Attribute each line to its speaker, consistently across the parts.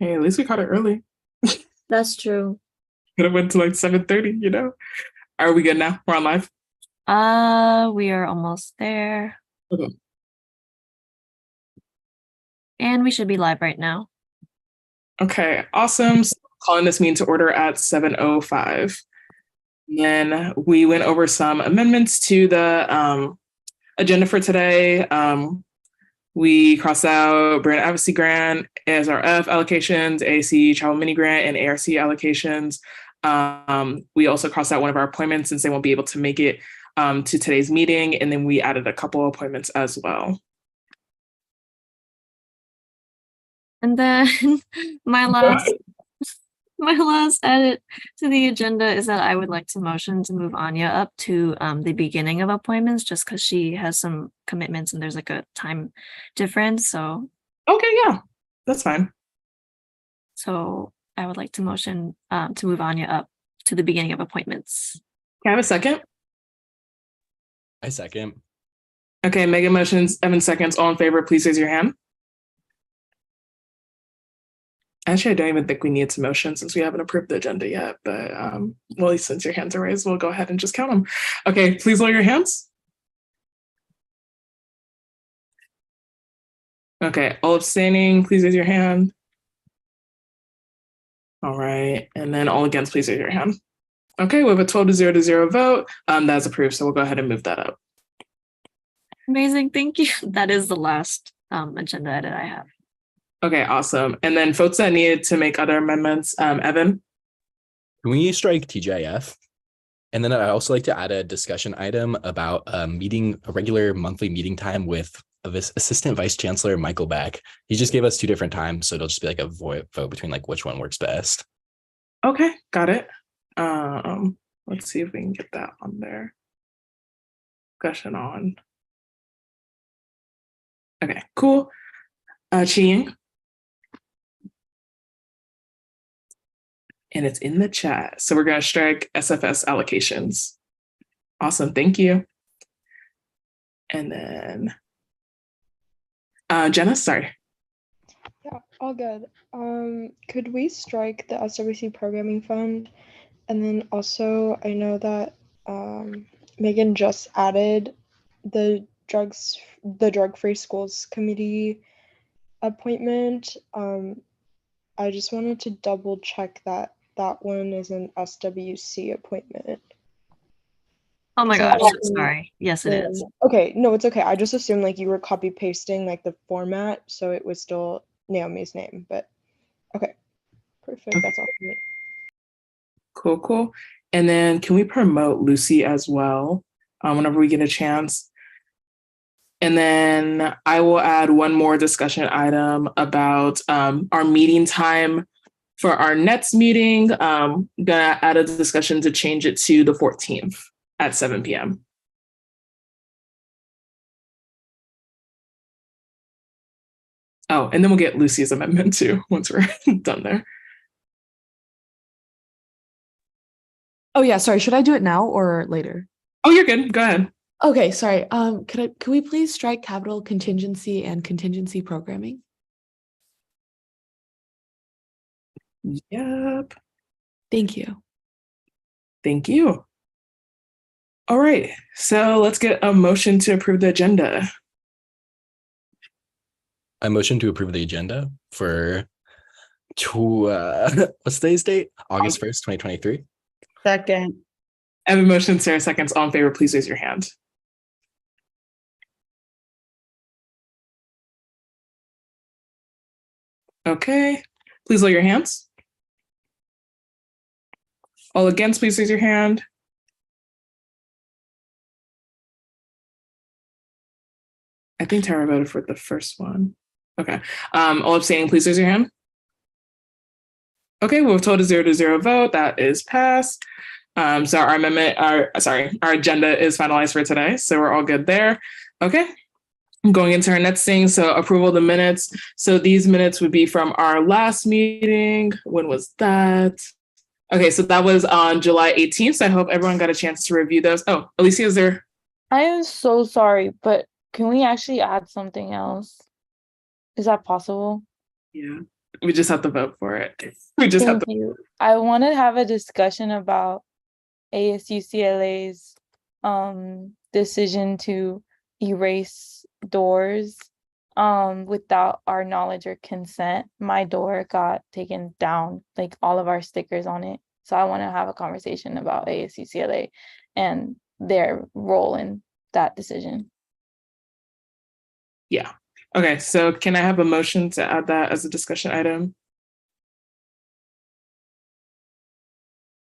Speaker 1: Hey, at least we caught it early.
Speaker 2: That's true.
Speaker 1: Could have went to like 7:30, Are we good now? We're on live?
Speaker 2: We are almost there.
Speaker 1: Okay.
Speaker 2: And we should be live right now.
Speaker 1: Okay, awesome. So calling this meeting to order at 7:05. Then we went over some amendments to the agenda for today. We crossed out Brand Advocacy Grant, ASRF allocations, AAC Travel Mini Grant, and ARC allocations. We also crossed out one of our appointments since they won't be able to make it to today's meeting. And then we added a couple of appointments as well.
Speaker 2: And then my last edit to the agenda is that I would like to motion to move Anya up to the beginning of appointments just because she has some commitments and there's like a time difference. So
Speaker 1: Okay, yeah, that's fine.
Speaker 2: I would like to motion to move Anya up to the beginning of appointments.
Speaker 1: Can I have a second?
Speaker 3: I second.
Speaker 1: Okay, Megan motions, Evan seconds. All in favor, please raise your hand. Actually, I don't even think we need to motion since we haven't approved the agenda yet, but well, since your hands are raised, we'll go ahead and just count them. Okay, please lower your hands. Okay, all abstaining, please raise your hand. All right, and then all against, please raise your hand. Okay, we have a 12-0 vote. That's approved, so we'll go ahead and move that up.
Speaker 2: Amazing, thank you. That is the last agenda edit I have.
Speaker 1: Okay, awesome. And then folks that needed to make other amendments, Evan?
Speaker 3: Can we strike TGIF? And then I'd also like to add a discussion item about a regular monthly meeting time with Assistant Vice Chancellor Michael Beck. He just gave us 2 different times, so it'll just be like a vote between like which one works best.
Speaker 1: Okay, got it. Let's see if we can get that on there. Discussion on. Okay, cool. Chi-Ying? And it's in the chat. So we're going to strike SFS allocations. Awesome, thank you. And then Jenna, sorry.
Speaker 4: Yeah, all good. Could we strike the SWC programming fund? And then also, I know that Megan just added the drug-free schools committee appointment. I just wanted to double check that one is an SWC appointment.
Speaker 2: Oh my gosh, sorry. Yes, it is.
Speaker 4: Okay, no, it's okay. I just assumed like you were copy pasting like the format, so it was still Naomi's name, but okay, perfect. That's all for me.
Speaker 1: Cool. And then can we promote Lucy as well whenever we get a chance? And then I will add one more discussion item about our meeting time for our next meeting. Gonna add a discussion to change it to the 14th at 7 p.m. Oh, and then we'll get Lucy's amendment too once we're done there.
Speaker 5: Oh yeah, sorry. Should I do it now or later?
Speaker 1: Oh, you're good. Go ahead.
Speaker 5: Okay, sorry. Could we please strike capital contingency and contingency programming?
Speaker 1: Yep.
Speaker 5: Thank you.
Speaker 1: Thank you. All right, so let's get a motion to approve the agenda.
Speaker 3: I motion to approve the agenda for what's today's date? August 1st, 2023.
Speaker 6: Second.
Speaker 1: Evan motion, Sarah seconds. All in favor, please raise your hand. Okay, please lower your hands. All against, please raise your hand. I think Tara voted for the first one. Okay, all abstaining, please raise your hand. Okay, we've told a 0-0 vote. That is passed. So our agenda is finalized for today. So we're all good there. Okay, going into our next thing. So approval of the minutes. So these minutes would be from our last meeting. When was that? Okay, so that was on July 18th. So I hope everyone got a chance to review those. Oh, Alicia, is there?
Speaker 6: I am so sorry, but can we actually add something else? Is that possible?
Speaker 1: Yeah. We just have to vote for it. We just have
Speaker 6: Thank
Speaker 1: to.
Speaker 6: you. I want to have a discussion about ASUCLA's decision to erase doors without our knowledge or consent. My door got taken down, like all of our stickers on it. So I want to have a conversation about ASUCLA and their role in that decision.
Speaker 1: Yeah. Okay, so can I have a motion to add that as a discussion item?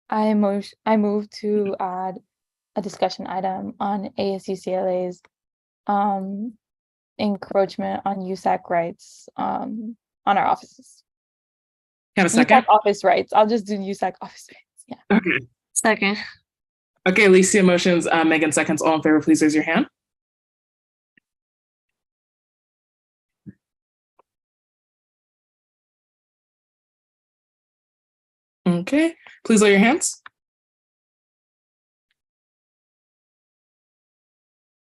Speaker 6: I move to add a discussion item on ASUCLA's encroachment on USAC rights on our offices.
Speaker 1: Can I have a second?
Speaker 6: USAC office rights. I'll just do USAC office rights. Yeah.
Speaker 1: Okay.
Speaker 2: Second.
Speaker 1: Okay, Alicia motions, Megan seconds. All in favor, please raise your hand. Okay, please lower your hands.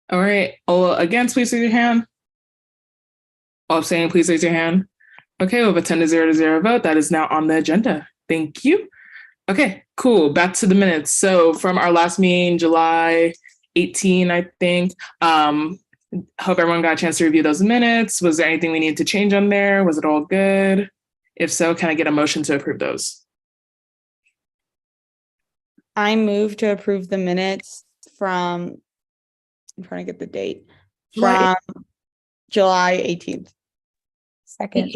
Speaker 1: All right, all against, please raise your hand. All abstaining, please raise your hand. Okay, we have a 10 to 0 vote. That is now on the agenda. Thank you. Okay, cool. Back to the minutes. So from our last meeting, July 18, I think. Hope everyone got a chance to review those minutes. Was there anything we needed to change on there? Was it all good? If so, can I get a motion to approve those?
Speaker 7: I move to approve the minutes from, I'm trying to get the date, from July 18th.
Speaker 6: Second.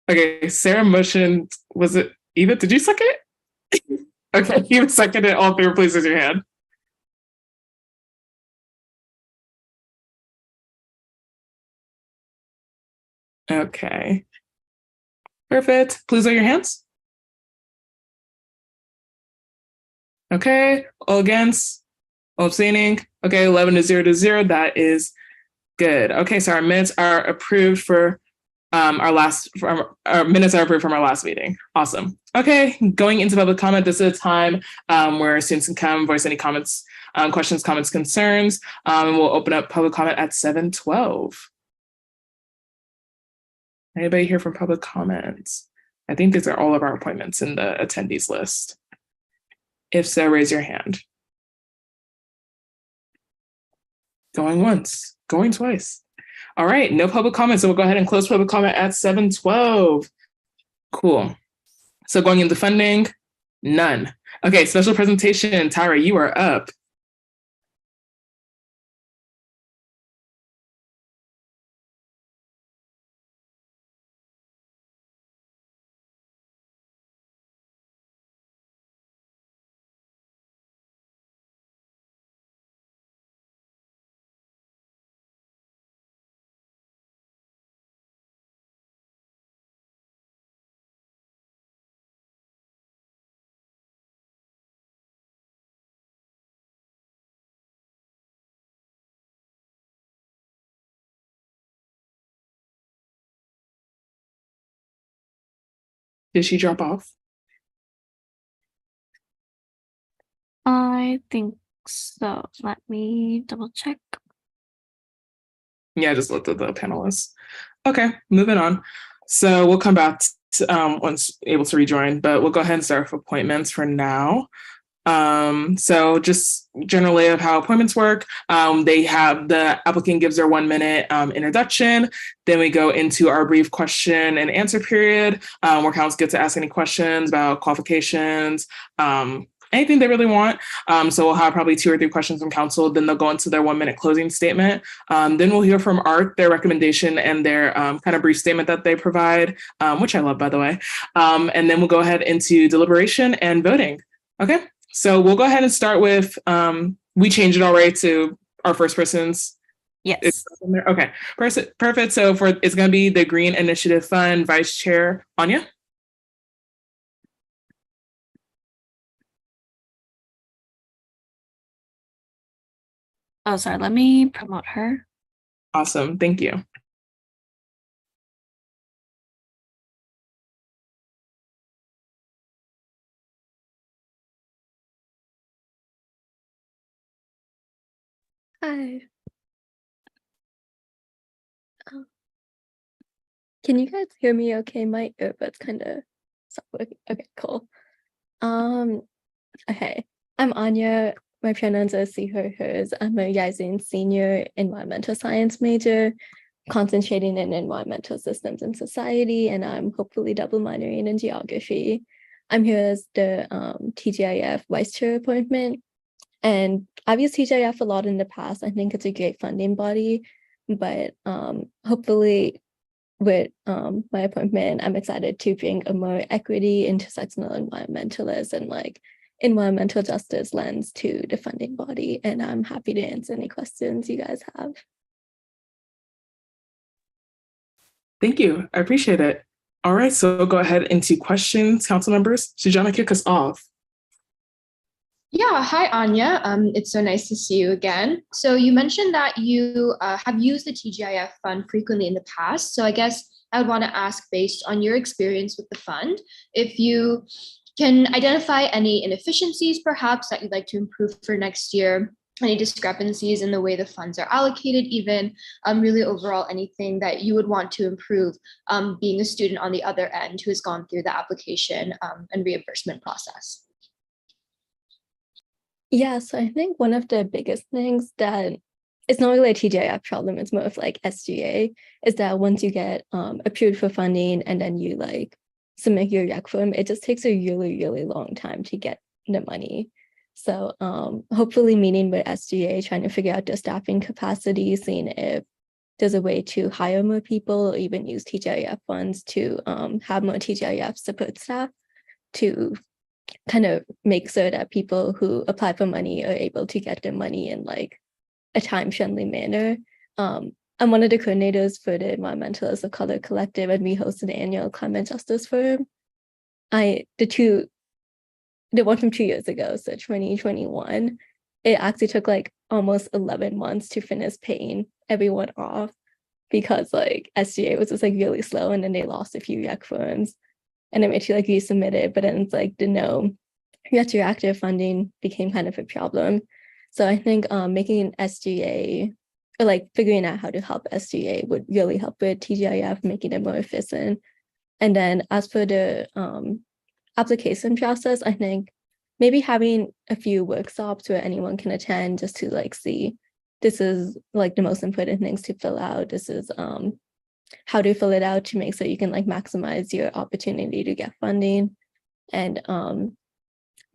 Speaker 1: Okay, Sarah motioned. Was it Eva? Did you second it? Okay, Eva seconded. All in favor, please raise your hand. Okay. Perfect. Please lower your hands. Okay. All against? All abstaining? Okay, 11 to 0. That is good. Okay, so our minutes are approved for our minutes are approved from our last meeting. Awesome. Okay, going into public comment. This is a time where students can come voice any comments, questions, comments, concerns. And we'll open up public comment at 7:12. Anybody here from public comments? I think these are all of our appointments in the attendees list. If so, raise your hand. Going once, going twice. All right, no public comments. So we'll go ahead and close public comment at 7:12. Cool. So going into funding, none. Okay, special presentation. Tyra, you are up. Did she drop off?
Speaker 2: I think so. Let me double check.
Speaker 1: Yeah, I just looked at the panelists. Okay, moving on. So we'll come back to, once able to rejoin, but we'll go ahead and start with appointments for now. So just general lay of how appointments work. They have the applicant gives their 1 minute introduction. Then we go into our brief question and answer period where council get to ask any questions about qualifications, anything they really want. So we'll have probably 2 or 3 questions from council. Then they'll go into their 1 minute closing statement. Then we'll hear from ARC, their recommendation and their kind of brief statement that they provide, which I love, by the way. And then we'll go ahead into deliberation and voting. Okay. So we'll go ahead and start with, we changed it already to our first person's.
Speaker 2: Yes.
Speaker 1: Okay, perfect. So it's going to be the Green Initiative Fund Vice Chair, Anya.
Speaker 2: Oh, sorry. Let me promote her.
Speaker 1: Awesome. Thank you.
Speaker 2: Hi.
Speaker 8: Can you guys hear me okay? My earbuds kind of stopped working. Okay, cool. Okay. I'm Anya. My pronouns are she, her, hers. I'm a rising senior environmental science major, concentrating in environmental systems and society, and I'm hopefully double minoring in geography. I'm here as the TGIF vice chair appointment, and I've used TGIF a lot in the past. I think it's a great funding body, but hopefully with my appointment, I'm excited to bring a more equity, intersectional environmentalist and like environmental justice lens to the funding body. And I'm happy to answer any questions you guys have.
Speaker 1: Thank you. I appreciate it. All right, so go ahead into questions, council members. Sujana, kick us off.
Speaker 9: Yeah, hi Anya. It's so nice to see you again. So you mentioned that you have used the TGIF fund frequently in the past. So I guess I would want to ask, based on your experience with the fund, if you can identify any inefficiencies perhaps that you'd like to improve for next year, any discrepancies in the way the funds are allocated, even really overall anything that you would want to improve being a student on the other end who has gone through the application and reimbursement process.
Speaker 8: Yeah, so I think one of the biggest things that it's not really a TGIF problem, it's more of like SGA, is that once you get approved for funding and then you like submit your rec form, it just takes a really, really long time to get the money. So hopefully meeting with SGA, trying to figure out the staffing capacity, seeing if there's a way to hire more people or even use TGIF funds to have more TGIF support staff to kind of make sure that people who apply for money are able to get their money in like a time-friendly manner. I'm one of the coordinators for the Environmentalists of Color Collective, and we host an annual climate justice forum. The one from 2 years ago, so 2021, it actually took like almost 11 months to finish paying everyone off because like SGA was just like really slow, and then they lost a few rec forms. And it made you like resubmit it, but then it's like the no retroactive funding became kind of a problem. So I think making SGA or like figuring out how to help SGA would really help with TGIF, making it more efficient. And then as for the application process, I think maybe having a few workshops where anyone can attend just to like see this is like the most important things to fill out. This is how to fill it out to make sure you can like maximize your opportunity to get funding, and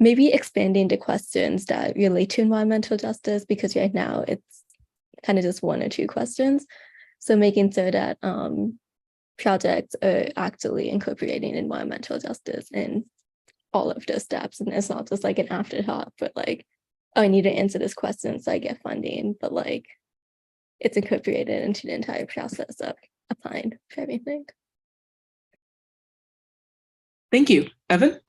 Speaker 8: maybe expanding the questions that relate to environmental justice, because right now it's kind of just one or two questions. So making sure that projects are actually incorporating environmental justice in all of the steps, and it's not just like an afterthought, but like, oh, I need to answer this question so I get funding, but like it's incorporated into the entire process of applying for everything.
Speaker 1: Thank you. Evan?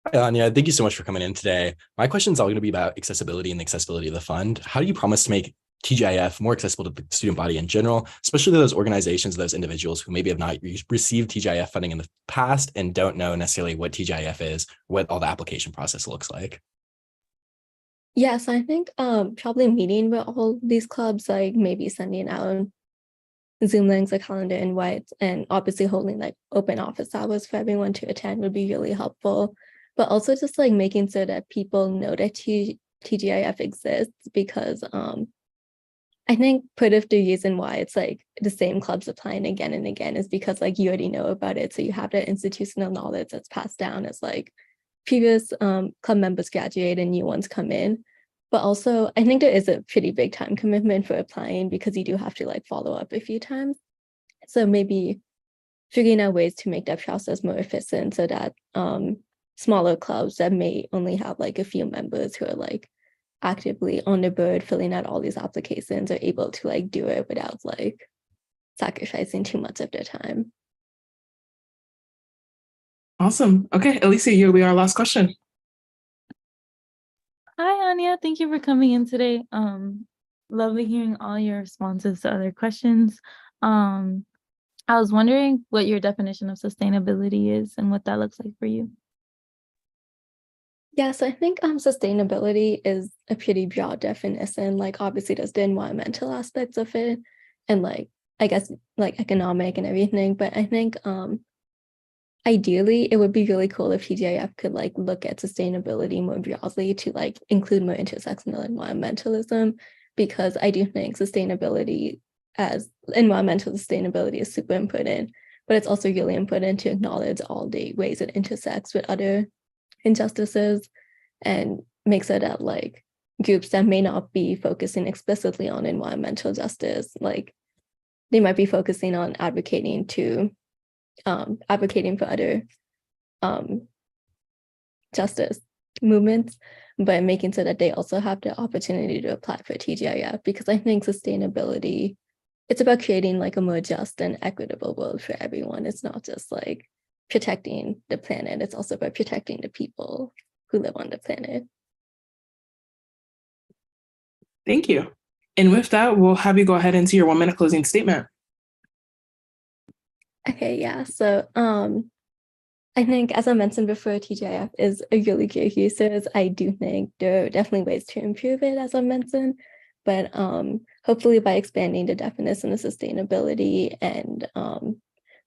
Speaker 3: Hi, Anya. Thank you so much for coming in today. My question is all going to be about accessibility and the accessibility of the fund. How do you promise to make TGIF more accessible to the student body in general, especially those organizations, those individuals who maybe have not received TGIF funding in the past and don't know necessarily what TGIF is, what all the application process looks like?
Speaker 8: Yes, I think probably meeting with all these clubs, like maybe sending out Zoom links, a calendar invites, and obviously holding like open office hours for everyone to attend would be really helpful. But also just like making sure that people know that TGIF exists, because I think part of the reason why it's like the same clubs applying again and again is because like you already know about it. So you have that institutional knowledge that's passed down as like previous club members graduate and new ones come in. But also I think there is a pretty big time commitment for applying, because you do have to like follow up a few times. So maybe figuring out ways to make that process more efficient so that smaller clubs that may only have like a few members who are like actively on the board filling out all these applications are able to like do it without like sacrificing too much of their time.
Speaker 1: Awesome. Okay, Alicia, you'll be our last question.
Speaker 6: Hi, Anya. Thank you for coming in today. Lovely hearing all your responses to other questions. I was wondering what your definition of sustainability is and what that looks like for you.
Speaker 8: Yeah, so I think sustainability is a pretty broad definition. Like obviously there's the environmental aspects of it, and like I guess like economic and everything. But I think ideally it would be really cool if TGIF could like look at sustainability more broadly to like include more intersectional environmentalism, because I do think sustainability as environmental sustainability is super important, but it's also really important to acknowledge all the ways it intersects with other injustices and make sure that like groups that may not be focusing explicitly on environmental justice, like they might be focusing on advocating for other justice movements, but making sure that they also have the opportunity to apply for TGIF, because I think sustainability, it's about creating like a more just and equitable world for everyone. It's not just like protecting the planet, it's also about protecting the people who live on the planet.
Speaker 1: Thank you. And with that, we'll have you go ahead into your 1-minute closing statement.
Speaker 8: Okay, yeah. So I think, as I mentioned before, TGIF is a really great resource. I do think there are definitely ways to improve it, as I mentioned, but hopefully by expanding the definition of sustainability and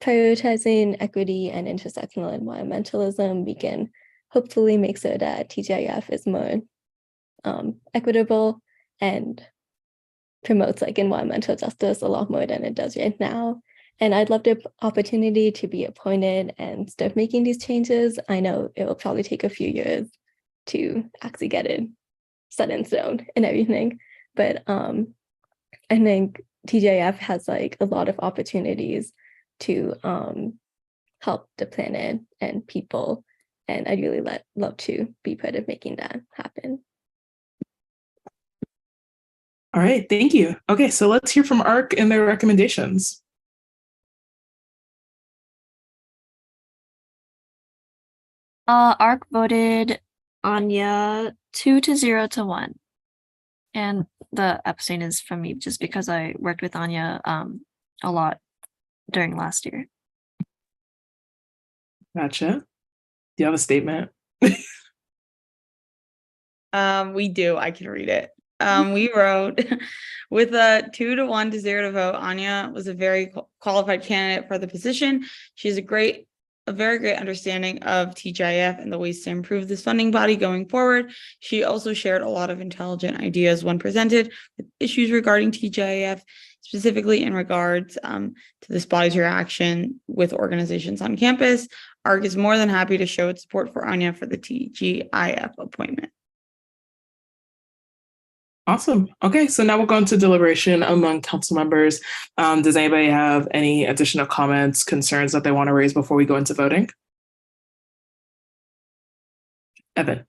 Speaker 8: prioritizing equity and intersectional environmentalism, we can hopefully make sure that TGIF is more equitable and promotes like environmental justice a lot more than it does right now. And I'd love the opportunity to be appointed and start making these changes. I know it will probably take a few years to actually get it set in stone and everything, but I think TGIF has like a lot of opportunities to help the planet and people, and I'd really love to be part of making that happen.
Speaker 1: All right, thank you. Okay, so let's hear from ARC and their recommendations.
Speaker 2: ARC voted Anya 2-0 to 1. And the abstain is from me just because I worked with Anya a lot during last year.
Speaker 1: Gotcha. Do you have a statement?
Speaker 7: We do. I can read it. We wrote, with a 2-1 to 0 to vote, Anya was a very qualified candidate for the position. She has a very great understanding of TGIF and the ways to improve this funding body going forward. She also shared a lot of intelligent ideas when presented with issues regarding TGIF, specifically in regards to this body's reaction with organizations on campus. ARC is more than happy to show its support for Anya for the TGIF appointment.
Speaker 1: Awesome. Okay, so now we'll go into deliberation among council members. Does anybody have any additional comments, concerns that they want to raise before we go into voting? Evan.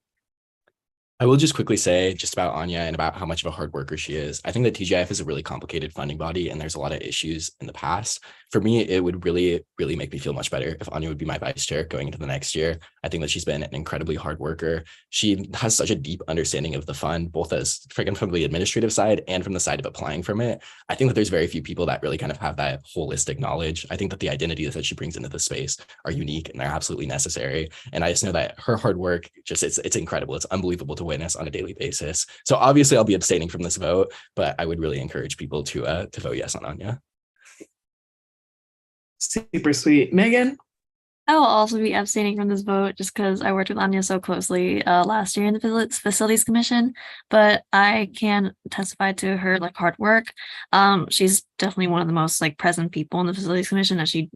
Speaker 3: I will just quickly say just about Anya and about how much of a hard worker she is. I think that TGIF is a really complicated funding body and there's a lot of issues in the past. For me, it would really, really make me feel much better if Anya would be my vice chair going into the next year. I think that she's been an incredibly hard worker. She has such a deep understanding of the fund, both as from the administrative side and from the side of applying from it. I think that there's very few people that really kind of have that holistic knowledge. I think that the identities that she brings into the space are unique and they're absolutely necessary. And I just know that her hard work, it's incredible. It's unbelievable to witness on a daily basis. So obviously I'll be abstaining from this vote, but I would really encourage people to vote yes on Anya.
Speaker 1: Super sweet. Megan?
Speaker 2: I will also be abstaining from this vote just because I worked with Anya so closely last year in the Facilities Commission, but I can testify to her like hard work. She's definitely one of the most like present people in the Facilities Commission, and she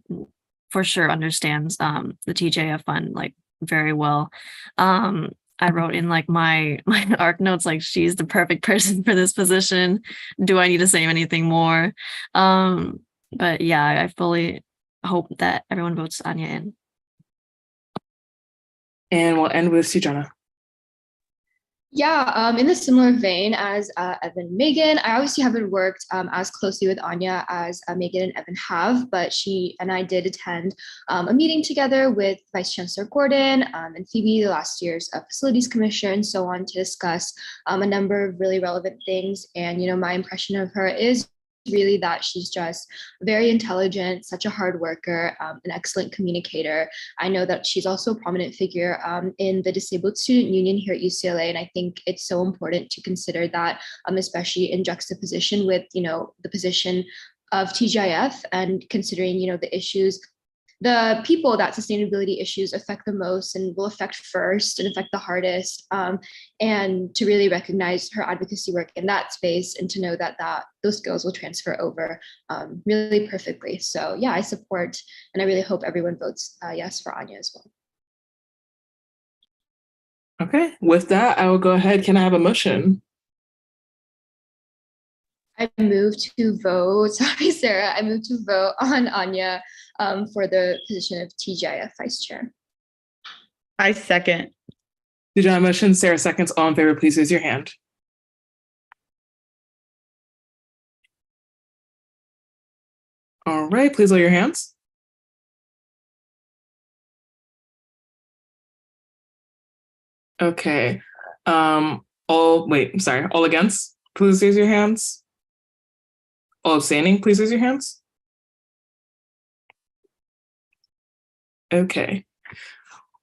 Speaker 2: for sure understands the TJF fund like very well. I wrote in like my ARC notes, like she's the perfect person for this position. Do I need to say anything more? But yeah, I fully hope that everyone votes Anya in.
Speaker 1: And we'll end with Sujana.
Speaker 9: Yeah, in a similar vein as Evan and Megan, I obviously haven't worked as closely with Anya as Megan and Evan have, but she and I did attend a meeting together with Vice Chancellor Gordon and Phoebe, the last year's Facilities Commission, and so on, to discuss a number of really relevant things. And, you know, my impression of her is really that she's just very intelligent, such a hard worker, an excellent communicator. I know that she's also a prominent figure in the Disabled Student Union here at UCLA, and I think it's so important to consider that, especially in juxtaposition with, you know, the position of TGIF and considering, the issues, the people that sustainability issues affect the most and will affect first and affect the hardest, and to really recognize her advocacy work in that space and to know that those skills will transfer over really perfectly. So yeah, I support, and I really hope everyone votes yes for Anya as well.
Speaker 1: Okay, with that, I will go ahead. Can I have a motion?
Speaker 9: I move to vote, sorry, Sarah, I move to vote on Anya for the position of TGIF Vice Chair.
Speaker 7: I second.
Speaker 1: TJ motion, Sarah seconds. All in favor, please raise your hand. All right, please lower your hands. Okay. All against, please raise your hands. All abstaining, please raise your hands. Okay.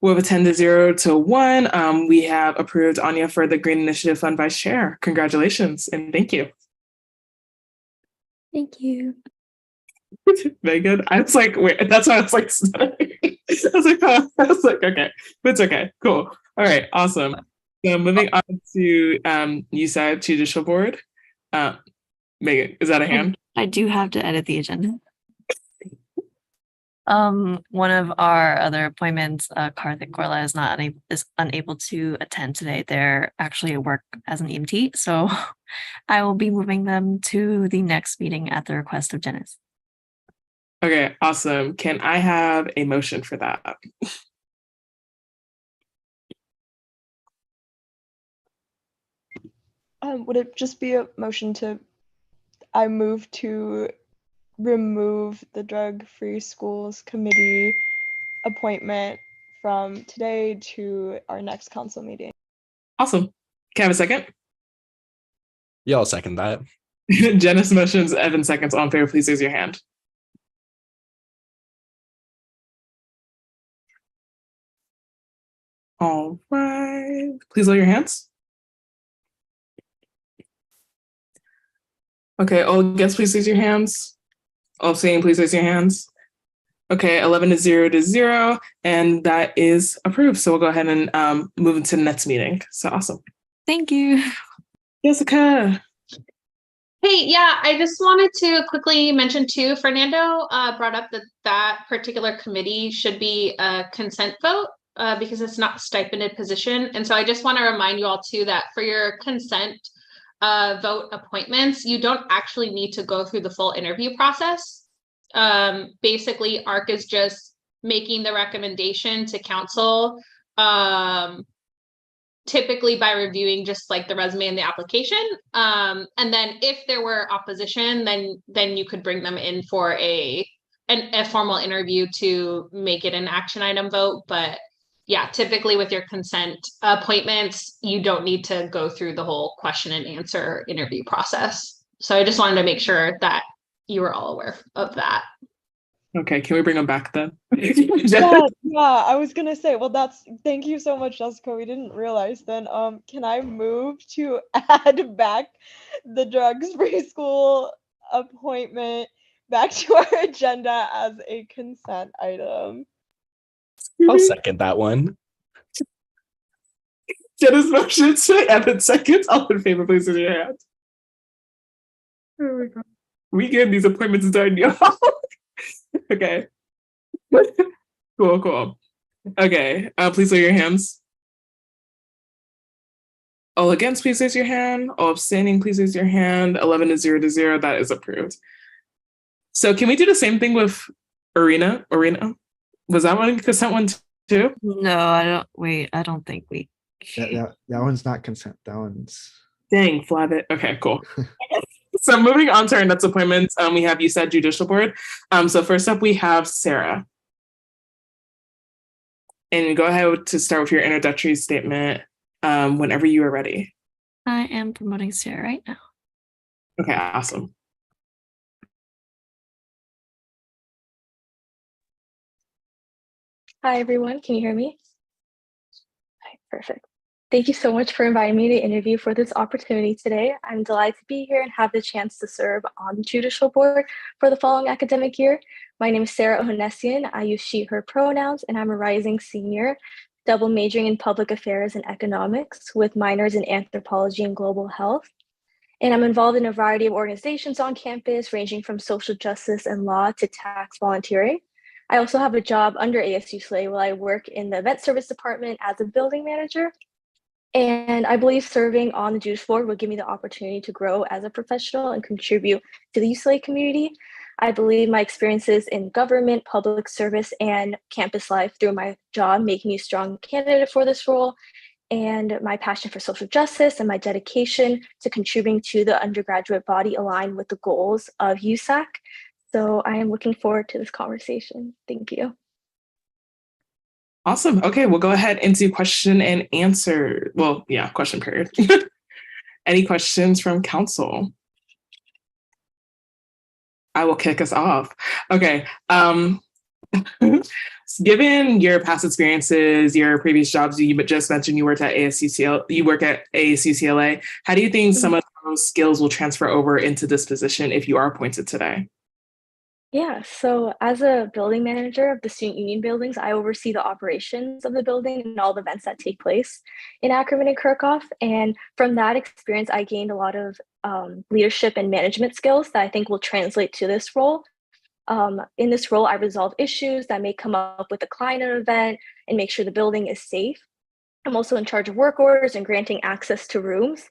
Speaker 1: We have a 10 to 0 to 1. We have approved Anya for the Green Initiative Fund Vice Chair. Congratulations and thank you.
Speaker 8: Thank you.
Speaker 1: Very good. I was like, wait, that's why I was like, I was like, okay, it's okay, cool. All right, awesome. So moving on to USAC Judicial Board. Megan, is that a hand?
Speaker 2: I do have to edit the agenda. One of our other appointments, Karthik Korla, is unable to attend today. They're actually at work as an EMT, so I will be moving them to the next meeting at the request of Janice.
Speaker 1: Okay, awesome. Can I have a motion for that?
Speaker 4: Would it just be a motion I move to remove the Drug-Free Schools Committee appointment from today to our next council meeting?
Speaker 1: Awesome. Can I have a second?
Speaker 3: Yeah, I'll second that.
Speaker 1: Janice motions, Evan seconds. All in favor, please raise your hand. All right. Please lower your hands. Okay, all against, please raise your hands. All abstaining, please raise your hands. Okay, 11 to 0 to 0, and that is approved. So we'll go ahead and move into the next meeting. So awesome.
Speaker 2: Thank you.
Speaker 1: Jessica.
Speaker 10: Hey, yeah, I just wanted to quickly mention too, Fernando brought up that particular committee should be a consent vote because it's not a stipended position. And so I just want to remind you all too that for your consent vote appointments, you don't actually need to go through the full interview process. Basically, ARC is just making the recommendation to council, typically by reviewing just like the resume and the application. And then if there were opposition, then you could bring them in for a formal interview to make it an action item vote. But yeah, typically with your consent appointments, you don't need to go through the whole question and answer interview process. So I just wanted to make sure that you were all aware of that.
Speaker 1: Okay, can we bring them back then?
Speaker 4: Yeah, I was gonna say, well, thank you so much, Jessica. We didn't realize then. Can I move to add back the drugs-free school appointment back to our agenda as a consent item?
Speaker 3: I'll second that one.
Speaker 1: Jenna's motion, Evan seconds. All in favor, please raise your hand. Oh my God. We get these appointments done, y'all. Okay. Cool. Okay, please lower your hands. All against, please raise your hand. All abstaining, please raise your hand. 11 to 0 to 0, that is approved. So can we do the same thing with Arena? Was that one consent one too?
Speaker 2: No, I don't think we
Speaker 11: That one's not consent. That one's
Speaker 1: Dang, Flabbit. Okay, cool. So moving on to our next appointments, we have USAC Judicial Board. So first up, we have Sarah. And go ahead to start with your introductory statement whenever you are ready.
Speaker 2: I am promoting Sarah right now.
Speaker 1: Okay, awesome.
Speaker 8: Hi, everyone. Can you hear me? Hi, perfect. Thank you so much for inviting me to interview for this opportunity today. I'm delighted to be here and have the chance to serve on the judicial board for the following academic year. My name is Sarah Ohanessian. I use she, her pronouns, and I'm a rising senior, double majoring in public affairs and economics with minors in anthropology and global health. And I'm involved in a variety of organizations on campus, ranging from social justice and law to tax volunteering. I also have a job under ASU Slay where I work in the event service department as a building manager. And I believe serving on the judicial board will give me the opportunity to grow as a professional and contribute to the UCLA community. I believe my experiences in government, public service, and campus life through my job make me a strong candidate for this role. And my passion for social justice and my dedication to contributing to the undergraduate body align with the goals of USAC. So I am looking forward to this conversation. Thank you.
Speaker 1: Awesome. Okay, we'll go ahead and do question and answer. Well, yeah, question period. Any questions from council? I will kick us off. Okay. Given your past experiences, your previous jobs, you just mentioned you worked at you work at ASUCLA. How do you think some of those skills will transfer over into this position if you are appointed today?
Speaker 8: Yeah, so as a building manager of the student union buildings, I oversee the operations of the building and all the events that take place in Ackerman and Kirkhoff. And from that experience, I gained a lot of leadership and management skills that I think will translate to this role. In this role, I resolve issues that may come up with a client at an event and make sure the building is safe. I'm also in charge of work orders and granting access to rooms.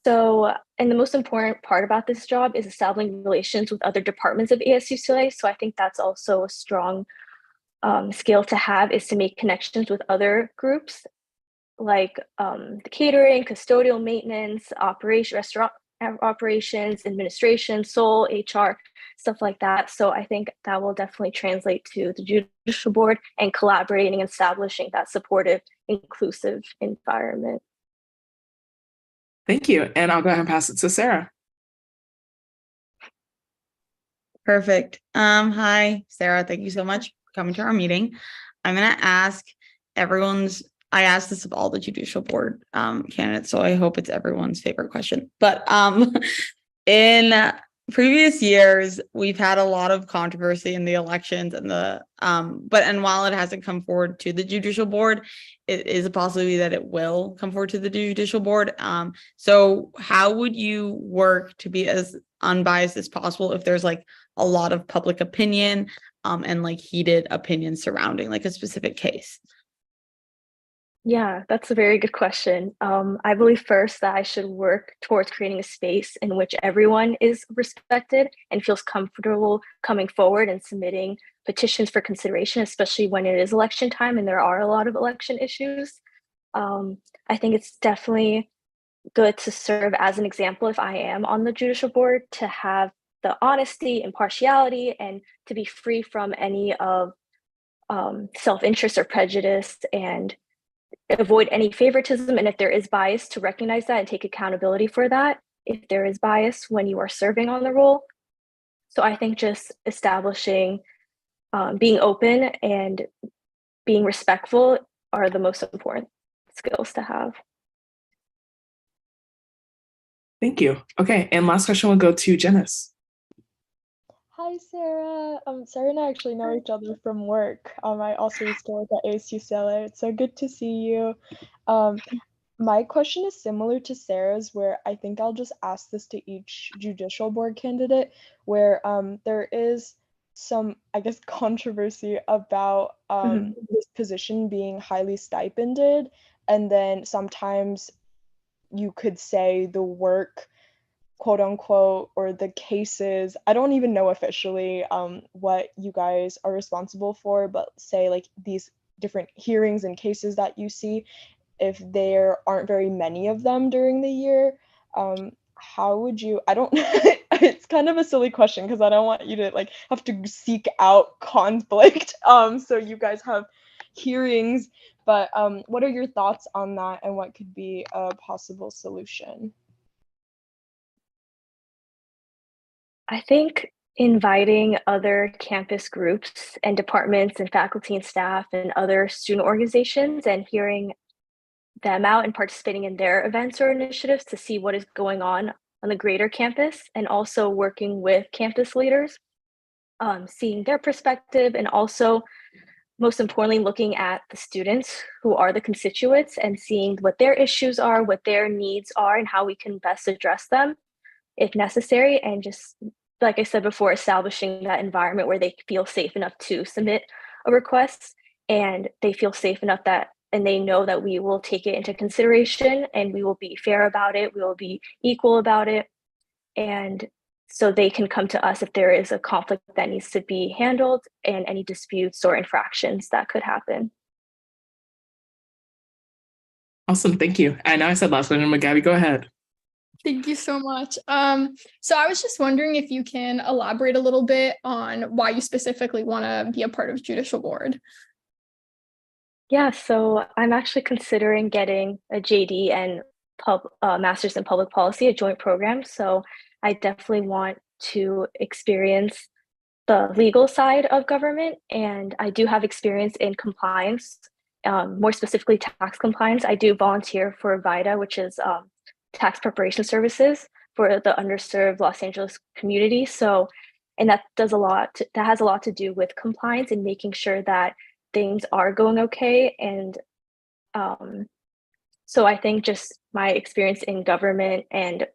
Speaker 8: So, and the most important part about this job is establishing relations with other departments of ASUCLA. So I think that's also a strong skill to have, is to make connections with other groups like the catering, custodial maintenance, restaurant operations, administration, SOL, HR, stuff like that. So I think that will definitely translate to the judicial board and collaborating and establishing that supportive, inclusive environment.
Speaker 1: Thank you. And I'll go ahead and pass it to Sarah.
Speaker 7: Perfect. Hi, Sarah. Thank you so much for coming to our meeting. I'm going to ask I asked this of all the judicial board candidates, so I hope it's everyone's favorite question. But in previous years, we've had a lot of controversy in the elections and and while it hasn't come forward to the judicial board, it is a possibility that it will come forward to the judicial board. So how would you work to be as unbiased as possible if there's like a lot of public opinion and like heated opinions surrounding like a specific case?
Speaker 8: Yeah, that's a very good question. I believe first that I should work towards creating a space in which everyone is respected and feels comfortable coming forward and submitting petitions for consideration, especially when it is election time and there are a lot of election issues. I think it's definitely good to serve as an example if I am on the judicial board, to have the honesty, impartiality, and to be free from any of self-interest or prejudice, and avoid any favoritism. And if there is bias, to recognize that and take accountability for that if there is bias when you are serving on the role. So I think just establishing, being open and being respectful are the most important skills to have.
Speaker 1: Thank you. Okay, and last question will go to Janice.
Speaker 4: Hi, Sarah. Sarah and I actually know each other from work. I also used to work at ASUCLA. It's so good to see you. My question is similar to Sarah's, where I think I'll just ask this to each judicial board candidate, where there is some, I guess, controversy about this position being highly stipended, and then sometimes you could say the work, quote unquote, or the cases, I don't even know officially what you guys are responsible for, but say like these different hearings and cases that you see, if there aren't very many of them during the year, how would you, I don't it's kind of a silly question because I don't want you to like have to seek out conflict, so you guys have hearings, but what are your thoughts on that and what could be a possible solution?
Speaker 8: I think inviting other campus groups and departments and faculty and staff and other student organizations and hearing them out and participating in their events or initiatives to see what is going on the greater campus, and also working with campus leaders, seeing their perspective, and also most importantly, looking at the students who are the constituents and seeing what their issues are, what their needs are, and how we can best address them if necessary. And just, like I said before, establishing that environment where they feel safe enough to submit a request, and they feel safe enough that, and they know that we will take it into consideration and we will be fair about it, we will be equal about it. And so they can come to us if there is a conflict that needs to be handled and any disputes or infractions that could happen.
Speaker 1: Awesome, thank you. And now I said last one, but Gabby, go ahead.
Speaker 12: Thank you so much. So I was just wondering if you can elaborate a little bit on why you specifically want to be a part of Judicial Board.
Speaker 8: Yeah, so I'm actually considering getting a JD and Master's in Public Policy, a joint program. So I definitely want to experience the legal side of government, and I do have experience in compliance, more specifically tax compliance. I do volunteer for VITA, which is tax preparation services for the underserved Los Angeles community. So, and that has a lot to do with compliance and making sure that things are going okay. And so I think just my experience in government and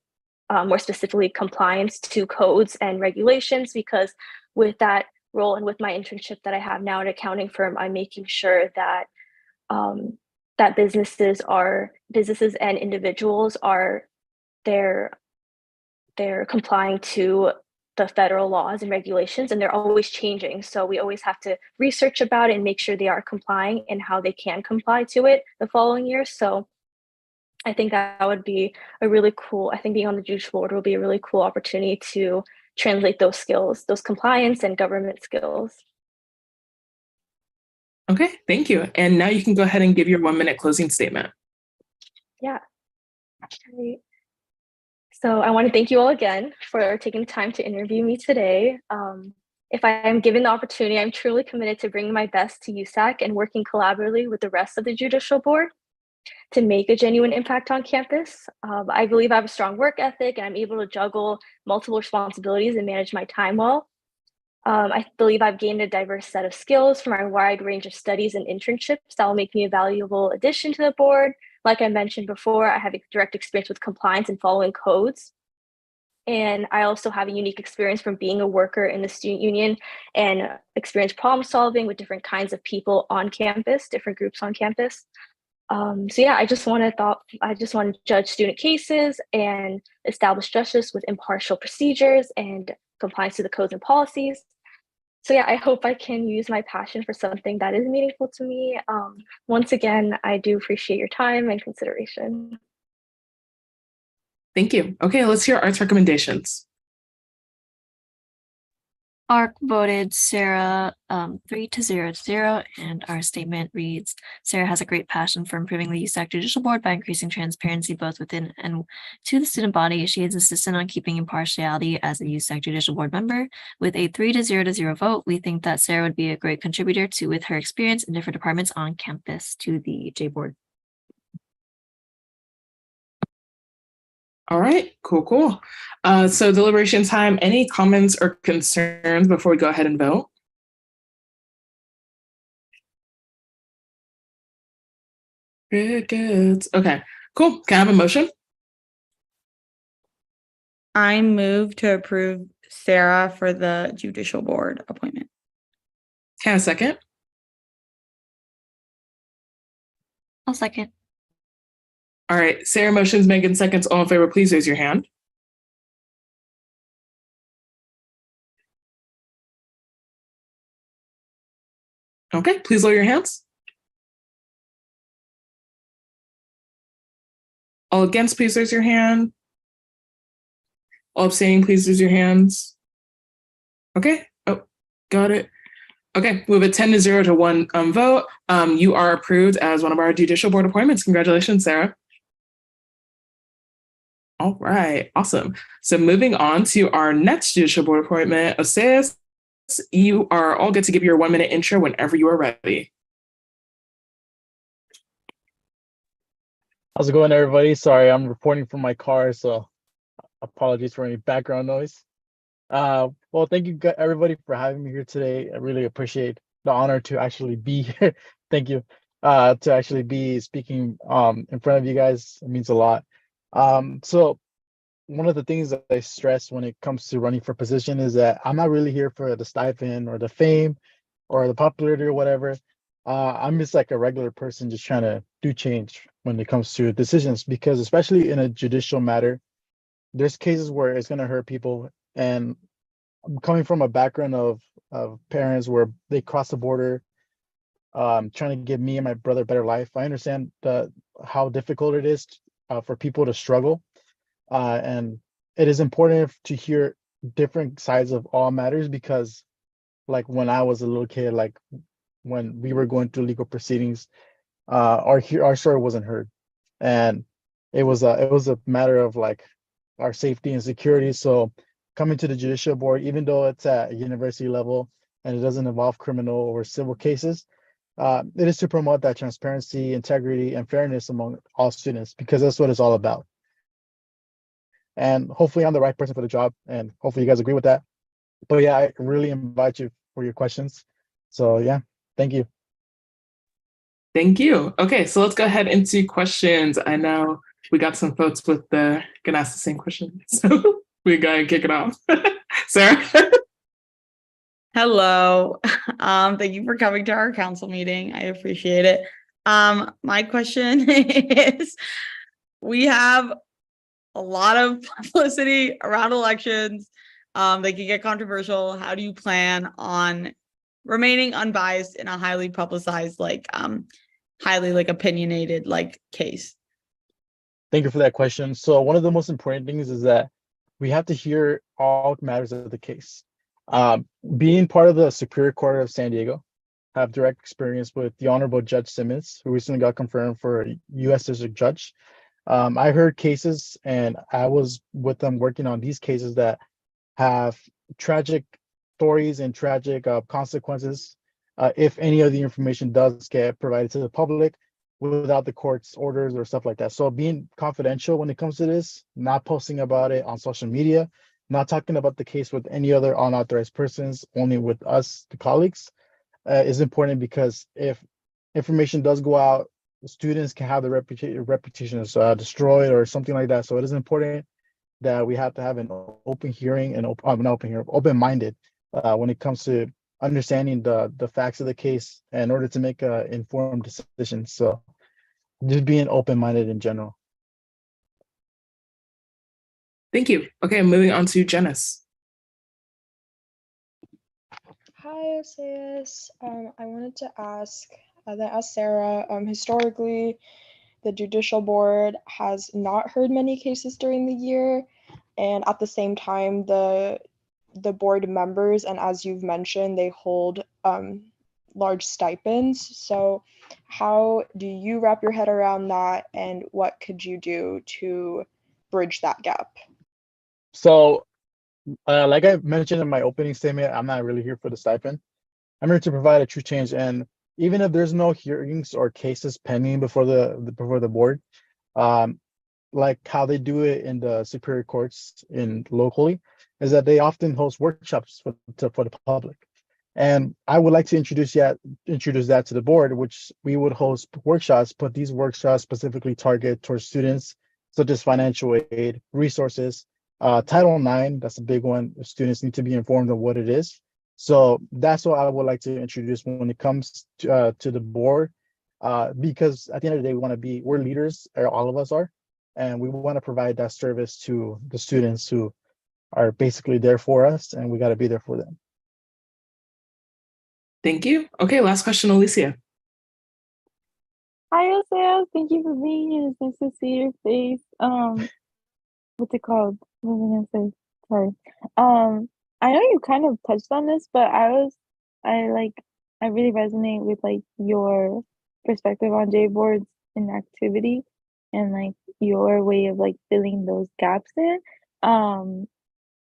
Speaker 8: more specifically compliance to codes and regulations, because with that role and with my internship that I have now at an accounting firm, I'm making sure that that businesses and individuals are they're complying to the federal laws and regulations, and they're always changing. So we always have to research about it and make sure they are complying and how they can comply to it the following year. So I think that would be a really cool, I think being on the Judicial Board will be a really cool opportunity to translate those skills, those compliance and government skills.
Speaker 1: Okay, thank you. And now you can go ahead and give your 1-minute closing statement.
Speaker 8: Yeah. So I want to thank you all again for taking time to interview me today. If I am given the opportunity, I'm truly committed to bringing my best to USAC and working collaboratively with the rest of the Judicial Board to make a genuine impact on campus. I believe I have a strong work ethic and I'm able to juggle multiple responsibilities and manage my time well. I believe I've gained a diverse set of skills from my wide range of studies and internships that will make me a valuable addition to the board. Like I mentioned before, I have a direct experience with compliance and following codes. And I also have a unique experience from being a worker in the student union and experience problem solving with different kinds of people on campus, different groups on campus. So yeah, I just want to judge student cases and establish justice with impartial procedures and compliance to the codes and policies. So yeah, I hope I can use my passion for something that is meaningful to me. Once again, I do appreciate your time and consideration.
Speaker 1: Thank you. Okay, let's hear Art's recommendations.
Speaker 2: ARC voted Sarah 3-0, and our statement reads, Sarah has a great passion for improving the USAC Judicial Board by increasing transparency both within and to the student body. She is insistent on keeping impartiality as a USAC Judicial Board member. With a 3-0 vote, we think that Sarah would be a great contributor with her experience in different departments on campus to the J Board.
Speaker 1: All right, cool. So deliberation time, any comments or concerns before we go ahead and vote? Good. Okay, cool. Can I have a motion?
Speaker 7: I move to approve Sarah for the Judicial Board appointment.
Speaker 1: Can I have a second?
Speaker 2: I'll second.
Speaker 1: All right, Sarah motions, Megan seconds. All in favor, please raise your hand. Okay, please lower your hands. All against, please raise your hand. All abstaining, please raise your hands. Okay, got it. Okay, we have a 10-0 to 1 vote. You are approved as one of our Judicial Board appointments. Congratulations, Sarah. All right, awesome. So moving on to our next Judicial Board appointment, Oseas, you are all good to give your 1-minute intro whenever you are ready.
Speaker 13: How's it going, everybody? Sorry, I'm reporting from my car, so apologies for any background noise. Well, thank you everybody for having me here today. I really appreciate the honor to actually be here. Thank you. To actually be speaking in front of you guys. It means a lot. So one of the things that I stress when it comes to running for position is that I'm not really here for the stipend or the fame or the popularity or whatever. I'm just like a regular person just trying to do change when it comes to decisions, because especially in a judicial matter, there's cases where it's going to hurt people. And I'm coming from a background of parents where they cross the border, trying to give me and my brother a better life. I understand how difficult it is for people to struggle. And it is important to hear different sides of all matters, because like when I was a little kid, like when we were going through legal proceedings, our story wasn't heard. And it was a matter of like our safety and security. So coming to the judicial board, even though it's at a university level and it doesn't involve criminal or civil cases, it is to promote that transparency, integrity, and fairness among all students, because that's what it's all about. And hopefully I'm the right person for the job, and hopefully you guys agree with that. But yeah, I really invite you for your questions. So yeah, thank you.
Speaker 1: Thank you. Okay, so let's go ahead into questions. I know we got some folks with the gonna ask the same question, so we gotta kick it off. Sarah.
Speaker 7: Hello. Thank you for coming to our council meeting. I appreciate it. My question is, we have a lot of publicity around elections. They can get controversial. How do you plan on remaining unbiased in a highly publicized, highly opinionated case?
Speaker 13: Thank you for that question. So one of the most important things is that we have to hear all matters of the case. Being part of the Superior Court of San Diego, I have direct experience with the Honorable Judge Simmons, who recently got confirmed for a U.S. District Judge. I heard cases, and I was with them working on these cases that have tragic stories and tragic consequences if any of the information does get provided to the public without the court's orders or stuff like that. So being confidential when it comes to this, not posting about it on social media, not talking about the case with any other unauthorized persons, only with us, the colleagues, is important, because if information does go out, students can have the reputations destroyed or something like that. So it is important that we have to have an open hearing and open-minded when it comes to understanding the facts of the case in order to make informed decisions. So just being open-minded in general.
Speaker 1: Thank you. Okay, moving on to Janice.
Speaker 4: Hi, Osias. I wanted to ask, Sarah, historically, the judicial board has not heard many cases during the year, and at the same time, the board members, and as you've mentioned, they hold large stipends. So how do you wrap your head around that, and what could you do to bridge that gap?
Speaker 13: So like I mentioned in my opening statement, I'm not really here for the stipend. I'm here to provide a true change. And even if there's no hearings or cases pending before the board, like how they do it in the superior courts in locally, is that they often host workshops for the public. And I would like to introduce that to the board, which we would host workshops, but these workshops specifically target towards students, such as financial aid, resources, Title IX, that's a big one. Students need to be informed of what it is. So that's what I would like to introduce when it comes to the board, because at the end of the day, we're leaders, all of us are, and we want to provide that service to the students who are basically there for us, and we got to be there for them.
Speaker 1: Thank you. Okay, last question, Alicia.
Speaker 6: Hi, Osea. Thank you for being here. It's nice to see your face. What's it called? What was I gonna say? Sorry. I know you kind of touched on this, but I really resonate with your perspective on J boards and activity and your way of filling those gaps in.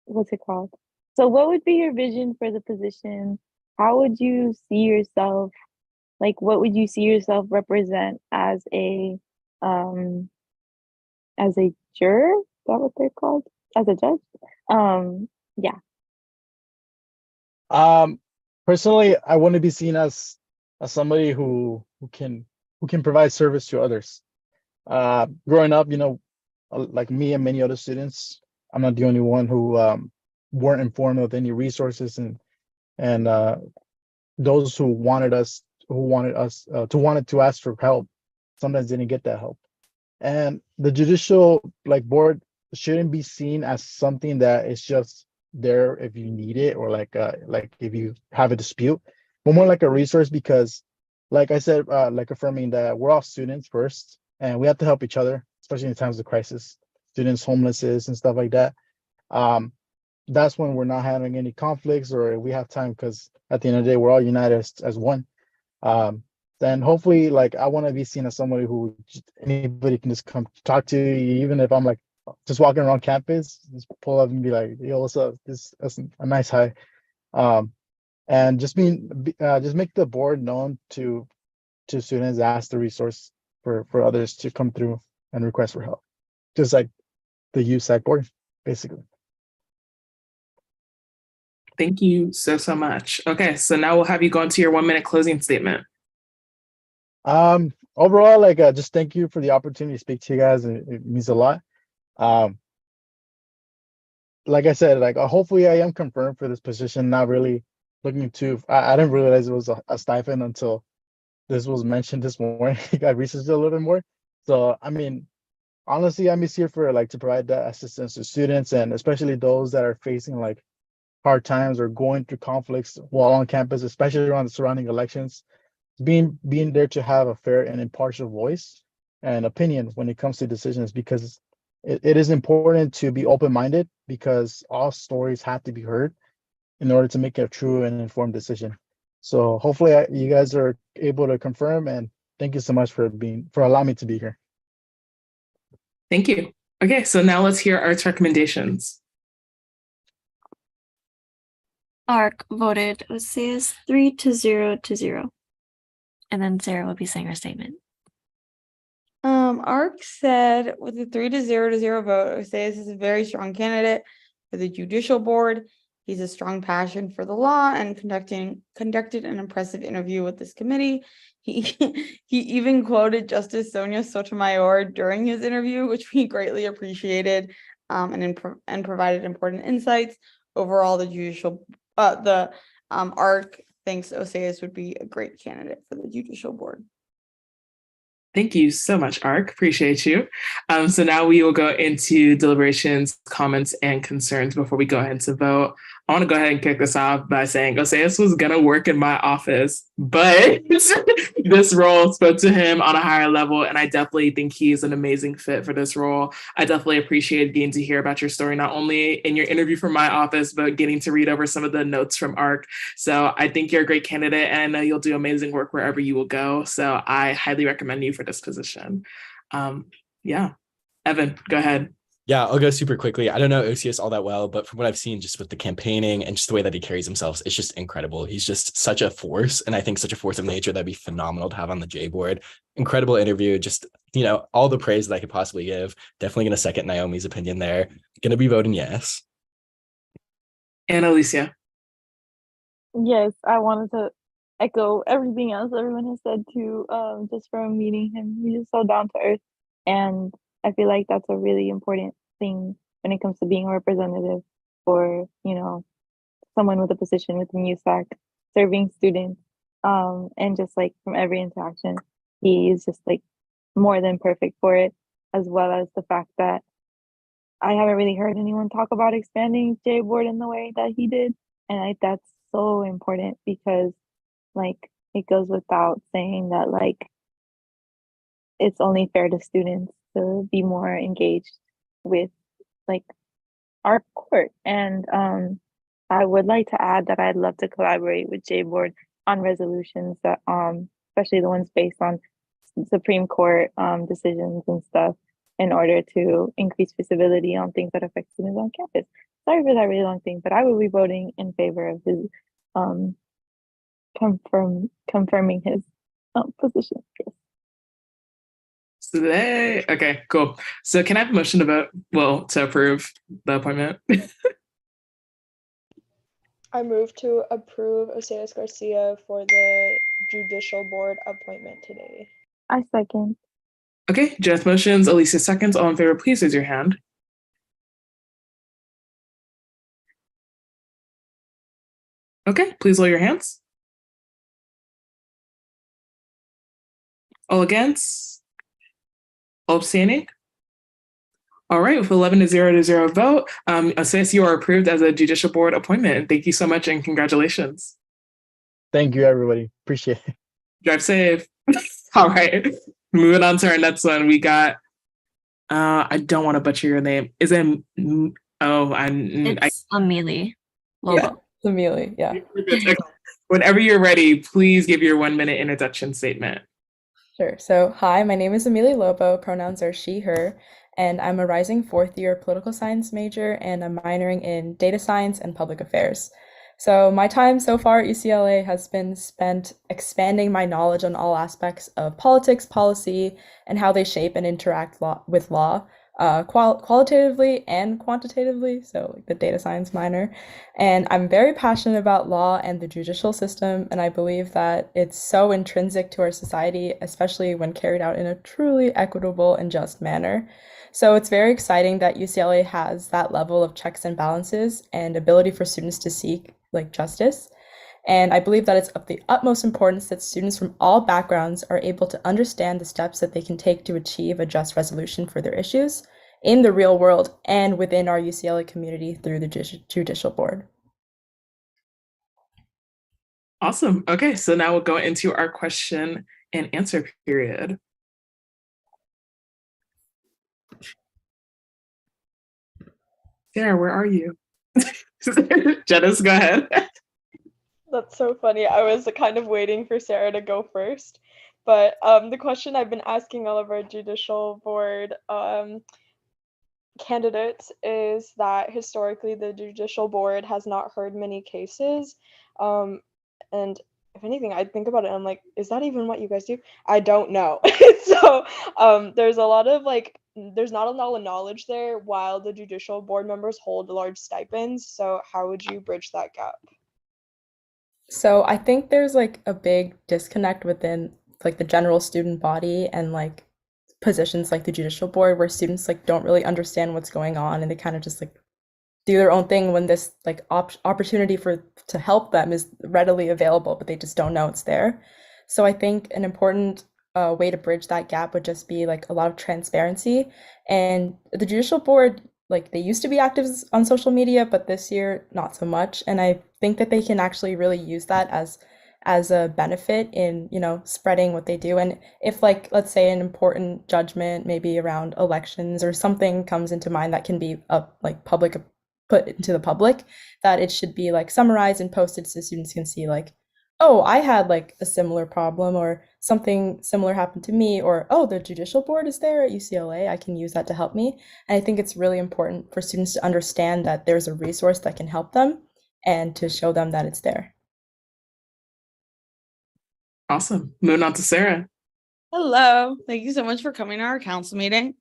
Speaker 6: What's it called? So what would be your vision for the position? How would you see yourself? What would you see yourself represent as a as a juror. Is that what they're called? As a judge? Yeah.
Speaker 13: Personally, I want to be seen as somebody who can provide service to others. Growing up, like me and many other students, I'm not the only one who weren't informed of any resources, and those who wanted to ask for help sometimes didn't get that help. And the judicial board shouldn't be seen as something that is just there if you need it, or like if you have a dispute, but more like a resource, because like I said, affirming that we're all students first and we have to help each other, especially in times of crisis, students, homelesses and stuff like that. That's when we're not having any conflicts, or we have time, because at the end of the day, we're all united as one. Then hopefully, I want to be seen as somebody who anybody can just come talk to, even if I'm just walking around campus, just pull up and be like, yo, what's up? That's a nice hi. And just make the board known to students, ask the resource for others to come through and request for help, just like the USAC board, basically.
Speaker 1: Thank you so much. Okay, so now we'll have you go into your 1-minute closing statement.
Speaker 13: Overall, just thank you for the opportunity to speak to you guys. It means a lot. Like I said, hopefully I am confirmed for this position. Not really looking to. I didn't realize it was a stipend until this was mentioned this morning. I researched it a little bit more. So I mean, honestly, I'm just here for to provide that assistance to students, and especially those that are facing hard times or going through conflicts while on campus, especially around the surrounding elections. Being there to have a fair and impartial voice and opinion when it comes to decisions, because it is important to be open-minded, because all stories have to be heard in order to make a true and informed decision. So hopefully you guys are able to confirm, and thank you so much for allowing me to be here.
Speaker 1: Thank you. Okay, so now let's hear Art's recommendations.
Speaker 2: ARC voted OSAS 3-0. And then Sarah will be saying her statement.
Speaker 7: ARC said, with a 3-0 vote, OSAS is a very strong candidate for the judicial board. He's a strong passion for the law and conducted an impressive interview with this committee. He even quoted Justice Sonia Sotomayor during his interview, which we greatly appreciated, and provided important insights. Overall, the ARC thinks OSAS would be a great candidate for the judicial board.
Speaker 1: Thank you so much, ARC. Appreciate you. So now we will go into deliberations, comments, and concerns before we go ahead to vote. I want to go ahead and kick this off by saying OSAS was going to work in my office, but this role spoke to him on a higher level, and I definitely think he's an amazing fit for this role. I definitely appreciated getting to hear about your story, not only in your interview from my office, but getting to read over some of the notes from ARC. So I think you're a great candidate, and I know you'll do amazing work wherever you will go. So I highly recommend you for this position. Yeah. Evan, go ahead.
Speaker 3: Yeah, I'll go super quickly. I don't know OCS all that well, but from what I've seen just with the campaigning and just the way that he carries himself, it's just incredible. He's just such a force, and I think such a force of nature that'd be phenomenal to have on the J board. Incredible interview, just, all the praise that I could possibly give. Definitely going to second Naomi's opinion there. Going to be voting yes.
Speaker 1: And Alicia.
Speaker 6: Yes, I wanted to echo everything else everyone has said too, just from meeting him. He's just so down to earth, and I feel like that's a really important thing when it comes to being a representative for, someone with a position within USAC, serving students, and just from every interaction, he is just more than perfect for it, as well as the fact that I haven't really heard anyone talk about expanding J board in the way that he did, and that's so important, because it goes without saying that it's only fair to students to be more engaged with our court. And I would like to add that I'd love to collaborate with J board on resolutions that especially the ones based on Supreme Court decisions and stuff, in order to increase visibility on things that affect students on campus. Sorry for that really long thing, but I will be voting in favor of his confirming his position. Yes.
Speaker 1: Slay. Okay, cool. So can I have a motion to vote? Well, to approve the appointment?
Speaker 4: I move to approve Oseas Garcia for the judicial board appointment today.
Speaker 6: I second.
Speaker 1: Okay, Jess motions, Alicia seconds. All in favor, please raise your hand. Okay, please lower your hands. All against? All abstaining? All right, with 11 to 0 vote, Oseas, you are approved as a judicial board appointment. And thank you so much and congratulations.
Speaker 13: Thank you, everybody. Appreciate it.
Speaker 1: Drive safe. All right, moving on to our next one. We got, I don't want to butcher your name. Is it,
Speaker 2: It's Amelie Lobo.
Speaker 14: Yeah, Amelie, yeah.
Speaker 1: Whenever you're ready, please give your 1-minute introduction statement.
Speaker 14: Sure. So, hi, my name is Amelie Lobo. Pronouns are she, her, and I'm a rising fourth-year political science major, and I'm minoring in data science and public affairs. So, my time so far at UCLA has been spent expanding my knowledge on all aspects of politics, policy, and how they shape and interact with law, qualitatively and quantitatively, so like the data science minor. And I'm very passionate about law and the judicial system, and I believe that it's so intrinsic to our society, especially when carried out in a truly equitable and just manner. So it's very exciting that UCLA has that level of checks and balances and ability for students to seek like justice. And I believe that it's of the utmost importance that students from all backgrounds are able to understand the steps that they can take to achieve a just resolution for their issues in the real world and within our UCLA community through the judicial board.
Speaker 1: Awesome. Okay, so now we'll go into our question and answer period. Sarah, where are you? Janice, go ahead.
Speaker 4: That's so funny. I was kind of waiting for Sarah to go first. But the question I've been asking all of our judicial board candidates is that historically the judicial board has not heard many cases. And if anything, I think about it and I'm like, is that even what you guys do? I don't know. So there's a lot of there's not a lot of knowledge there while the judicial board members hold large stipends. So how would you bridge that gap?
Speaker 14: So I think there's like a big disconnect within like the general student body and like positions like the judicial board where students like don't really understand what's going on and they kind of just like do their own thing when this like opportunity to help them is readily available, but they just don't know it's there. So I think an important way to bridge that gap would just be like a lot of transparency. And the judicial board, like they used to be active on social media, but this year not so much. And I think that they can actually really use that as a benefit in, you know, spreading what they do. And if like, let's say an important judgment, maybe around elections or something comes into mind that can be like put into the public, that it should be like summarized and posted so students can see like, oh, I had like a similar problem or something similar happened to me, or oh, the judicial board is there at UCLA. I can use that to help me. And I think it's really important for students to understand that there's a resource that can help them and to show them that it's there.
Speaker 1: Awesome. Moving on to Sarah.
Speaker 7: Hello. Thank you so much for coming to our council meeting.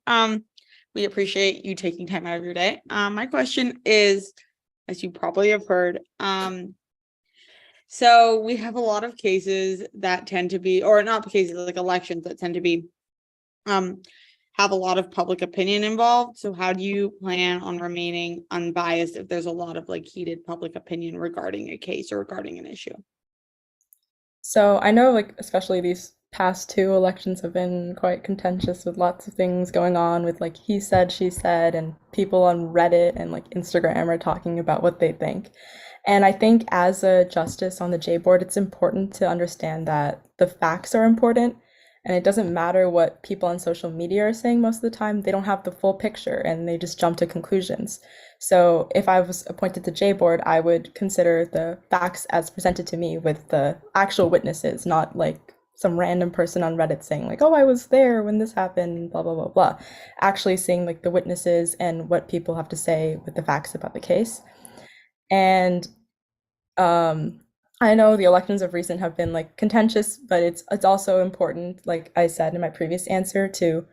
Speaker 7: We appreciate you taking time out of your day. My question is, as you probably have heard, so we have a lot of cases that tend to be, or not cases, like elections that tend to be, have a lot of public opinion involved. So how do you plan on remaining unbiased if there's a lot of like heated public opinion regarding a case or regarding an issue?
Speaker 14: So I know like especially these past two elections have been quite contentious with lots of things going on with like he said, she said, and people on Reddit and like Instagram are talking about what they think. And I think as a justice on the J board, it's important to understand that the facts are important. And it doesn't matter what people on social media are saying most of the time, they don't have the full picture and they just jump to conclusions. So if I was appointed to J board, I would consider the facts as presented to me with the actual witnesses, not like some random person on Reddit saying like, oh, I was there when this happened, blah, blah, blah, blah. Actually seeing like the witnesses and what people have to say with the facts about the case. And I know the elections of recent have been like contentious, but it's also important, like I said in my previous answer, to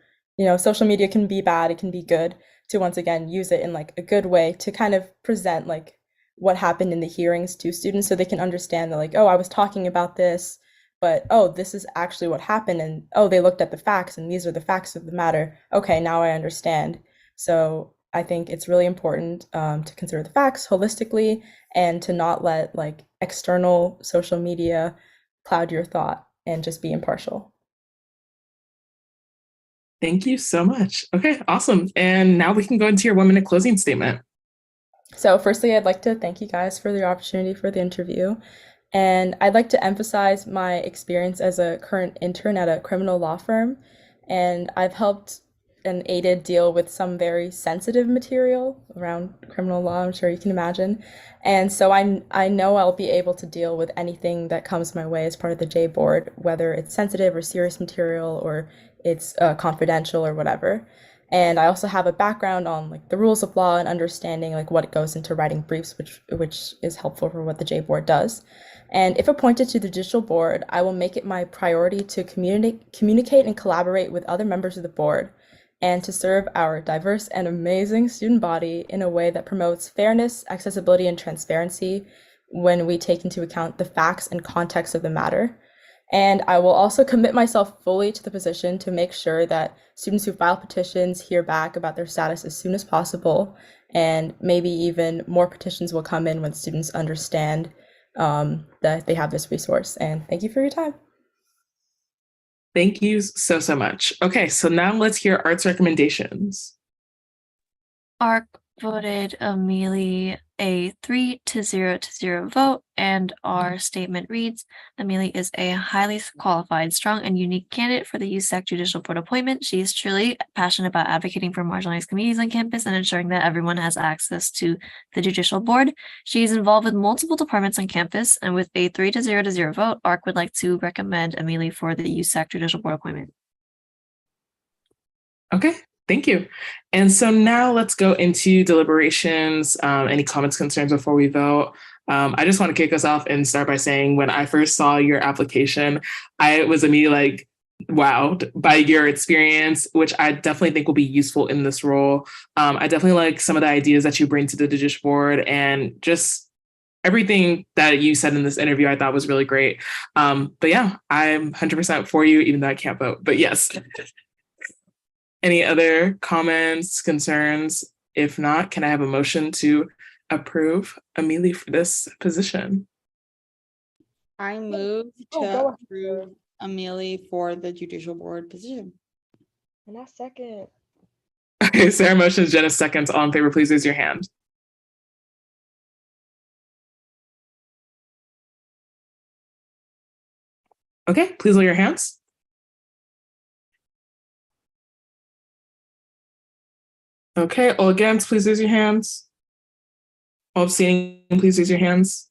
Speaker 14: social media can be bad, it can be good, to once again use it in like a good way to kind of present like what happened in the hearings to students so they can understand that like, oh, I was talking about this, but oh, this is actually what happened, and oh, they looked at the facts and these are the facts of the matter. Okay, now I understand. So I think it's really important to consider the facts holistically and to not let like external social media cloud your thought and just be impartial.
Speaker 1: Thank you so much. Okay, awesome. And now we can go into your 1-minute closing statement.
Speaker 14: So firstly, I'd like to thank you guys for the opportunity for the interview. And I'd like to emphasize my experience as a current intern at a criminal law firm. And I've helped and aided deal with some very sensitive material around criminal law, I'm sure you can imagine. And so I know I'll be able to deal with anything that comes my way as part of the J board, whether it's sensitive or serious material or it's confidential or whatever. And I also have a background on like the rules of law and understanding like what goes into writing briefs, which is helpful for what the J board does. And if appointed to the judicial board, I will make it my priority to communicate and collaborate with other members of the board and to serve our diverse and amazing student body in a way that promotes fairness, accessibility, and transparency when we take into account the facts and context of the matter. And I will also commit myself fully to the position to make sure that students who file petitions hear back about their status as soon as possible, and maybe even more petitions will come in when students understand that they have this resource. And thank you for your time.
Speaker 1: Thank you so, so much. Okay, so now let's hear Art's recommendations.
Speaker 2: ARC voted Amelie a 3-0 vote, and our statement reads, Amelie is a highly qualified, strong, and unique candidate for the USAC Judicial Board appointment. She is truly passionate about advocating for marginalized communities on campus and ensuring that everyone has access to the Judicial Board. She is involved with multiple departments on campus, and with a 3-0 vote, ARC would like to recommend Amelie for the USAC Judicial Board appointment.
Speaker 1: Okay, thank you. And so now let's go into deliberations. Any comments, concerns before we vote? I just want to kick us off and start by saying when I first saw your application, I was immediately like, wowed by your experience, which I definitely think will be useful in this role. I definitely like some of the ideas that you bring to the judicial board, and just everything that you said in this interview I thought was really great. But yeah, I'm 100% for you, even though I can't vote, but yes. Any other comments, concerns? If not, can I have a motion to approve Amelie for this position?
Speaker 7: I move to approve Amelie for the judicial board position.
Speaker 4: And I second.
Speaker 1: Okay, Sarah motions, Jenna seconds. All in favor, please raise your hand. Okay, please lower your hands. Okay, all against, please raise your hands. All abstaining, please raise your hands.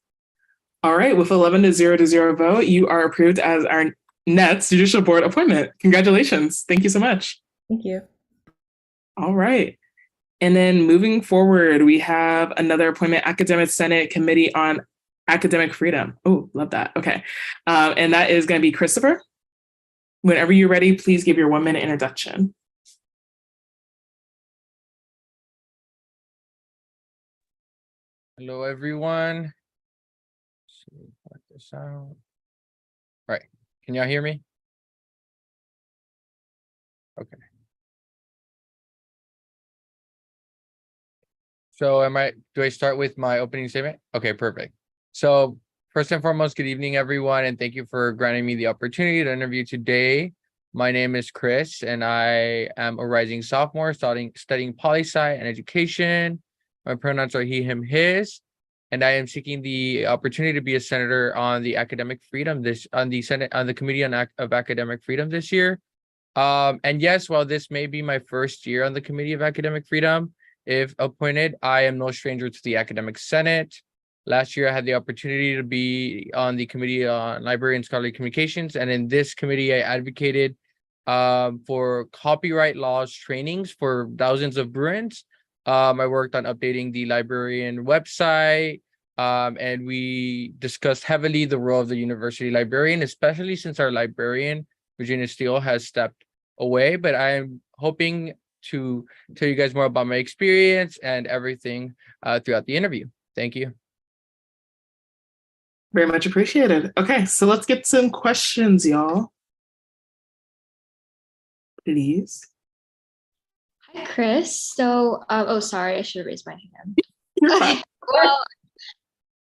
Speaker 1: All right, with 11-0 vote, you are approved as our next judicial board appointment. Congratulations. Thank you so much.
Speaker 14: Thank you.
Speaker 1: All right. And then moving forward, we have another appointment, Academic Senate Committee on Academic Freedom. Oh, love that. Okay. And that is going to be Christopher. Whenever you're ready, please give your 1-minute introduction.
Speaker 15: Hello, everyone. Let's see, work this out. All right. Can y'all hear me? Okay. So do I start with my opening statement? Okay, perfect. So first and foremost, good evening, everyone, and thank you for granting me the opportunity to interview today. My name is Chris, and I am a rising sophomore studying poli-sci and education. My pronouns are he, him, his, and I am seeking the opportunity to be a senator on the academic freedom on the Committee of Academic Freedom this year. And yes, while this may be my first year on the Committee of Academic Freedom, if appointed, I am no stranger to the Academic Senate. Last year, I had the opportunity to be on the Committee on Library and Scholarly Communications, and in this committee, I advocated for copyright laws trainings for thousands of Bruins. I worked on updating the librarian website, and we discussed heavily the role of the university librarian, especially since our librarian, Virginia Steele, has stepped away. But I am hoping to tell you guys more about my experience and everything throughout the interview. Thank you.
Speaker 1: Very much appreciated. Okay, so let's get some questions, y'all. Please.
Speaker 9: Hi, Chris. So, oh, sorry, I should have raised my hand.
Speaker 1: You're fine.
Speaker 9: Well,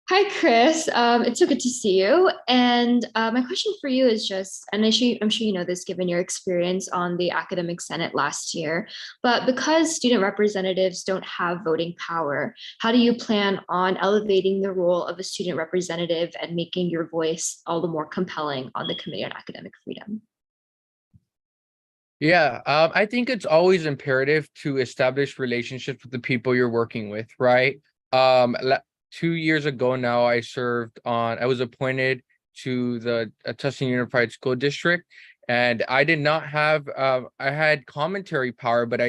Speaker 9: hi, Chris. It's so good to see you. And my question for you is just, and I'm sure you know this given your experience on the Academic Senate last year, but because student representatives don't have voting power, how do you plan on elevating the role of a student representative and making your voice all the more compelling on the Committee on Academic Freedom?
Speaker 15: Yeah, I think it's always imperative to establish relationships with the people you're working with, right? 2 years ago now, I was appointed to the Tustin Unified School District, and I did not have, I had commentary power, but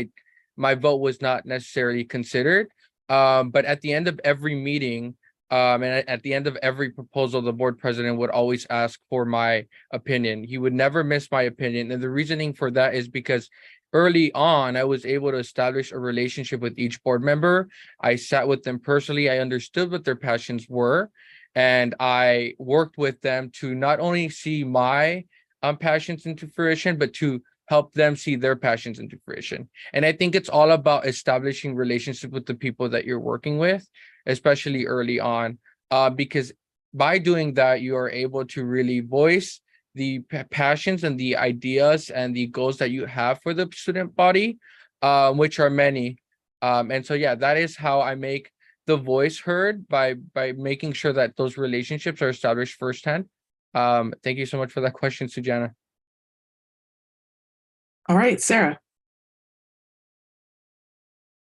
Speaker 15: my vote was not necessarily considered. But at the end of every meeting, and at the end of every proposal, the board president would always ask for my opinion. He would never miss my opinion. And the reasoning for that is because early on, I was able to establish a relationship with each board member. I sat with them personally. I understood what their passions were. And I worked with them to not only see my passions into fruition, but to help them see their passions into fruition. And I think it's all about establishing relationships with the people that you're working with, especially early on, because by doing that, you are able to really voice the passions and the ideas and the goals that you have for the student body, which are many. And so, yeah, that is how I make the voice heard, by making sure that those relationships are established firsthand. Thank you so much for that question, Sujana.
Speaker 1: All right, Sarah.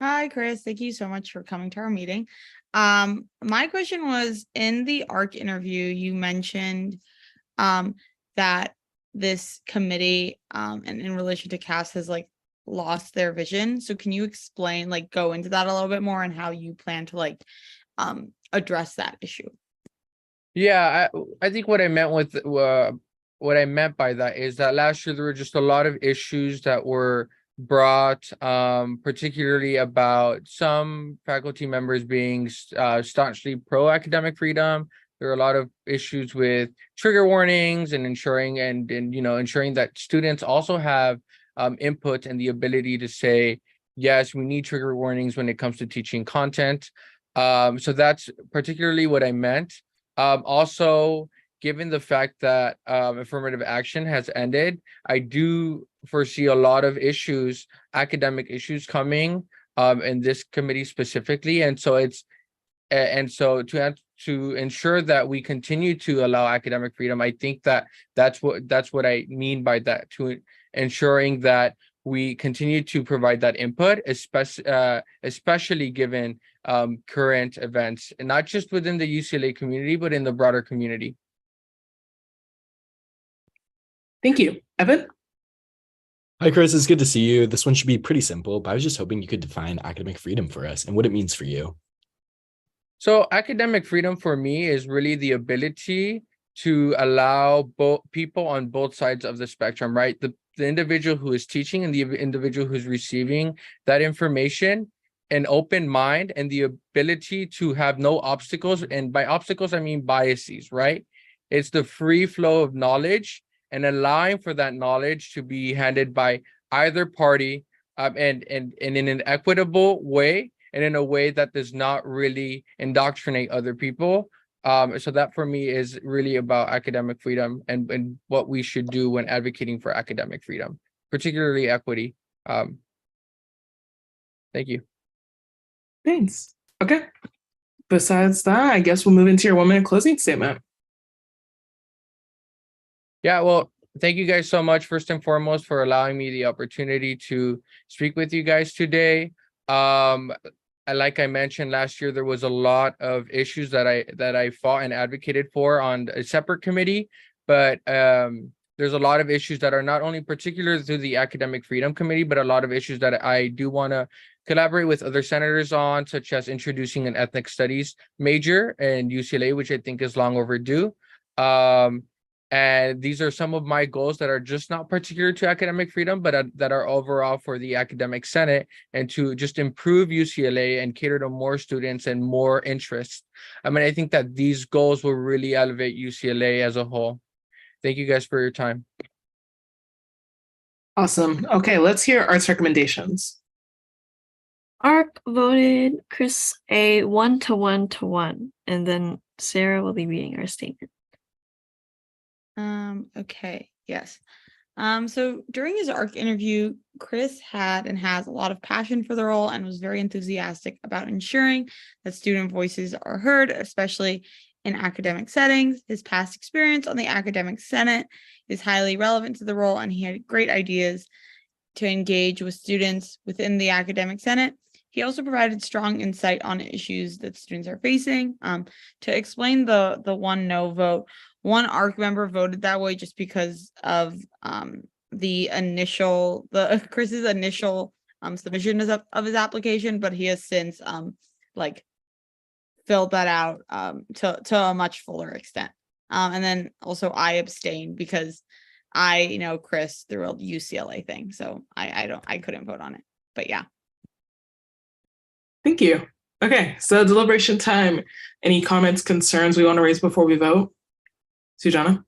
Speaker 7: Hi, Chris. Thank you so much for coming to our meeting. My question was, in the ARC interview, you mentioned that this committee and in relation to CAS has like lost their vision. So can you explain, like go into that a little bit more and how you plan to like address that issue?
Speaker 15: Yeah, I think what I meant by that is that last year there were just a lot of issues that were brought, particularly about some faculty members being staunchly pro-academic freedom. There are a lot of issues with trigger warnings and ensuring that students also have input and the ability to say, yes, we need trigger warnings when it comes to teaching content. So that's particularly what I meant. Also, given the fact that affirmative action has ended, I do foresee a lot of issues, academic issues coming in this committee specifically. And so to ensure that we continue to allow academic freedom, I think that's what I mean by that, to ensuring that we continue to provide that input, especially given current events, and not just within the UCLA community, but in the broader community.
Speaker 1: Thank you. Evan?
Speaker 3: Hi, Chris. It's good to see you. This one should be pretty simple, but I was just hoping you could define academic freedom for us and what it means for you.
Speaker 15: So academic freedom for me is really the ability to allow both people on both sides of the spectrum, right? The individual who is teaching and the individual who's receiving that information, an open mind, and the ability to have no obstacles. And by obstacles, I mean biases, right? It's the free flow of knowledge and allowing for that knowledge to be handed by either party, and in an equitable way, and in a way that does not really indoctrinate other people. So that for me is really about academic freedom and what we should do when advocating for academic freedom, particularly equity. Thank you.
Speaker 1: Thanks. Okay. Besides that, I guess we'll move into your 1-minute closing statement.
Speaker 15: Yeah, well, thank you guys so much, first and foremost, for allowing me the opportunity to speak with you guys today. Like I mentioned last year, there was a lot of issues that I fought and advocated for on a separate committee, but there's a lot of issues that are not only particular to the Academic Freedom Committee, but a lot of issues that I do want to collaborate with other senators on, such as introducing an ethnic studies major in UCLA, which I think is long overdue. And these are some of my goals that are just not particular to academic freedom, but that are overall for the academic senate, and to just improve UCLA and cater to more students and more interests. I mean, I think that these goals will really elevate UCLA as a whole. Thank you guys for your time.
Speaker 1: Awesome. Okay, let's hear Art's recommendations.
Speaker 2: Arc voted Chris a 1-to-1-to-1, and then Sarah will be reading our statement.
Speaker 7: Okay, yes. So during his ARC interview, Chris had and has a lot of passion for the role and was very enthusiastic about ensuring that student voices are heard, especially in academic settings. His past experience on the academic senate is highly relevant to the role, and he had great ideas to engage with students within the academic senate. He also provided strong insight on issues that students are facing. To explain the one no vote, one ARC member voted that way just because of Chris's initial submission of his application, but he has since filled that out to a much fuller extent. And then also I abstained because I know Chris through a UCLA thing, so I couldn't vote on it. But yeah.
Speaker 1: Thank you. Okay, so deliberation time. Any comments, concerns we want to raise before we vote? Sujana?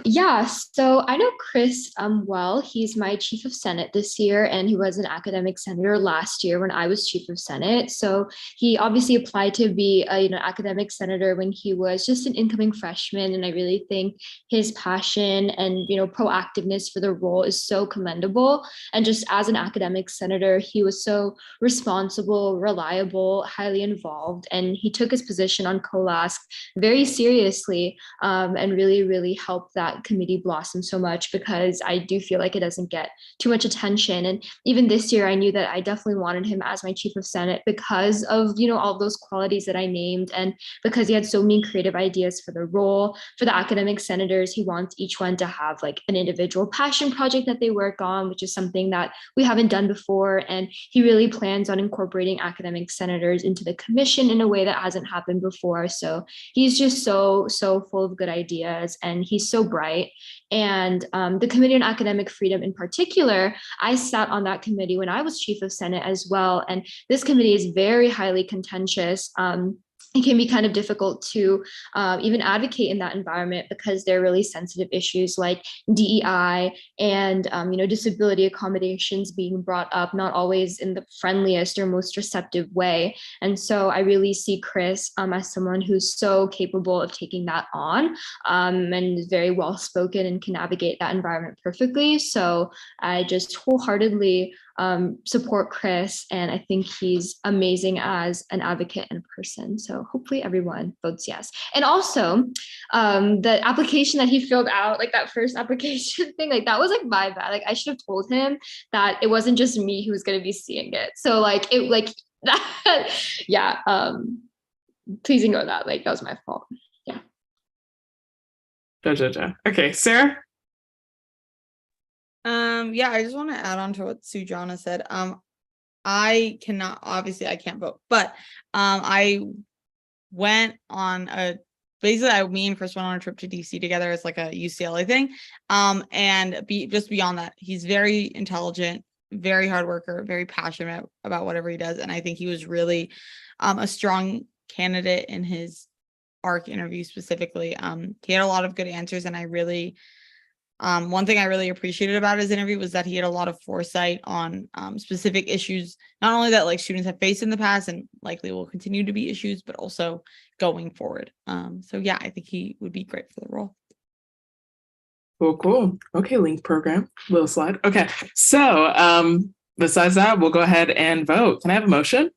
Speaker 9: Yeah, so I know Chris well. He's my chief of Senate this year, and he was an academic senator last year when I was chief of Senate. So he obviously applied to be a academic senator when he was just an incoming freshman, and I really think his passion and proactiveness for the role is so commendable. And just as an academic senator, he was so responsible, reliable, highly involved, and he took his position on COLASC very seriously, and really helped that committee blossom so much, because I do feel like it doesn't get too much attention. And even this year, I knew that I definitely wanted him as my chief of Senate because of all those qualities that I named, and because he had so many creative ideas for the role. For the academic senators, he wants each one to have like an individual passion project that they work on, which is something that we haven't done before. And he really plans on incorporating academic senators into the commission in a way that hasn't happened before. So he's just so full of good ideas, and he's so bright. And the Committee on Academic Freedom in particular, I sat on that committee when I was chief of Senate as well. And this committee is very highly contentious. It can be kind of difficult to even advocate in that environment, because there are really sensitive issues like DEI and disability accommodations being brought up, not always in the friendliest or most receptive way. And so I really see Chris as someone who's so capable of taking that on, and is very well spoken and can navigate that environment perfectly. So I just wholeheartedly support Chris, and I think he's amazing as an advocate and a person. So hopefully everyone votes yes. And also the application that he filled out, like that first application thing, like that was like my bad. Like I should have told him that it wasn't just me who was going to be seeing it. So like it like that, yeah. Please ignore that. Like that was my fault. Yeah.
Speaker 1: Okay, Sarah?
Speaker 7: Yeah, I just want to add on to what Sujana said. I can't vote, but I went on me and Chris went on a trip to DC together. It's like a UCLA thing. And just beyond that, he's very intelligent, very hard worker, very passionate about whatever he does. And I think he was really a strong candidate in his ARC interview specifically. He had a lot of good answers, and I really one thing I really appreciated about his interview was that he had a lot of foresight on specific issues, not only that like students have faced in the past and likely will continue to be issues, but also going forward. So yeah, I think he would be great for the role.
Speaker 1: Cool. Okay, link program, little slide. Okay, so besides that, we'll go ahead and vote. Can I have a motion?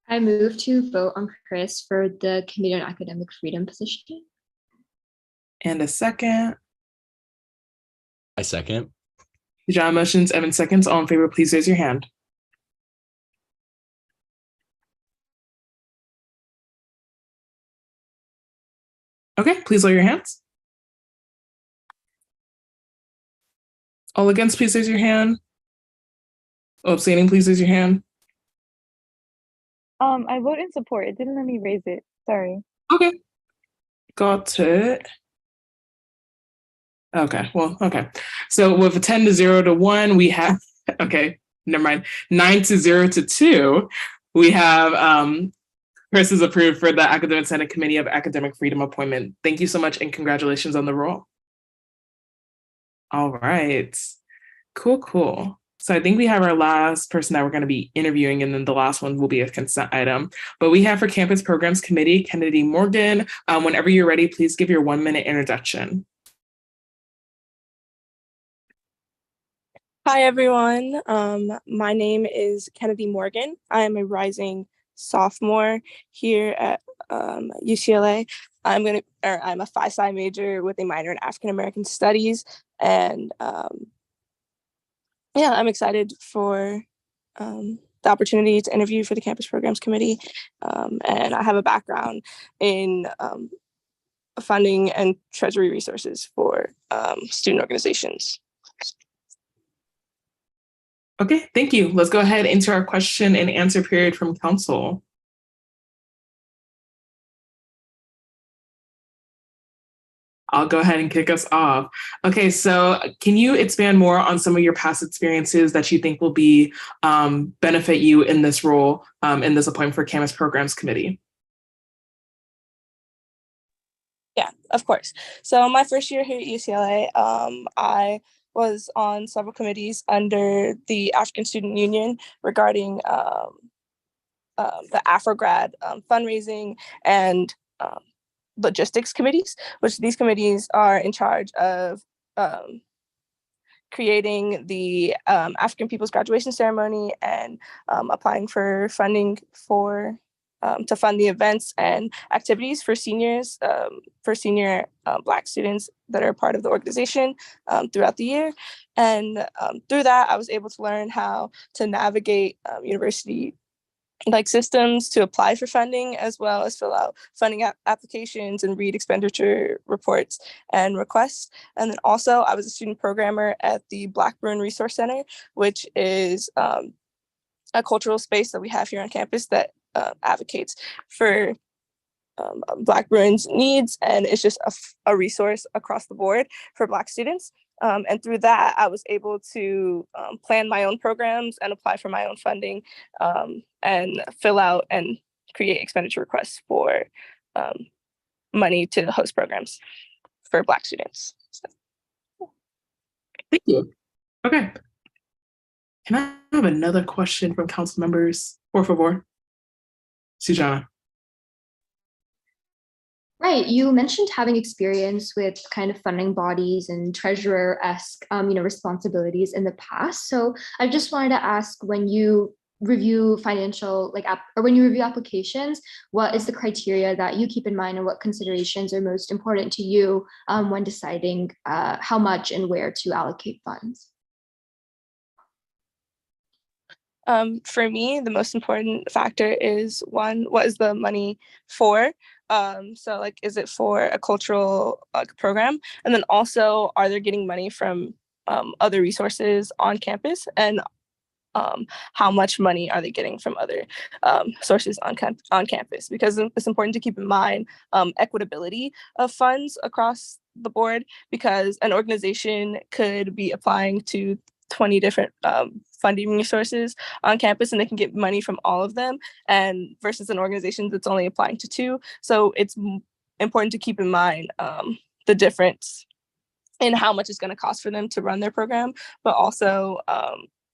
Speaker 9: I move to vote on Chris for the Committee on Academic Freedom position.
Speaker 1: And a second.
Speaker 3: I second.
Speaker 1: John motions, Evan seconds. All in favor, please raise your hand. Okay, please lower your hands. All against, please raise your hand. All abstaining, please raise your hand.
Speaker 6: I vote in support. It didn't let me raise it. Sorry.
Speaker 1: Okay. Got it. Okay, well, okay. So with a 10 to 0 to 1, we have, okay, never mind. 9 to 0 to 2, we have Chris is approved for the Academic Senate Committee of Academic Freedom appointment. Thank you so much and congratulations on the role. All right, cool. So I think we have our last person that we're going to be interviewing, and then the last one will be a consent item. But we have for Campus Programs Committee, Kennedy Morgan. Whenever you're ready, please give your 1-minute introduction.
Speaker 16: Hi, everyone. My name is Kennedy Morgan. I am a rising sophomore here at UCLA. I'm a Phi-Sci major with a minor in African American Studies, and yeah, I'm excited for the opportunity to interview for the Campus Programs Committee, and I have a background in funding and treasury resources for student organizations.
Speaker 1: Okay, thank you. Let's go ahead into our question and answer period from council. I'll go ahead and kick us off. Okay, so can you expand more on some of your past experiences that you think will be benefit you in this role, in this appointment for Campus Programs Committee?
Speaker 16: Yeah, of course. So my first year here at UCLA, I was on several committees under the African Student Union regarding the AfroGrad fundraising and logistics committees, which these committees are in charge of creating the African People's Graduation Ceremony and applying for funding for to fund the events and activities for seniors, for senior Black students that are part of the organization throughout the year. And through that, I was able to learn how to navigate university systems to apply for funding, as well as fill out funding applications and read expenditure reports and requests. And then also I was a student programmer at the Black Bruin Resource Center, which is a cultural space that we have here on campus that advocates for Black Bruins needs, and it's just a resource across the board for Black students. And through that, I was able to plan my own programs and apply for my own funding and fill out and create expenditure requests for money to host programs for Black students. So.
Speaker 1: Thank you. Okay. Can I have another question from council members, por favor? Sujana.
Speaker 9: Right. You mentioned having experience with kind of funding bodies and treasurer-esque, responsibilities in the past. So I just wanted to ask, when you review financial, or when you review applications, what is the criteria that you keep in mind, and what considerations are most important to you when deciding how much and where to allocate funds?
Speaker 16: For me, the most important factor is, one, what is the money for? So is it for a cultural program? And then also, are they getting money from other resources on campus? And how much money are they getting from other sources on campus? Because it's important to keep in mind equitability of funds across the board, because an organization could be applying to 20 different funding resources on campus, and they can get money from all of them, and versus an organization that's only applying to 2. So it's important to keep in mind the difference in how much it's going to cost for them to run their program, but also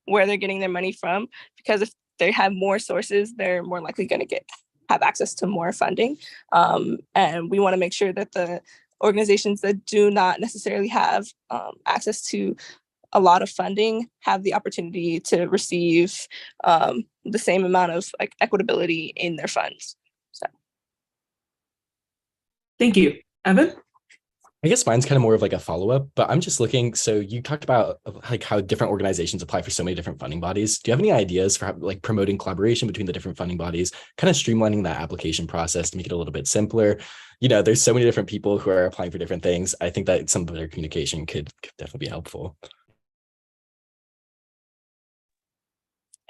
Speaker 16: where they're getting their money from, because if they have more sources, they're more likely going to have access to more funding. And we want to make sure that the organizations that do not necessarily have access to a lot of funding have the opportunity to receive the same amount of equitability in their funds. So.
Speaker 1: Thank you. Evan?
Speaker 3: I guess mine's kind of more of a follow-up, but I'm just looking, so you talked about how different organizations apply for so many different funding bodies. Do you have any ideas for promoting collaboration between the different funding bodies, kind of streamlining that application process to make it a little bit simpler? There's so many different people who are applying for different things. I think that some of their communication could definitely be helpful.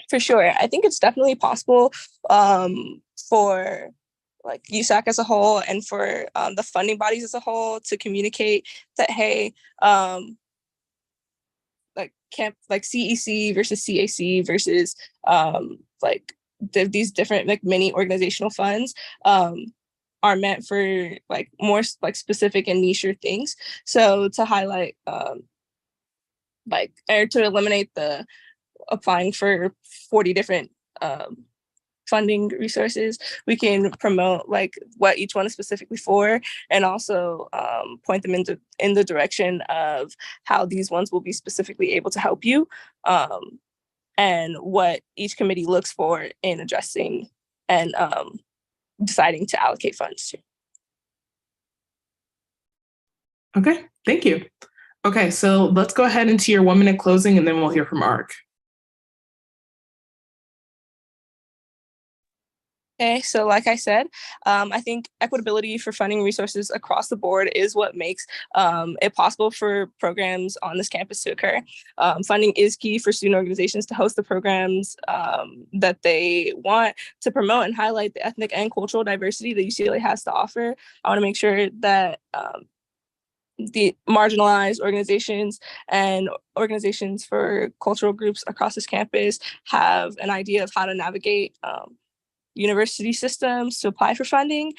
Speaker 16: For sure. I think it's definitely possible for like USAC as a whole and for the funding bodies as a whole to communicate that, hey, like CEC versus CAC versus like these different like mini organizational funds are meant for like more like specific and niche things. So to highlight like, or to eliminate the applying for 40 different funding resources, we can promote like what each one is specifically for, and also point them in the direction of how these ones will be specifically able to help you, and what each committee looks for in addressing and deciding to allocate funds to.
Speaker 1: Okay, thank you. Okay, so let's go ahead into your 1 minute closing and then we'll hear from ARC.
Speaker 16: Okay, so like I said, I think equitability for funding resources across the board is what makes it possible for programs on this campus to occur. Funding is key for student organizations to host the programs that they want to promote and highlight the ethnic and cultural diversity that UCLA has to offer. I want to make sure that the marginalized organizations and organizations for cultural groups across this campus have an idea of how to navigate university systems to apply for funding,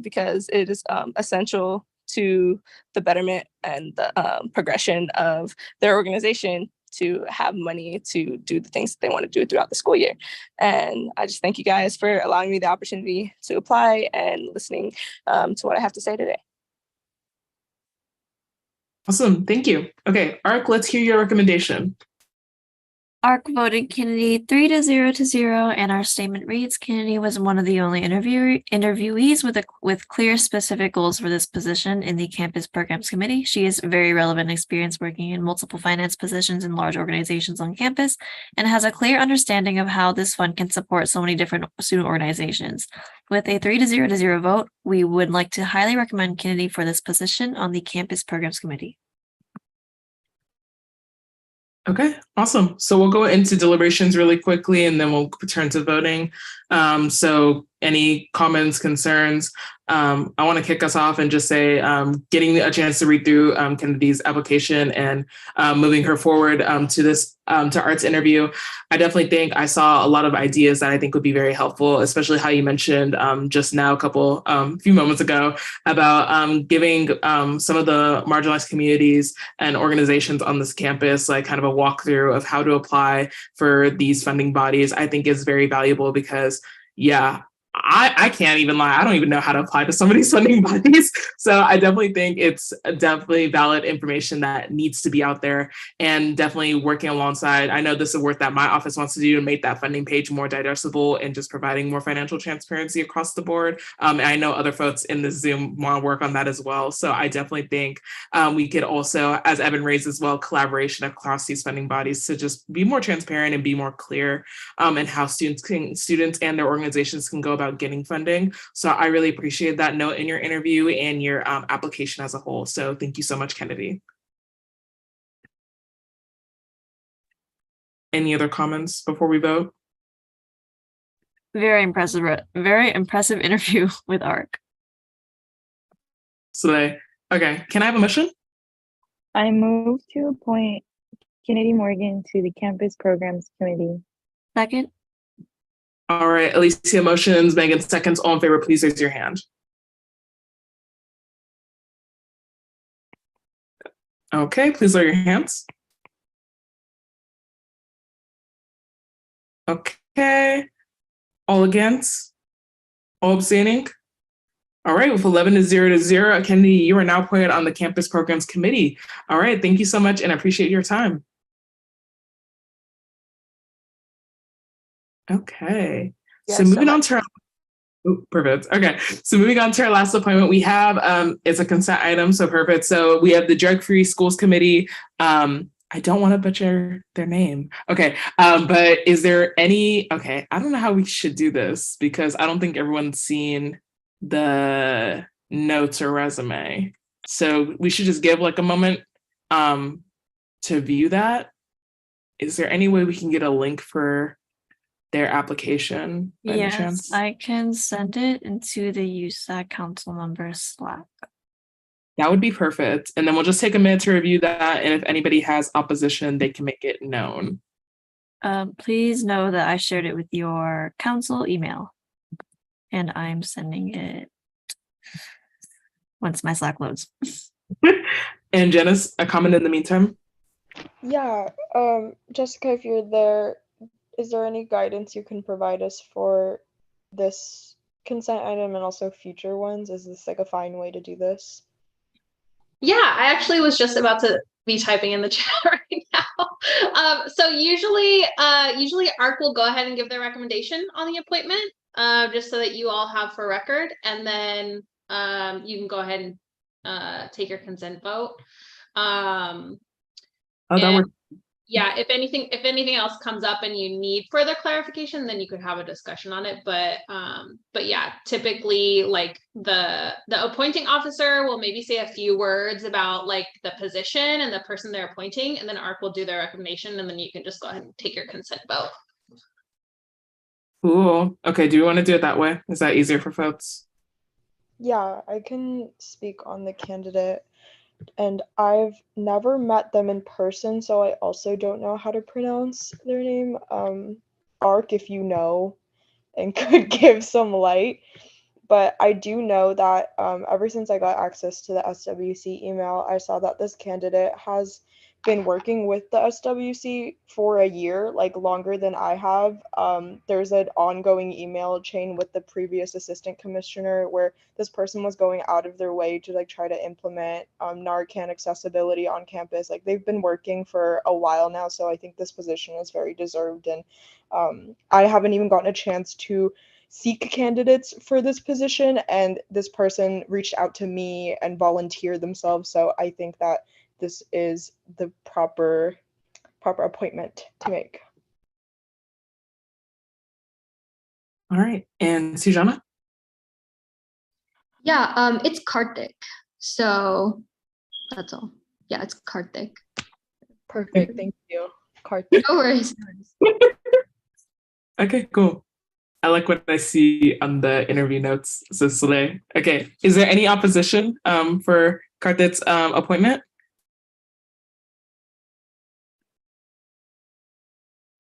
Speaker 16: because it is essential to the betterment and the progression of their organization to have money to do the things that they want to do throughout the school year. And I just thank you guys for allowing me the opportunity to apply and listening to what I have to say today.
Speaker 1: Awesome, thank you. Okay, ARC, let's hear your recommendation.
Speaker 2: ARC voted Kennedy 3-0, and our statement reads: Kennedy was one of the only interviewees with clear, specific goals for this position in the Campus Programs Committee. She has very relevant experience working in multiple finance positions in large organizations on campus, and has a clear understanding of how this fund can support so many different student organizations. With a 3-0 vote, we would like to highly recommend Kennedy for this position on the Campus Programs Committee.
Speaker 1: Okay, awesome. So we'll go into deliberations really quickly and then we'll return to voting. So any comments, concerns? I want to kick us off and just say getting a chance to read through Kennedy's application and moving her forward to this to Art's interview. I definitely think I saw a lot of ideas that I think would be very helpful, especially how you mentioned just now a few moments ago about giving some of the marginalized communities and organizations on this campus like kind of a walkthrough of how to apply for these funding bodies. I think is very valuable because I can't even lie. I don't even know how to apply to some of these funding bodies. So I definitely think it's definitely valid information that needs to be out there, and definitely working alongside. I know this is work that my office wants to do to make that funding page more digestible and just providing more financial transparency across the board. And I know other folks in the Zoom want to work on that as well. So I definitely think we could also, as Evan raised as well, collaboration across these funding bodies to just be more transparent and be more clear in how students and their organizations can go about getting funding. So I really appreciate that note in your interview and your application as a whole. So thank you so much, Kennedy. Any other comments before we vote?
Speaker 2: Very impressive interview with ARC.
Speaker 1: Okay, can I have a motion?
Speaker 6: I move to appoint Kennedy Morgan to the Campus Programs Committee.
Speaker 2: Second.
Speaker 1: All right, Alicia motions, Megan seconds. All in favor, please raise your hand. Okay, please lower your hands. Okay, all against? All abstaining? All right, with 11-0, Kennedy, you are now appointed on the Campus Programs Committee. All right, thank you so much and I appreciate your time. Okay, so moving on to our, perfect. Okay, so moving on to our last appointment we have, it's a consent item, so perfect. So we have the Drug-Free Schools Committee. I don't want to butcher their name. Okay, but is there any, okay, I don't know how we should do this because I don't think everyone's seen the notes or resume. So we should just give like a moment to view that. Is there any way we can get a link for their application by any
Speaker 2: Yes,
Speaker 1: chance?
Speaker 2: I can send it into the USAC council member Slack.
Speaker 1: That would be perfect. And then we'll just take a minute to review that. And if anybody has opposition, they can make it known.
Speaker 2: Please know that I shared it with your council email. And I'm sending it once my Slack loads.
Speaker 1: And Janice, a comment in the meantime?
Speaker 4: Yeah, Jessica, if you're there, is there any guidance you can provide us for this consent item and also future ones? Is this like a fine way to do this?
Speaker 10: Yeah, I actually was just about to be typing in the chat right now. So usually ARC will go ahead and give their recommendation on the appointment, just so that you all have for record, and then you can go ahead and take your consent vote.
Speaker 1: Oh, that works.
Speaker 10: Yeah, if anything else comes up and you need further clarification, then you could have a discussion on it. But yeah, typically like the appointing officer will maybe say a few words about like the position and the person they're appointing, and then ARC will do their recommendation, and then you can just go ahead and take your consent vote.
Speaker 1: Cool. Okay, do you want to do it that way? Is that easier for folks?
Speaker 4: Yeah, I can speak on the candidate. And I've never met them in person, so I also don't know how to pronounce their name. ARC, if you know and could give some light. But I do know that ever since I got access to the SWC email, I saw that this candidate has been working with the SWC for a year, like longer than I have. There's an ongoing email chain with the previous assistant commissioner where this person was going out of their way to like try to implement Narcan accessibility on campus. Like they've been working for a while now, so I think this position is very deserved. And I haven't even gotten a chance to seek candidates for this position, and this person reached out to me and volunteered themselves, so I think that this is the proper appointment to make.
Speaker 1: All right. And Sujana?
Speaker 9: Yeah, it's Karthik. So that's all. Yeah, it's Karthik.
Speaker 4: Perfect. Thank you, Karthik.
Speaker 9: No worries.
Speaker 1: Okay, cool. I like what I see on the interview notes. So Soleil. Okay. Is there any opposition for Karthik's appointment?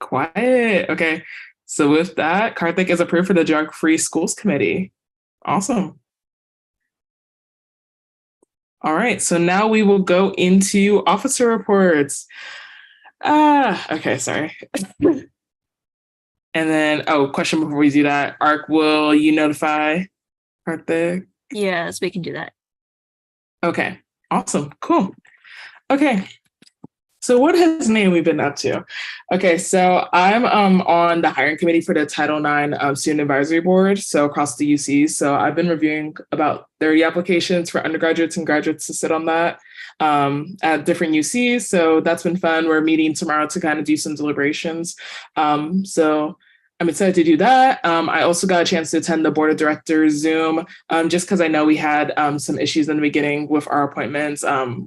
Speaker 1: Quiet. Okay. So with that, Karthik is approved for the Drug-Free Schools Committee. Awesome. All right. So now we will go into officer reports. Okay, sorry. And then, question before we do that. ARC, will you notify Karthik?
Speaker 2: Yes, we can do that.
Speaker 1: Okay, awesome, cool. Okay, so what has Naomi been up to? Okay, so I'm on the hiring committee for the Title IX Student Advisory Board, so across the UC. So I've been reviewing about 30 applications for undergraduates and graduates to sit on that at different UCs. So that's been fun. We're meeting tomorrow to kind of do some deliberations. So I'm excited to do that. I also got a chance to attend the board of directors Zoom, just because I know we had some issues in the beginning with our appointments,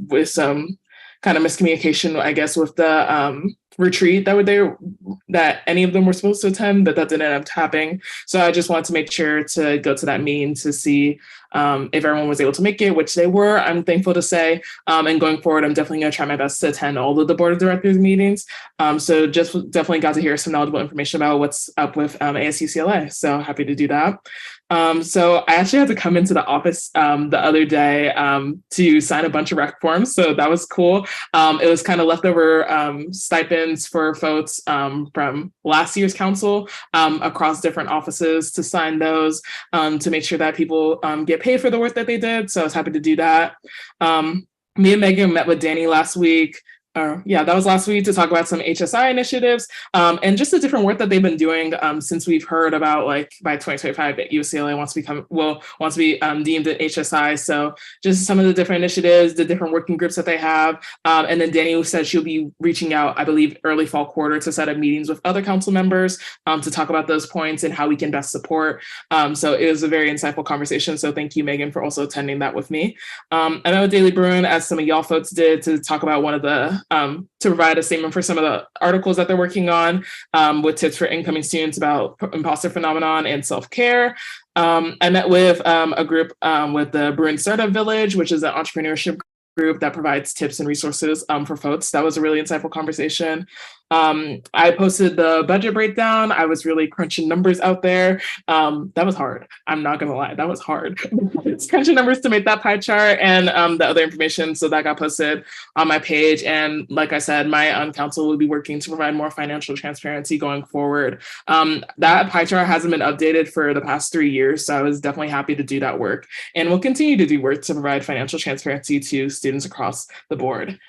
Speaker 1: with some kind of miscommunication, I guess, with the retreat that any of them were supposed to attend, but that didn't end up happening. So I just wanted to make sure to go to that meeting to see if everyone was able to make it, which they were, I'm thankful to say. And going forward, I'm definitely going to try my best to attend all of the board of directors meetings. So just definitely got to hear some knowledgeable information about what's up with ASUCLA. So happy to do that. So I actually had to come into the office the other day to sign a bunch of rec forms. So that was cool. It was kind of leftover stipends for folks from last year's council across different offices to sign those to make sure that people get paid for the work that they did. So I was happy to do that. Me and Megan met with Danny last week. That was last week to talk about some HSI initiatives and just the different work that they've been doing since we've heard about like by 2025 that UCLA wants to be deemed an HSI. So just some of the different initiatives, the different working groups that they have. And then Danny said she'll be reaching out, I believe, early fall quarter to set up meetings with other council members to talk about those points and how we can best support. So it was a very insightful conversation. So thank you, Megan, for also attending that with me. I met with Daily Bruin, as some of y'all folks did, to talk about one of the to provide a statement for some of the articles that they're working on, with tips for incoming students about imposter phenomenon and self-care. I met with a group with the Bruin Startup Village, which is an entrepreneurship group that provides tips and resources for folks. That was a really insightful conversation. I posted the budget breakdown. I was really crunching numbers out there. That was hard. I'm not gonna lie, that was hard. It's crunching numbers to make that pie chart and the other information. So that got posted on my page. And like I said, my council will be working to provide more financial transparency going forward. That pie chart hasn't been updated for the past 3 years. So I was definitely happy to do that work. And we'll continue to do work to provide financial transparency to students across the board.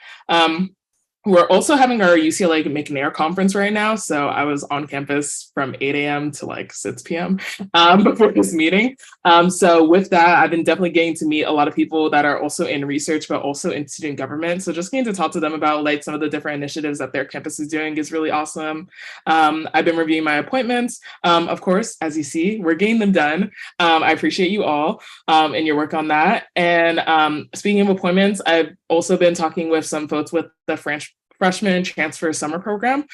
Speaker 1: We're also having our UCLA McNair conference right now. So I was on campus from 8 a.m. to like 6 p.m. Before this meeting. So with that, I've been definitely getting to meet a lot of people that are also in research, but also in student government. So just getting to talk to them about like some of the different initiatives that their campus is doing is really awesome. I've been reviewing my appointments. Of course, as you see, we're getting them done. I appreciate you all and your work on that. And speaking of appointments, I've also been talking with some folks with the freshman transfer summer program.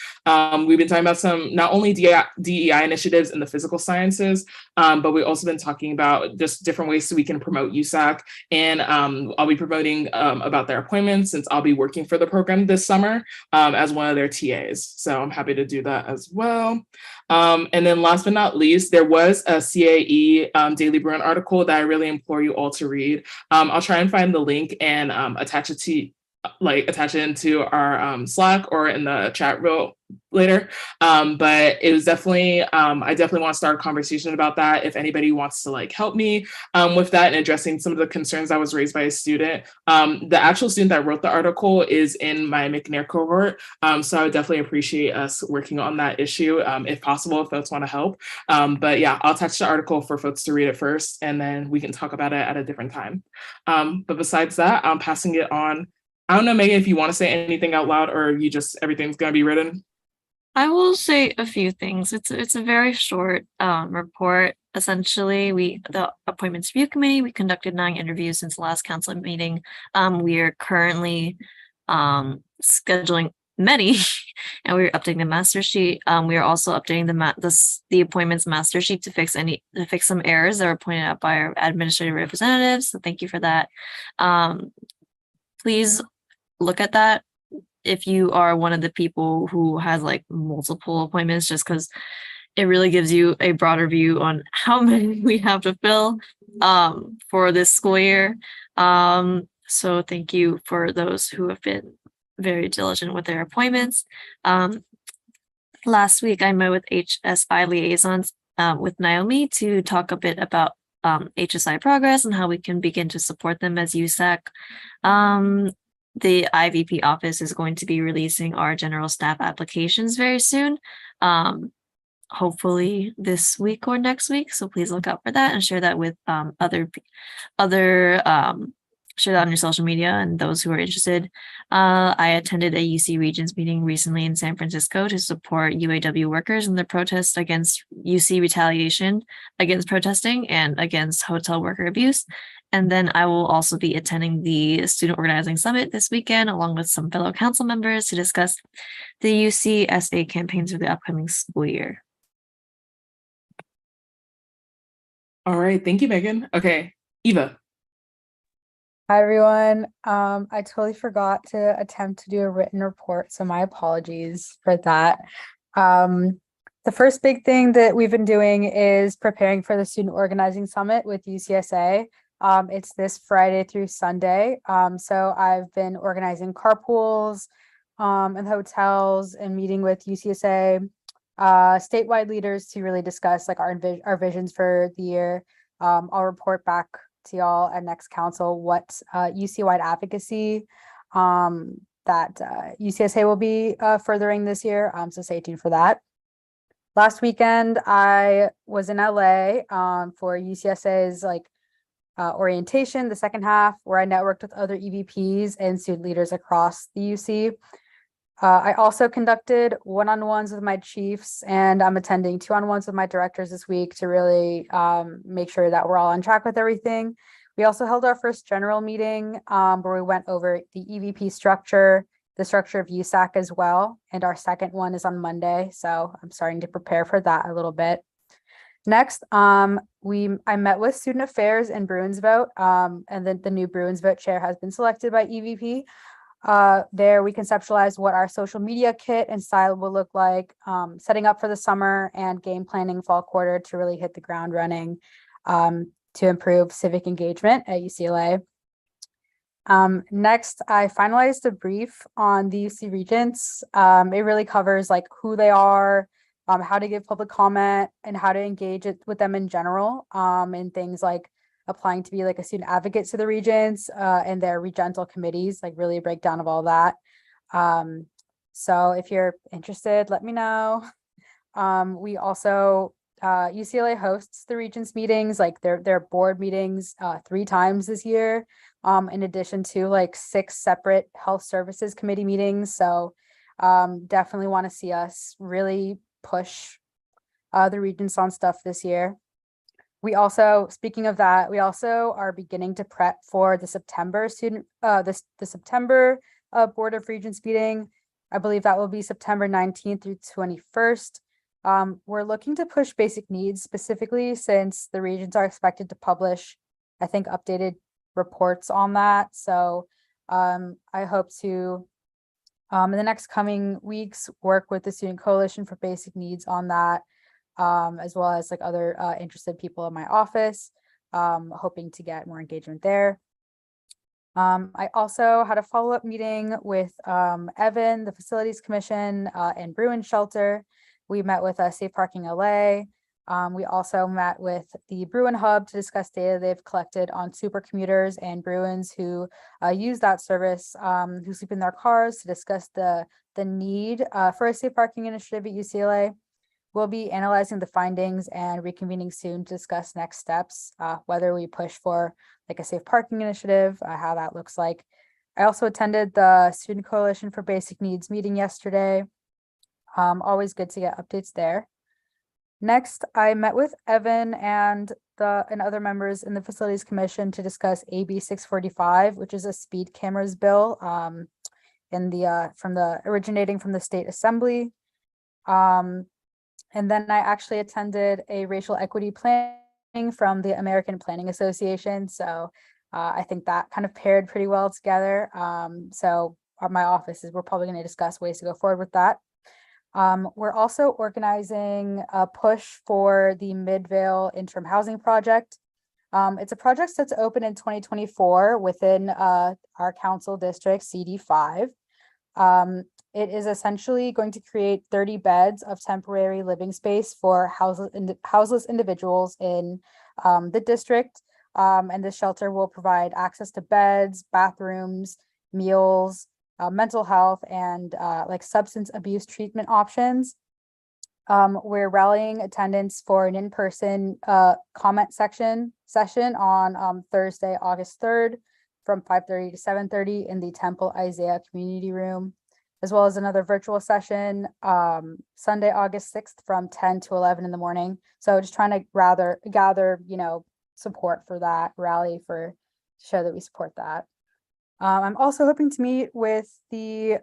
Speaker 1: We've been talking about some not only DEI initiatives in the physical sciences, but we've also been talking about just different ways so we can promote USAC. And I'll be promoting about their appointments since I'll be working for the program this summer as one of their TAs. So I'm happy to do that as well. And then last but not least, there was a CAE Daily Bruin article that I really implore you all to read. I'll try and find the link and attach it into our Slack or in the chat real later. But it was definitely, I definitely want to start a conversation about that. If anybody wants to like help me with that and addressing some of the concerns that was raised by a student. The actual student that wrote the article is in my McNair cohort. So I would definitely appreciate us working on that issue if possible, if folks want to help. But yeah, I'll attach the article for folks to read it first, and then we can talk about it at a different time. But besides that, I'm passing it on. I don't know, Megan, if you want to say anything out loud or you just everything's going to be written.
Speaker 2: I will say a few things. It's a very short report. Essentially, the appointments review committee, we conducted 9 interviews since the last council meeting. We are currently scheduling many, and we're updating the master sheet. We are also updating the appointments master sheet to fix some errors that were pointed out by our administrative representatives. So thank you for that. Please look at that if you are one of the people who has like multiple appointments, just because it really gives you a broader view on how many we have to fill for this school year. So thank you for those who have been very diligent with their appointments. Last week I met with HSI liaisons with Naomi to talk a bit about HSI progress and how we can begin to support them as USAC. The IVP office is going to be releasing our general staff applications very soon, hopefully this week or next week. So please look out for that and share that with share that on your social media and those who are interested. I attended a UC Regents meeting recently in San Francisco to support UAW workers in the protest against UC retaliation against protesting and against hotel worker abuse. And then I will also be attending the Student Organizing Summit this weekend, along with some fellow council members to discuss the UCSA campaigns for the upcoming school year.
Speaker 1: All right, thank you, Megan. Okay, Eva.
Speaker 17: Hi, everyone. I totally forgot to attempt to do a written report, so my apologies for that. The first big thing that we've been doing is preparing for the Student Organizing Summit with UCSA. It's this Friday through Sunday. So I've been organizing carpools and hotels and meeting with UCSA statewide leaders to really discuss like our visions for the year. I'll report back to y'all at next council what UC-wide advocacy that UCSA will be furthering this year. So stay tuned for that. Last weekend, I was in LA for UCSA's orientation, the second half, where I networked with other EVPs and student leaders across the UC. I also conducted one-on-ones with my chiefs, and I'm attending 2-on-1s with my directors this week to really make sure that we're all on track with everything. We also held our first general meeting where we went over the EVP structure, the structure of USAC as well. And our second one is on Monday. So I'm starting to prepare for that a little bit. Next, I met with Student Affairs and Bruins Vote, and then the new Bruins Vote chair has been selected by EVP. There we conceptualized what our social media kit and style will look like, setting up for the summer and game planning fall quarter to really hit the ground running, to improve civic engagement at UCLA. Next, I finalized a brief on the UC Regents. It really covers like who they are, how to give public comment, and how to engage with them in general, and things like applying to be like a student advocate to the Regents and their regental committees, like really a breakdown of all that. So if you're interested, let me know. We also, UCLA hosts the Regents meetings, like their board meetings 3 times this year, in addition to like 6 separate health services committee meetings. So definitely want to see us really push the Regents on stuff this year. We also, speaking of that, we also are beginning to prep for the September the September Board of Regents meeting. I believe that will be September 19th through 21st. We're looking to push basic needs specifically since the Regents are expected to publish, I think, updated reports on that. So I hope to, in the next coming weeks, work with the Student Coalition for Basic Needs on that, as well as like other interested people in my office, hoping to get more engagement there. I also had a follow-up meeting with Evan, the Facilities Commission, and Bruin Shelter. We met with Safe Parking LA. We also met with the Bruin Hub to discuss data they've collected on super commuters and Bruins who use that service, who sleep in their cars, to discuss the need for a safe parking initiative at UCLA. We'll be analyzing the findings and reconvening soon to discuss next steps, whether we push for like a safe parking initiative, how that looks like. I also attended the Student Coalition for Basic Needs meeting yesterday. Always good to get updates there. Next, I met with Evan and other members in the Facilities Commission to discuss AB 645, which is a speed cameras bill originating from the State Assembly. And then I actually attended a racial equity planning from the American Planning Association. So I think that kind of paired pretty well together. So my office we're probably going to discuss ways to go forward with that. We're also organizing a push for the Midvale Interim Housing Project. It's a project that's open in 2024 within our council district, CD5. It is essentially going to create 30 beds of temporary living space for houseless individuals in the district. And the shelter will provide access to beds, bathrooms, meals, mental health, and like substance abuse treatment options. We're rallying attendance for an in-person comment session on Thursday, August 3rd from 5:30 to 7:30 in the Temple Isaiah Community Room, as well as another virtual session Sunday, August 6th from 10 to 11 in the morning. So just trying to gather, support for that rally to show that we support that. I'm also hoping to meet with the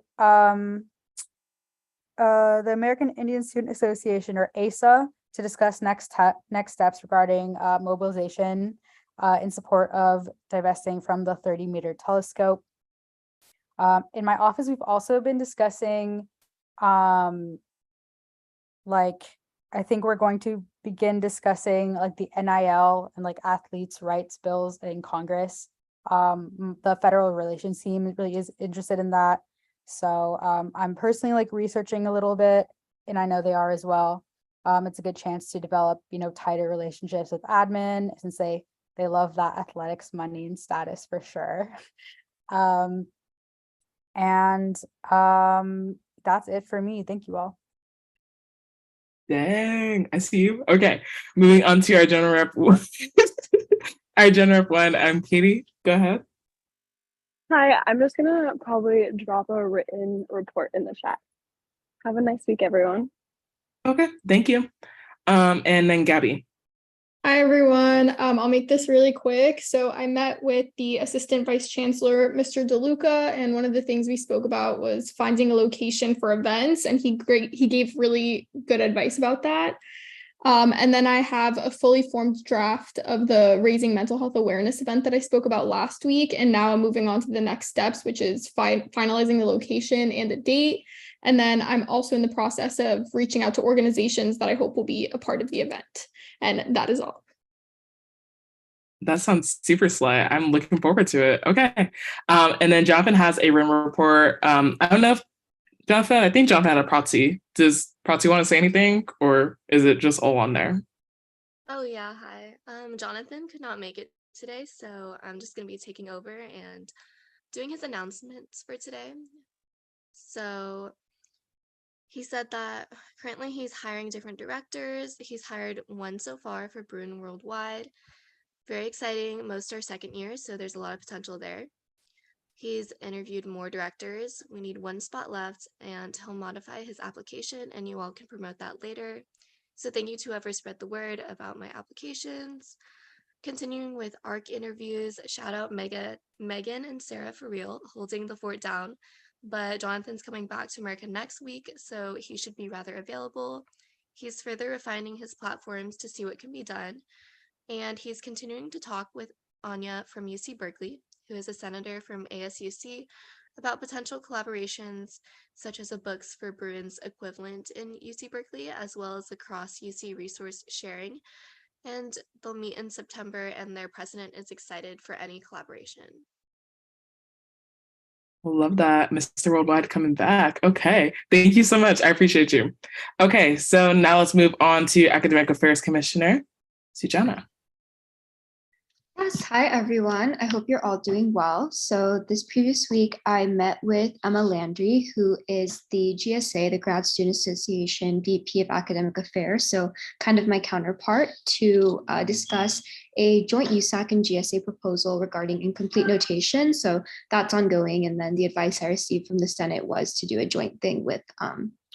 Speaker 17: American Indian Student Association, or ASA, to discuss next steps regarding mobilization in support of divesting from the 30-meter telescope. In my office, we've also been discussing, I think we're going to begin discussing like the NIL and like athletes' rights bills in Congress. The federal relations team really is interested in that. So I'm personally like researching a little bit, and I know they are as well. It's a good chance to develop, tighter relationships with admin, since they love that athletics money and status for sure. And that's it for me. Thank you all.
Speaker 1: Dang, I see you. Okay, moving on to our general rep. Our general rep one, I'm Katie. Go ahead.
Speaker 18: Hi, I'm just gonna probably drop a written report in the chat. Have a nice week, everyone.
Speaker 1: Okay, thank you. And then Gabby.
Speaker 12: Hi, everyone. I'll make this really quick. So I met with the Assistant Vice Chancellor, Mr. DeLuca, and one of the things we spoke about was finding a location for events, and he gave really good advice about that. And then I have a fully formed draft of the Raising Mental Health Awareness event that I spoke about last week, and now I'm moving on to the next steps, which is finalizing the location and the date. And then I'm also in the process of reaching out to organizations that I hope will be a part of the event. And that is all.
Speaker 1: That sounds super slay. I'm looking forward to it. Okay. And then Jonathan has a room report. I don't know if Jonathan, I think Jonathan had a Protsi. Does Protsi want to say anything, or is it just all on there?
Speaker 19: Oh yeah, hi. Jonathan could not make it today, so I'm just gonna be taking over and doing his announcements for today. So he said that currently he's hiring different directors. He's hired one so far for Bruin Worldwide. Very exciting. Most are second year, so there's a lot of potential there. He's interviewed more directors. We need one spot left, and he'll modify his application, and you all can promote that later. So thank you to whoever spread the word about my applications. Continuing with ARC interviews, shout out Megan and Sarah for real, holding the fort down. But Jonathan's coming back to America next week, so he should be rather available. He's further refining his platforms to see what can be done. And he's continuing to talk with Anya from UC Berkeley, who is a senator from ASUC, about potential collaborations, such as a Books for Bruins equivalent in UC Berkeley, as well as the cross-UC resource sharing. And they'll meet in September, and their president is excited for any collaboration.
Speaker 1: Love that. Mr. Worldwide coming back. Okay. Thank you so much. I appreciate you. Okay. So now let's move on to Academic Affairs Commissioner, Sujana.
Speaker 9: Yes, hi everyone. I hope you're all doing well. So this previous week, I met with Emma Landry, who is the GSA, the Grad Student Association VP of Academic Affairs, so kind of my counterpart, to discuss a joint USAC and GSA proposal regarding incomplete notation. So that's ongoing. And then the advice I received from the Senate was to do a joint thing with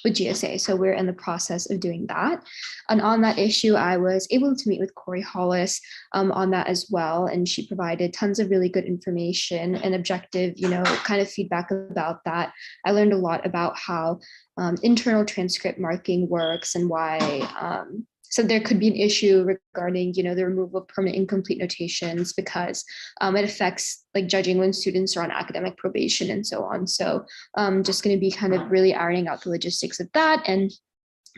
Speaker 9: GSA. So we're in the process of doing that. And on that issue, I was able to meet with Corey Hollis on that as well. And she provided tons of really good information and objective, kind of feedback about that. I learned a lot about how internal transcript marking works and why so there could be an issue regarding, the removal of permanent incomplete notations because it affects like judging when students are on academic probation and so on. So just going to be kind of really ironing out the logistics of that. And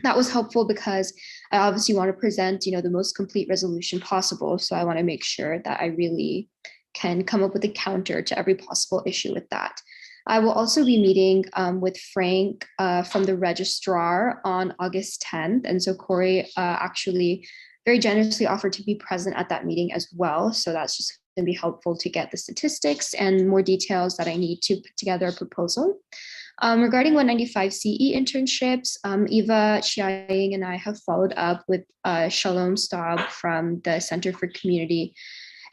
Speaker 9: that was helpful because I obviously want to present, the most complete resolution possible. So I want to make sure that I really can come up with a counter to every possible issue with that. I will also be meeting with Frank from the registrar on August 10th. And so Corey actually very generously offered to be present at that meeting as well. So that's just going to be helpful to get the statistics and more details that I need to put together a proposal. Regarding 195 CE internships, Eva Chiaying and I have followed up with Shalom Staub from the Center for Community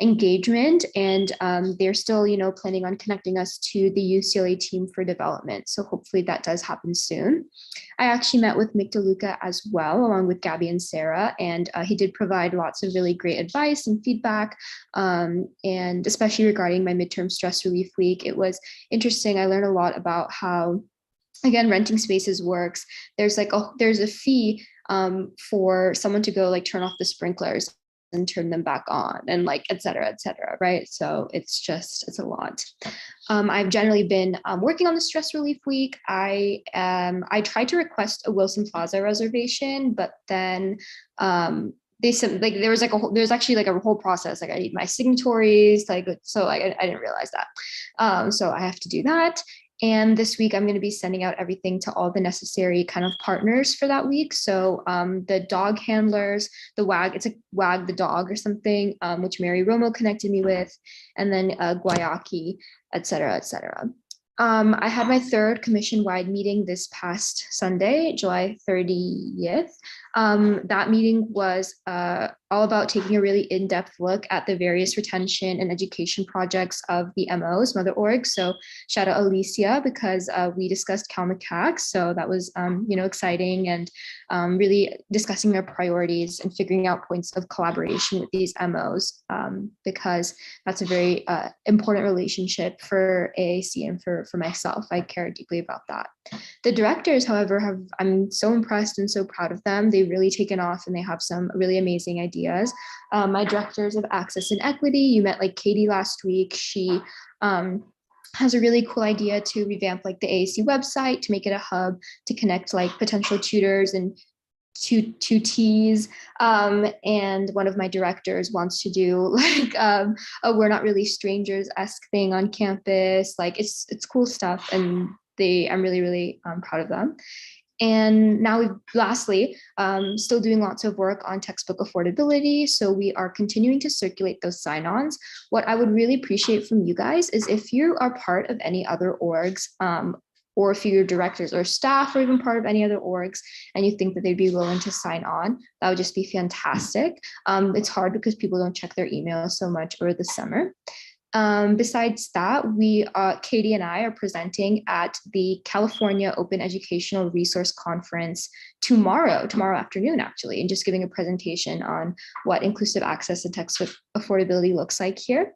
Speaker 9: Engagement, and they're still, planning on connecting us to the UCLA team for development. So hopefully that does happen soon. I actually met with Mick DeLuca as well, along with Gabby and Sarah, and he did provide lots of really great advice and feedback, and especially regarding my midterm stress relief week. It was interesting. I learned a lot about how, again, renting spaces works. There's a fee for someone to go like turn off the sprinklers and turn them back on, and like, et cetera, right? So it's a lot. I've generally been working on the stress relief week. I tried to request a Wilson Plaza reservation, but then they said like there's actually like a whole process. Like I need my signatories, so I didn't realize that. So I have to do that. And this week, I'm going to be sending out everything to all the necessary kind of partners for that week. So the dog handlers, it's a Wag the dog or something, which Mary Romo connected me with, and then Guayaki, et cetera, I had my third commission-wide meeting this past Sunday, July 30th. That meeting was all about taking a really in-depth look at the various retention and education projects of the MOs, Mother Org. So shout out Alicia, because we discussed CalMCAC. So that was, exciting, and really discussing their priorities and figuring out points of collaboration with these MOs, because that's a very important relationship for AAC and for myself. I care deeply about that. The directors, however, I'm so impressed and so proud of them. They've really taken off and they have some really amazing ideas. My directors of access and equity, you met like Katie last week. She has a really cool idea to revamp like the AAC website, to make it a hub to connect like potential tutors and tutees. And one of my directors wants to do like a We're Not Really Strangers-esque thing on campus. Like it's cool stuff, and I'm really, really proud of them. And now lastly, still doing lots of work on textbook affordability. So we are continuing to circulate those sign-ons. What I would really appreciate from you guys is if you are part of any other orgs, or if you're directors or staff or even part of any other orgs and you think that they'd be willing to sign on, that would just be fantastic. It's hard because people don't check their emails so much over the summer. Besides that, Katie and I are presenting at the California Open Educational Resource Conference tomorrow afternoon, actually, and just giving a presentation on what inclusive access and textbook affordability looks like here.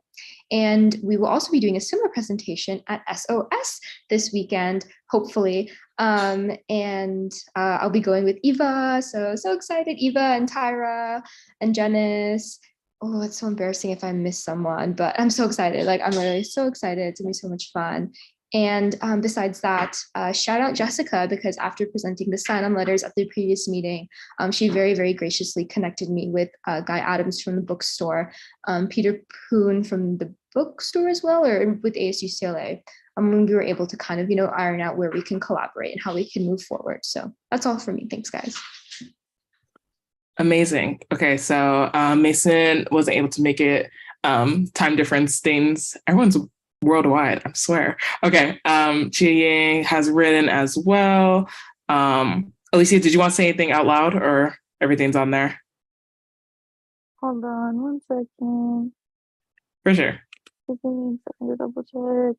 Speaker 9: And we will also be doing a similar presentation at SOS this weekend, hopefully. And I'll be going with Eva. So excited, Eva and Tyra and Janice. Oh, it's so embarrassing if I miss someone, but I'm so excited. Like, I'm really so excited. It's gonna be so much fun. And besides that, shout out Jessica, because after presenting the sign-on letters at the previous meeting, she very, very graciously connected me with Guy Adams from the bookstore, Peter Poon from the bookstore as well, or with ASUCLA. We were able to kind of, iron out where we can collaborate and how we can move forward. So that's all for me. Thanks, guys.
Speaker 1: Amazing. Okay, so Mason wasn't able to make it. Time difference things. Everyone's worldwide, I swear. Okay, Chia Yang has written as well. Alicia, did you want to say anything out loud, or everything's on there?
Speaker 6: Hold on 1 second.
Speaker 1: For sure.
Speaker 6: Give me a second to double check.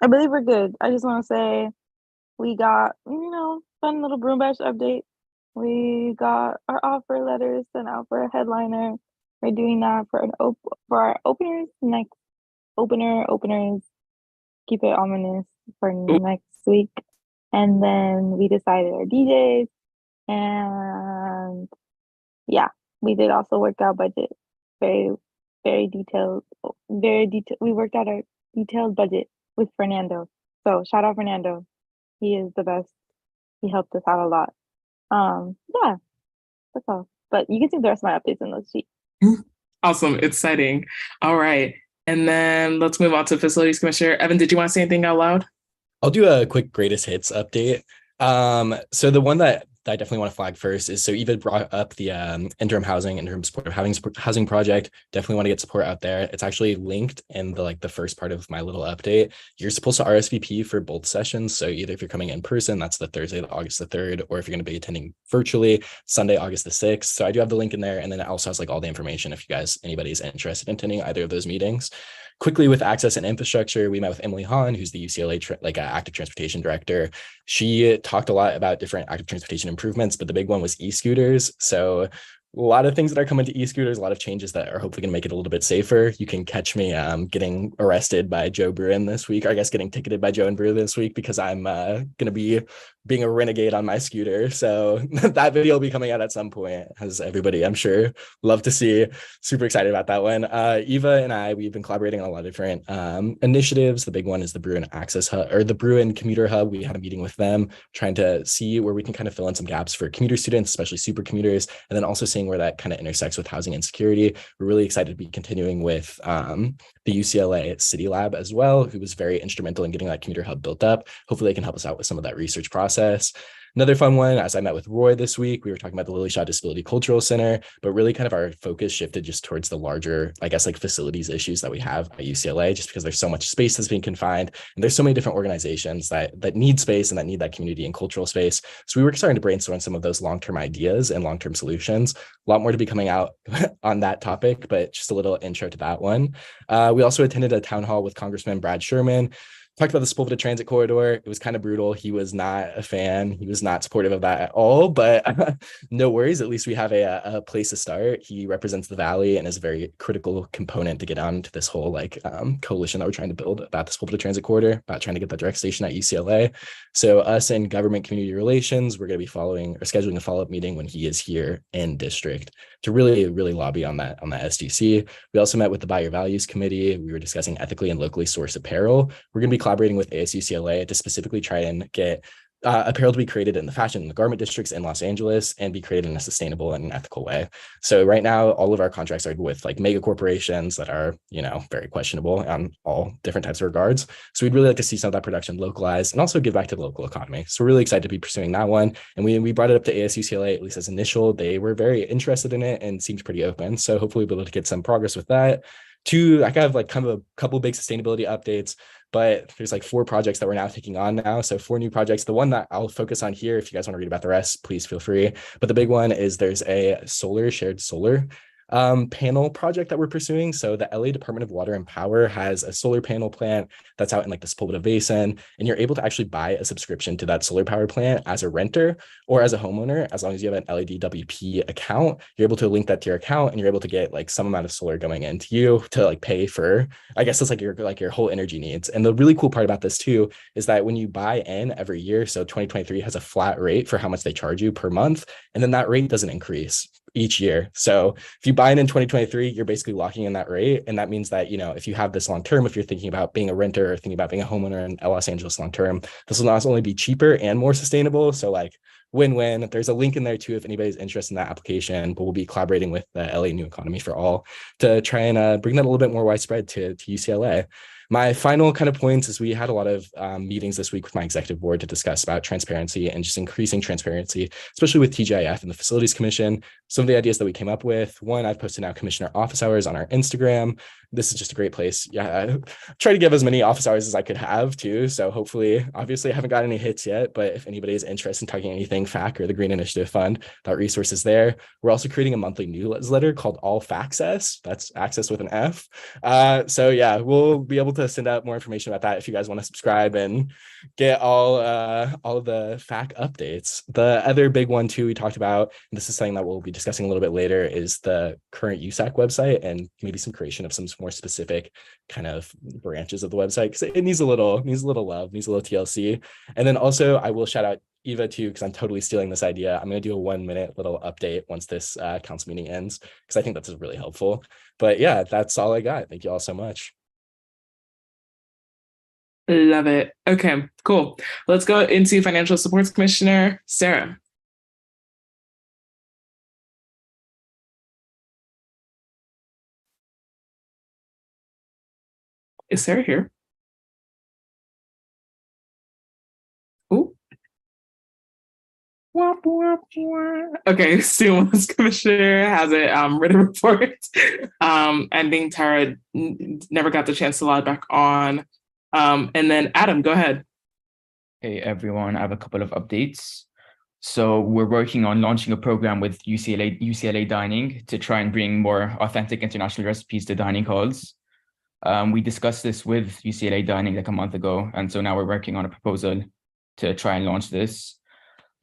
Speaker 6: I believe we're good. I just want to say we got, fun little broom bash update. We got our offer letters sent out for a headliner. We're doing that for our openers next. Openers. Keep it ominous for next week. And then we decided our DJs. And yeah, we did also work out budget. Very, very detailed. We worked out our detailed budget with Fernando. So shout out Fernando. He is the best. He helped us out a lot. Yeah, that's all. But you can see the rest of my updates in those sheets.
Speaker 1: Awesome. Exciting. All right. And then let's move on to Facilities Commissioner. Evan, did you want to say anything out loud?
Speaker 3: I'll do a quick greatest hits update. So the one that I definitely want to flag first is, so Eva brought up the interim supportive housing project. Definitely want to get support out there. It's actually linked in the first part of my little update. You're supposed to RSVP for both sessions. So either if you're coming in person, that's the Thursday, August the 3rd, or if you're going to be attending virtually, Sunday, August the 6th. So I do have the link in there. And then it also has all the information if anybody's interested in attending either of those meetings. Quickly, with access and infrastructure, we met with Emily Hahn, who's the UCLA active transportation director. She talked a lot about different active transportation improvements, but the big one was e-scooters. So a lot of things that are coming to e-scooters, a lot of changes that are hopefully going to make it a little bit safer. You can catch me getting arrested by Joe Bruin this week, or I guess getting ticketed by Joe and Bruin this week, because I'm going to be being a renegade on my scooter. So that video will be coming out at some point, as everybody, I'm sure, love to see. Super excited about that one. Eva and I, we've been collaborating on a lot of different initiatives. The big one is the Bruin Access Hub, or the Bruin Commuter Hub. We had a meeting with them, trying to see where we can kind of fill in some gaps for commuter students, especially super commuters, and then also seeing where that kind of intersects with housing insecurity. We're really excited to be continuing with the UCLA City Lab as well, who was very instrumental in getting that commuter hub built up. Hopefully they can help us out with some of that research process. Another fun one, as I met with Roy this week, we were talking about the Lily Shaw Disability Cultural Center, but really kind of our focus shifted just towards the larger, I guess, like facilities issues that we have at UCLA, just because there's so much space that's being confined. And there's so many different organizations that need space and that need that community and cultural space. So we were starting to brainstorm some of those long-term ideas and long-term solutions. A lot more to be coming out on that topic, but just a little intro to that one. We also attended a town hall with Congressman Brad Sherman, talked about the Sepulveda Transit Corridor. It was kind of brutal. He was not a fan. He was not supportive of that at all, but no worries. At least we have a place to start. He represents the Valley and is a very critical component to get on to this whole coalition that we're trying to build about the Sepulveda Transit Corridor, about trying to get that direct station at UCLA. So us in government community relations, we're going to be following or scheduling a follow-up meeting when he is here in district to really lobby on that SDC. We also met with the Buy Your Values Committee. We were discussing ethically and locally sourced apparel. We're going to be collaborating with ASUCLA to specifically try and get apparel to be created in the fashion and the garment districts in Los Angeles and be created in a sustainable and ethical way. So right now, all of our contracts are with like mega corporations that are, very questionable on all different types of regards. So we'd really like to see some of that production localized and also give back to the local economy. So we're really excited to be pursuing that one. And we brought it up to ASUCLA, at least as initial. They were very interested in it and seemed pretty open. So hopefully we'll be able to get some progress with that. Two, I have kind of a couple big sustainability updates, but there's 4 projects that we're now taking on now. So 4 new projects. The one that I'll focus on here, if you guys want to read about the rest, please feel free. But the big one is there's a shared solar panel project that we're pursuing. So the LA Department of Water and Power has a solar panel plant that's out in the Sepulveda Basin, and you're able to actually buy a subscription to that solar power plant as a renter or as a homeowner. As long as you have an LADWP account, you're able to link that to your account, and you're able to get some amount of solar going into you to pay for, I guess it's your whole energy needs. And the really cool part about this too is that when you buy in every year, so 2023 has a flat rate for how much they charge you per month, and then that rate doesn't increase each year. So if you buy in 2023, you're basically locking in that rate. And that means that, if you have this long term, if you're thinking about being a renter or thinking about being a homeowner in Los Angeles long term, this will not only be cheaper and more sustainable. So win-win. There's a link in there too if anybody's interested in that application, but we'll be collaborating with the LA New Economy for All to try and bring that a little bit more widespread to UCLA. My final kind of points is we had a lot of meetings this week with my executive board to discuss about transparency and just increasing transparency, especially with TGIF and the Facilities Commission. Some of the ideas that we came up with: one, I've posted now commissioner office hours on our Instagram. This is just a great place. Yeah, I try to give as many office hours as I could have too. So hopefully, obviously I haven't got any hits yet, but if anybody is interested in talking anything FAC or the Green Initiative Fund, that resource is there. We're also creating a monthly newsletter called All FACCess. That's access with an F. So yeah, we'll be able to send out more information about that if you guys want to subscribe and get all of the FAC updates. The other big one too we talked about, and this is something that we'll be discussing a little bit later, is the current USAC website and maybe some creation of some more specific kind of branches of the website, because it needs a little love, needs a little TLC. And then also I will shout out Eva too, because I'm totally stealing this idea. I'm going to do a 1-minute little update once this council meeting ends, because I think that's really helpful. But yeah, that's all I got. Thank you all so much.
Speaker 1: Love it. Okay, cool. Let's go into Financial Supports Commissioner Sarah. Is Sarah here? Ooh. Okay, Stimulus Commissioner has a written report. Ending Tara never got the chance to log back on. And then Adam, go ahead.
Speaker 20: Hey everyone, I have a couple of updates. So we're working on launching a program with UCLA Dining to try and bring more authentic international recipes to dining halls. We discussed this with UCLA Dining a month ago, and so now we're working on a proposal to try and launch this.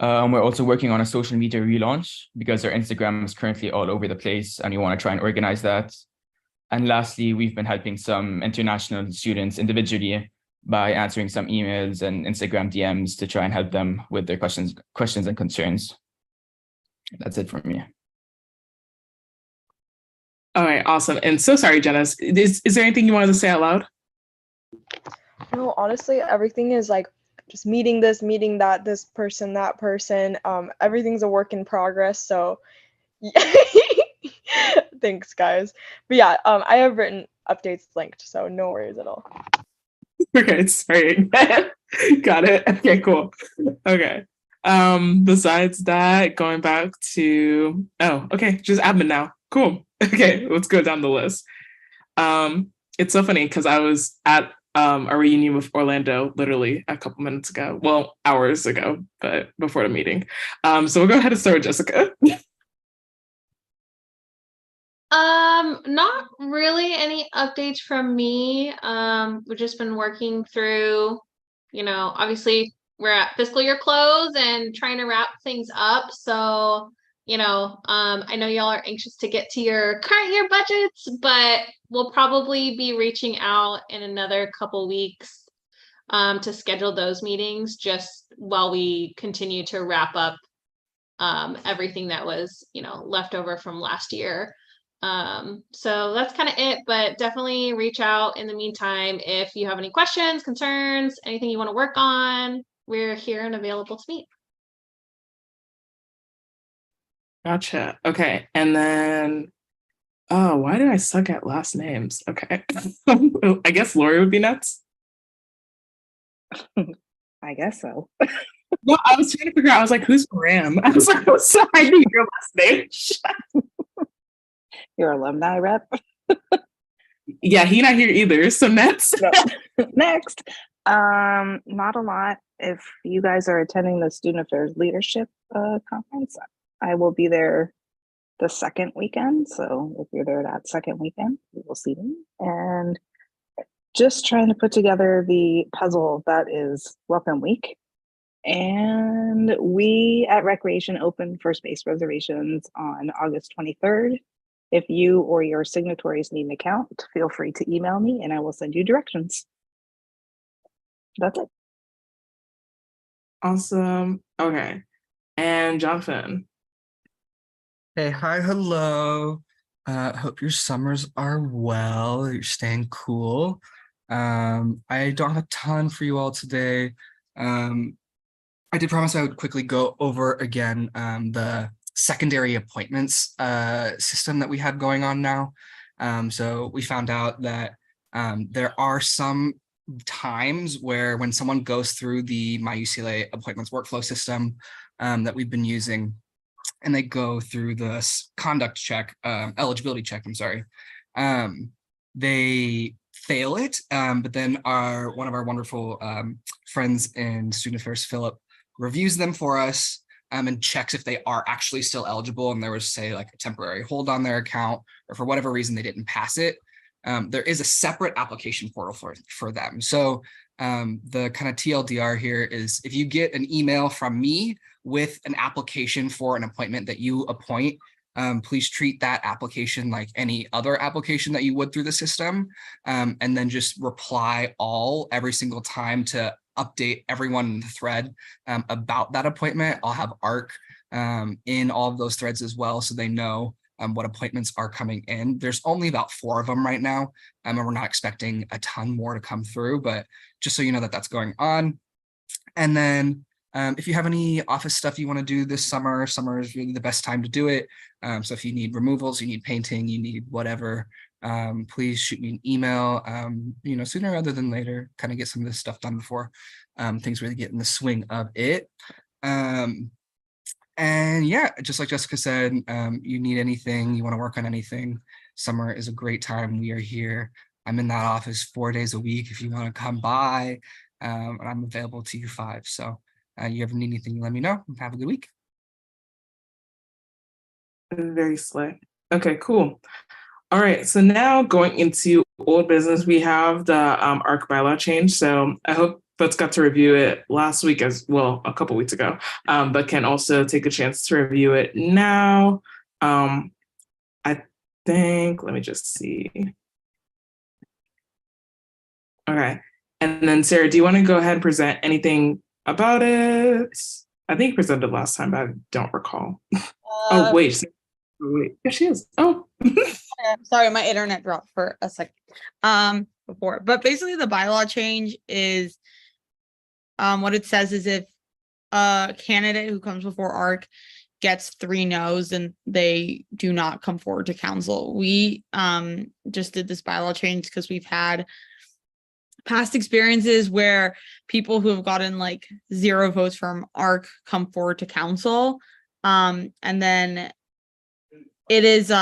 Speaker 20: We're also working on a social media relaunch because our Instagram is currently all over the place and we want to try and organize that. And lastly, we've been helping some international students individually by answering some emails and Instagram DMs to try and help them with their questions and concerns. That's it from me.
Speaker 1: All right, awesome. And so sorry, Janice, is there anything you wanted to say out loud?
Speaker 18: No, honestly, everything is just meeting this, meeting that, this person, that person. Everything's a work in progress. So thanks, guys. But yeah, I have written updates linked, so no worries at all.
Speaker 1: Okay, sorry. Got it. Okay, cool. Okay. Besides that, going back to just admin now. Cool. Okay, let's go down the list. It's so funny because I was at a reunion with Orlando literally a couple minutes ago. Well, hours ago, but before the meeting. So we'll go ahead and start with Jessica.
Speaker 10: Not really any updates from me. We've just been working through, obviously we're at fiscal year close and trying to wrap things up. So, I know y'all are anxious to get to your current year budgets, but we'll probably be reaching out in another couple weeks to schedule those meetings just while we continue to wrap up everything that was, left over from last year. So that's kind of it, but definitely reach out in the meantime if you have any questions, concerns, anything you want to work on. We're here and available to meet.
Speaker 1: Gotcha. Okay. And then why do I suck at last names? Okay. I guess Lori would be next.
Speaker 21: I guess so.
Speaker 1: No, I was trying to figure out, I was like, who's Graham? I was like, I'm sorry, I knew your last name.
Speaker 21: Your alumni rep.
Speaker 1: Yeah, he not here either. So next.
Speaker 21: No. Next. Not a lot. If you guys are attending the Student Affairs Leadership Conference, I will be there the second weekend. So if you're there that second weekend, we will see me. And just trying to put together the puzzle that is Welcome Week. And we at Recreation open for space reservations on August 23rd. If you or your signatories need an account, feel free to email me and I will send you directions. That's it.
Speaker 1: Awesome. Okay. And Jonathan.
Speaker 22: Hey, hi, hello. Hope your summers are well, you're staying cool. I don't have a ton for you all today. I did promise I would quickly go over again the secondary appointments system that we have going on now. So we found out that there are some times where when someone goes through the My UCLA appointments workflow system that we've been using, and they go through the conduct check, eligibility check, I'm sorry, they fail it, but then one of our wonderful friends in Student Affairs, Philip, reviews them for us and checks if they are actually still eligible, and there was, say, like a temporary hold on their account, or for whatever reason they didn't pass it. There is a separate application portal for them. So the kind of TLDR here is if you get an email from me with an application for an appointment that you appoint, please treat that application like any other application that you would through the system, and then just reply every single time to update everyone in the thread about that appointment. I'll have ARC in all of those threads as well, so they know what appointments are coming in. There's only about 4 of them right now, and we're not expecting a ton more to come through, but just so you know that that's going on. And then if you have any office stuff you want to do this summer is really the best time to do it. So if you need removals, you need painting, you need whatever, please shoot me an email, sooner rather than later, kind of get some of this stuff done before things really get in the swing of it. And yeah, just like Jessica said, you need anything, you want to work on anything, summer is a great time. We are here. I'm in that office 4 days a week if you want to come by, and I'm available to you 5. So you ever need anything, let me know. Have a good week.
Speaker 1: Very slick. Okay, cool. All right, so now going into old business, we have the ARC bylaw change. So I hope folks got to review it last week as well, a couple weeks ago, but can also take a chance to review it now. I think, let me just see. Okay, and then Sarah, do you want to go ahead and present anything about it? I think you presented last time, but I don't recall. Oh, wait. There she is. Oh.
Speaker 7: Sorry, my internet dropped for a second before. But basically the bylaw change is what it says is if a candidate who comes before ARC gets 3 no's and they do not come forward to council. We just did this bylaw change because we've had past experiences where people who have gotten like 0 votes from ARC come forward to council. And then it is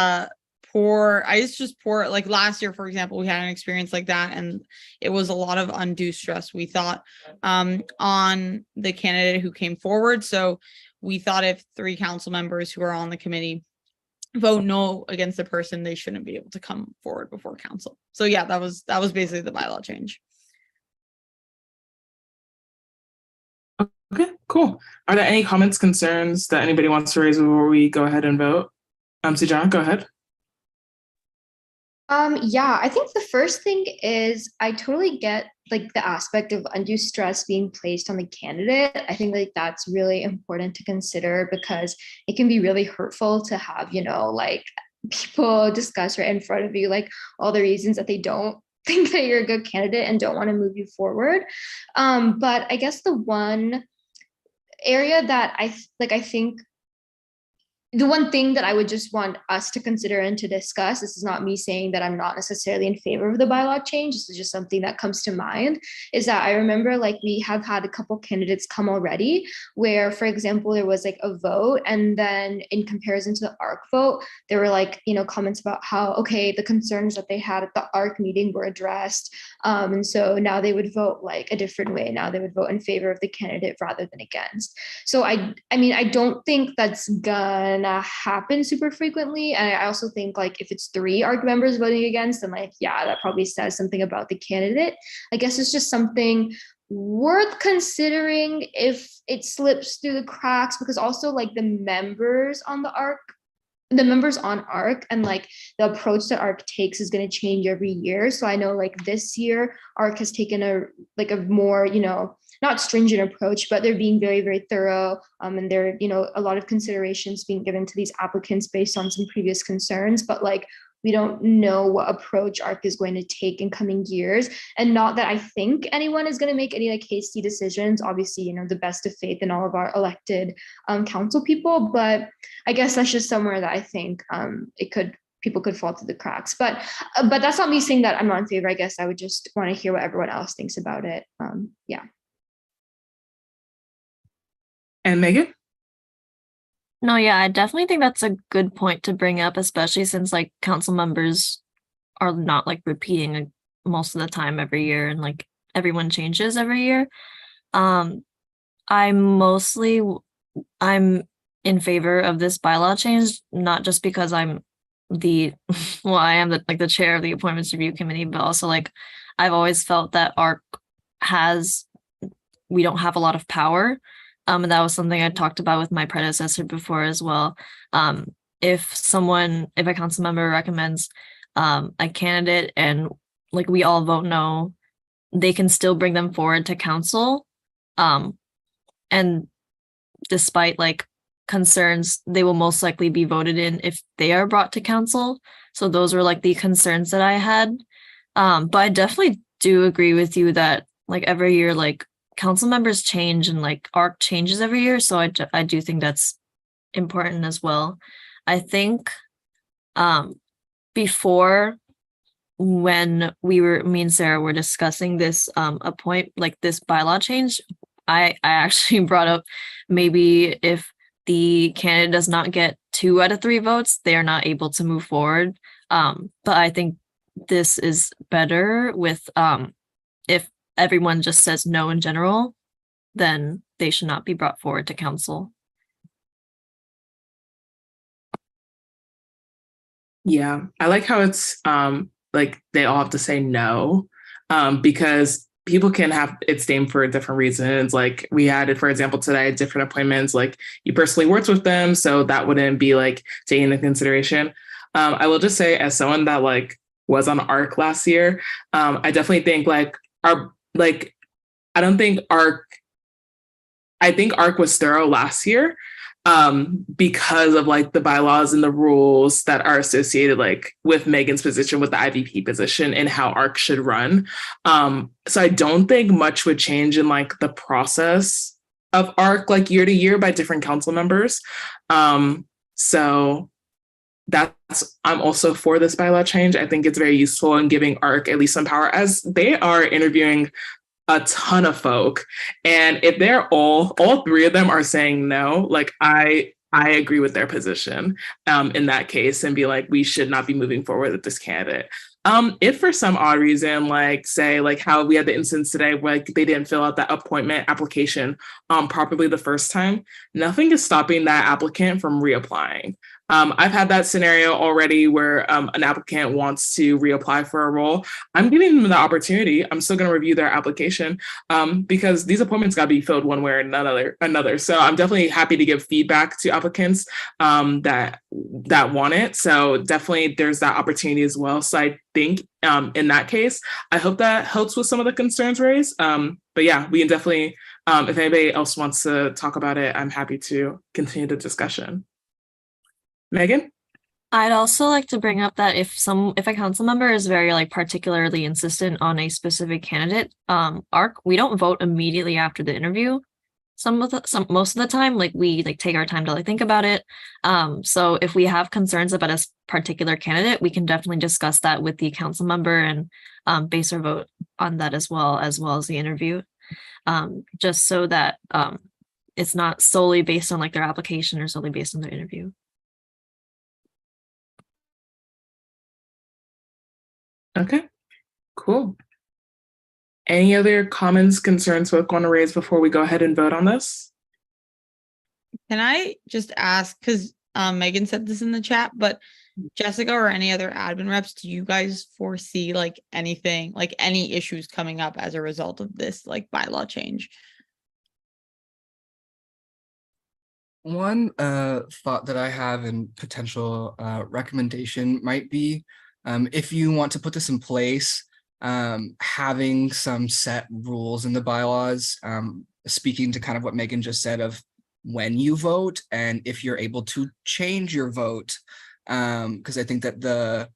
Speaker 7: poor. It's just poor. Like last year, for example, we had an experience like that, and it was a lot of undue stress, we thought, on the candidate who came forward. So we thought if 3 council members who are on the committee vote no against the person, they shouldn't be able to come forward before council. So yeah, that was basically the bylaw change.
Speaker 1: Okay, cool. Are there any comments, concerns that anybody wants to raise before we go ahead and vote? Sujana, go ahead.
Speaker 9: Yeah, I think the first thing is I totally get like the aspect of undue stress being placed on the candidate. I think like that's really important to consider because it can be really hurtful to have, like people discuss right in front of you, like all the reasons that they don't think that you're a good candidate and don't want to move you forward. But I guess the one area that I think the one thing that I would just want us to consider and to discuss, this is not me saying that I'm not necessarily in favor of the bylaw change, this is just something that comes to mind, is that I remember like we have had a couple candidates come already where, for example, there was like a vote and then in comparison to the ARC vote, there were like, comments about how, okay, the concerns that they had at the ARC meeting were addressed. And so now they would vote like a different way. Now they would vote in favor of the candidate rather than against. So I mean, I don't think that's gonna happen super frequently. And I also think like if it's 3 ARC members voting against, then like, yeah, that probably says something about the candidate. I guess it's just something worth considering if it slips through the cracks, because also like the members on ARC and like the approach that ARC takes is going to change every year. So I know like this year ARC has taken a more, not stringent approach, but they're being very, very thorough. And there, a lot of considerations being given to these applicants based on some previous concerns, but like, we don't know what approach ARC is going to take in coming years. And not that I think anyone is going to make any like hasty decisions, obviously, the best of faith in all of our elected council people, but I guess that's just somewhere that I think people could fall through the cracks. But that's not me saying that I'm not in favor. I guess I would just want to hear what everyone else thinks about it. Yeah.
Speaker 1: And Megan?
Speaker 2: No, yeah, I definitely think that's a good point to bring up, especially since like council members are not like repeating most of the time every year and like everyone changes every year. I'm in favor of this bylaw change, not just because I'm I am the chair of the appointments review committee, but also like I've always felt that ARC we don't have a lot of power. And that was something I talked about with my predecessor before as well. If a council member recommends a candidate and like we all vote no, they can still bring them forward to council. And despite like concerns, they will most likely be voted in if they are brought to council. So those were like the concerns that I had. But I definitely do agree with you that like every year, like council members change and like ARC changes every year. So I do think that's important as well. I think before when me and Sarah were discussing this this bylaw change, I actually brought up maybe if the candidate does not get 2 out of 3 votes, they are not able to move forward. But I think this is better with if everyone just says no in general, then they should not be brought forward to council.
Speaker 1: Yeah, I like how it's like they all have to say no, because people can have it stamped for different reasons. Like we had it, for example, today, different appointments, like you personally worked with them, so that wouldn't be like taken into consideration. I will just say, as someone that like was on ARC last year, I definitely think I think ARC was thorough last year because of like the bylaws and the rules that are associated like with Megan's position, with the IVP position and how ARC should run. So I don't think much would change in like the process of ARC like year to year by different council members. So I'm also for this bylaw change. I think it's very useful in giving ARC at least some power, as they are interviewing a ton of folk. And if they're all three of them are saying no, like I agree with their position in that case, and be like, we should not be moving forward with this candidate. If for some odd reason, like say like how we had the instance today, where like, they didn't fill out that appointment application properly the first time, nothing is stopping that applicant from reapplying. I've had that scenario already where an applicant wants to reapply for a role. I'm giving them the opportunity. I'm still going to review their application because these appointments got to be filled one way or another. So I'm definitely happy to give feedback to applicants that want it. So definitely there's that opportunity as well. So I think in that case, I hope that helps with some of the concerns raised. But yeah, we can definitely, if anybody else wants to talk about it, I'm happy to continue the discussion. Megan?
Speaker 2: I'd also like to bring up that if a council member is very like particularly insistent on a specific candidate, ARC, we don't vote immediately after the interview. Most of the time, like we like take our time to like think about it. So if we have concerns about a particular candidate, we can definitely discuss that with the council member and base our vote on that as well as the interview. Just so that it's not solely based on like their application or solely based on their interview.
Speaker 1: Okay, cool. Any other comments, concerns folks want to raise before we go ahead and vote on this?
Speaker 7: Can I just ask, because Megan said this in the chat, but Jessica or any other admin reps, do you guys foresee like anything, like any issues coming up as a result of this like bylaw change?
Speaker 22: One thought that I have and potential recommendation might be if you want to put this in place, having some set rules in the bylaws, speaking to kind of what Megan just said of when you vote and if you're able to change your vote, because I think that the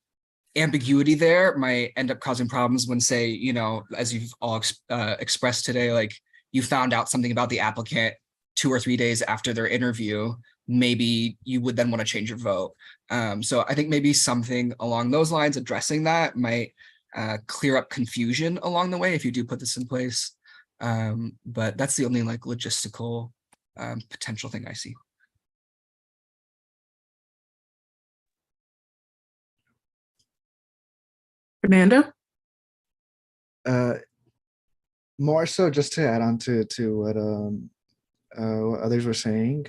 Speaker 22: ambiguity there might end up causing problems when, say, you know, as you've all expressed today, like you found out something about the applicant 2 or 3 days after their interview, maybe you would then want to change your vote. So I think maybe something along those lines, addressing that might clear up confusion along the way if you do put this in place. But that's the only like logistical potential thing I see.
Speaker 1: Fernando?
Speaker 5: More so just to add on to what others were saying,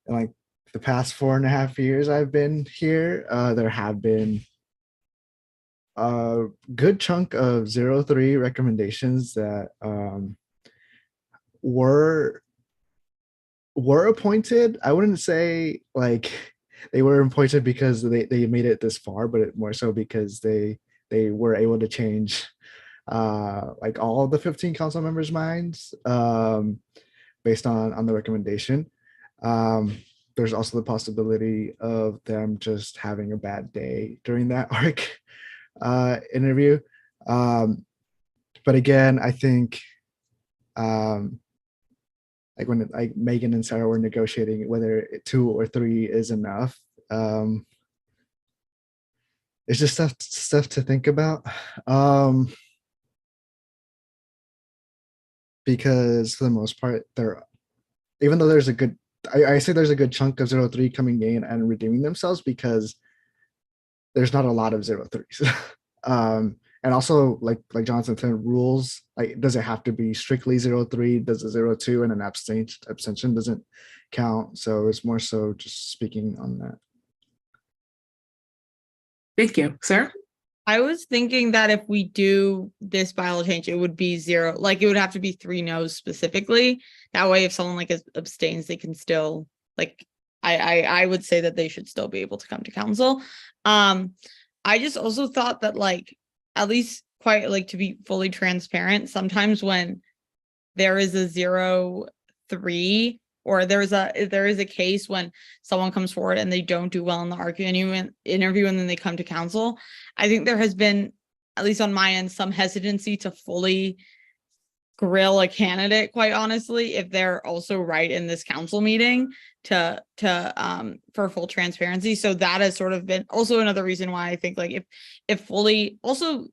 Speaker 5: like the past 4.5 years I've been here, there have been a good chunk of 03 recommendations that were appointed. I wouldn't say like they were appointed because they made it this far, but more so because they were able to change like all of the 15 council members' minds based on the recommendation. There's also the possibility of them just having a bad day during that ARC interview. But again, I think like when like Megan and Sarah were negotiating whether 2 or 3 is enough. It's just stuff to think about. Because for the most part, even though there's a good, I say there's a good chunk of 03 coming in and redeeming themselves because there's not a lot of 03s. And also like Jonathan said, rules, like does it have to be strictly 03? Does a 02 and an abstention doesn't count? So it's more so just speaking on that.
Speaker 1: Thank you. Sarah?
Speaker 7: I was thinking that if we do this bylaw change, it would be 0, like it would have to be 3 no's specifically. That way, if someone like abstains, they can still like, I would say that they should still be able to come to council. I just also thought that like, at least quite like to be fully transparent, sometimes when there is a 03 or there is a case when someone comes forward and they don't do well in the interview and then they come to council, I think there has been, at least on my end, some hesitancy to fully grill a candidate, quite honestly, if they're also right in this council meeting to for full transparency. So that has sort of been also another reason why I think like if fully also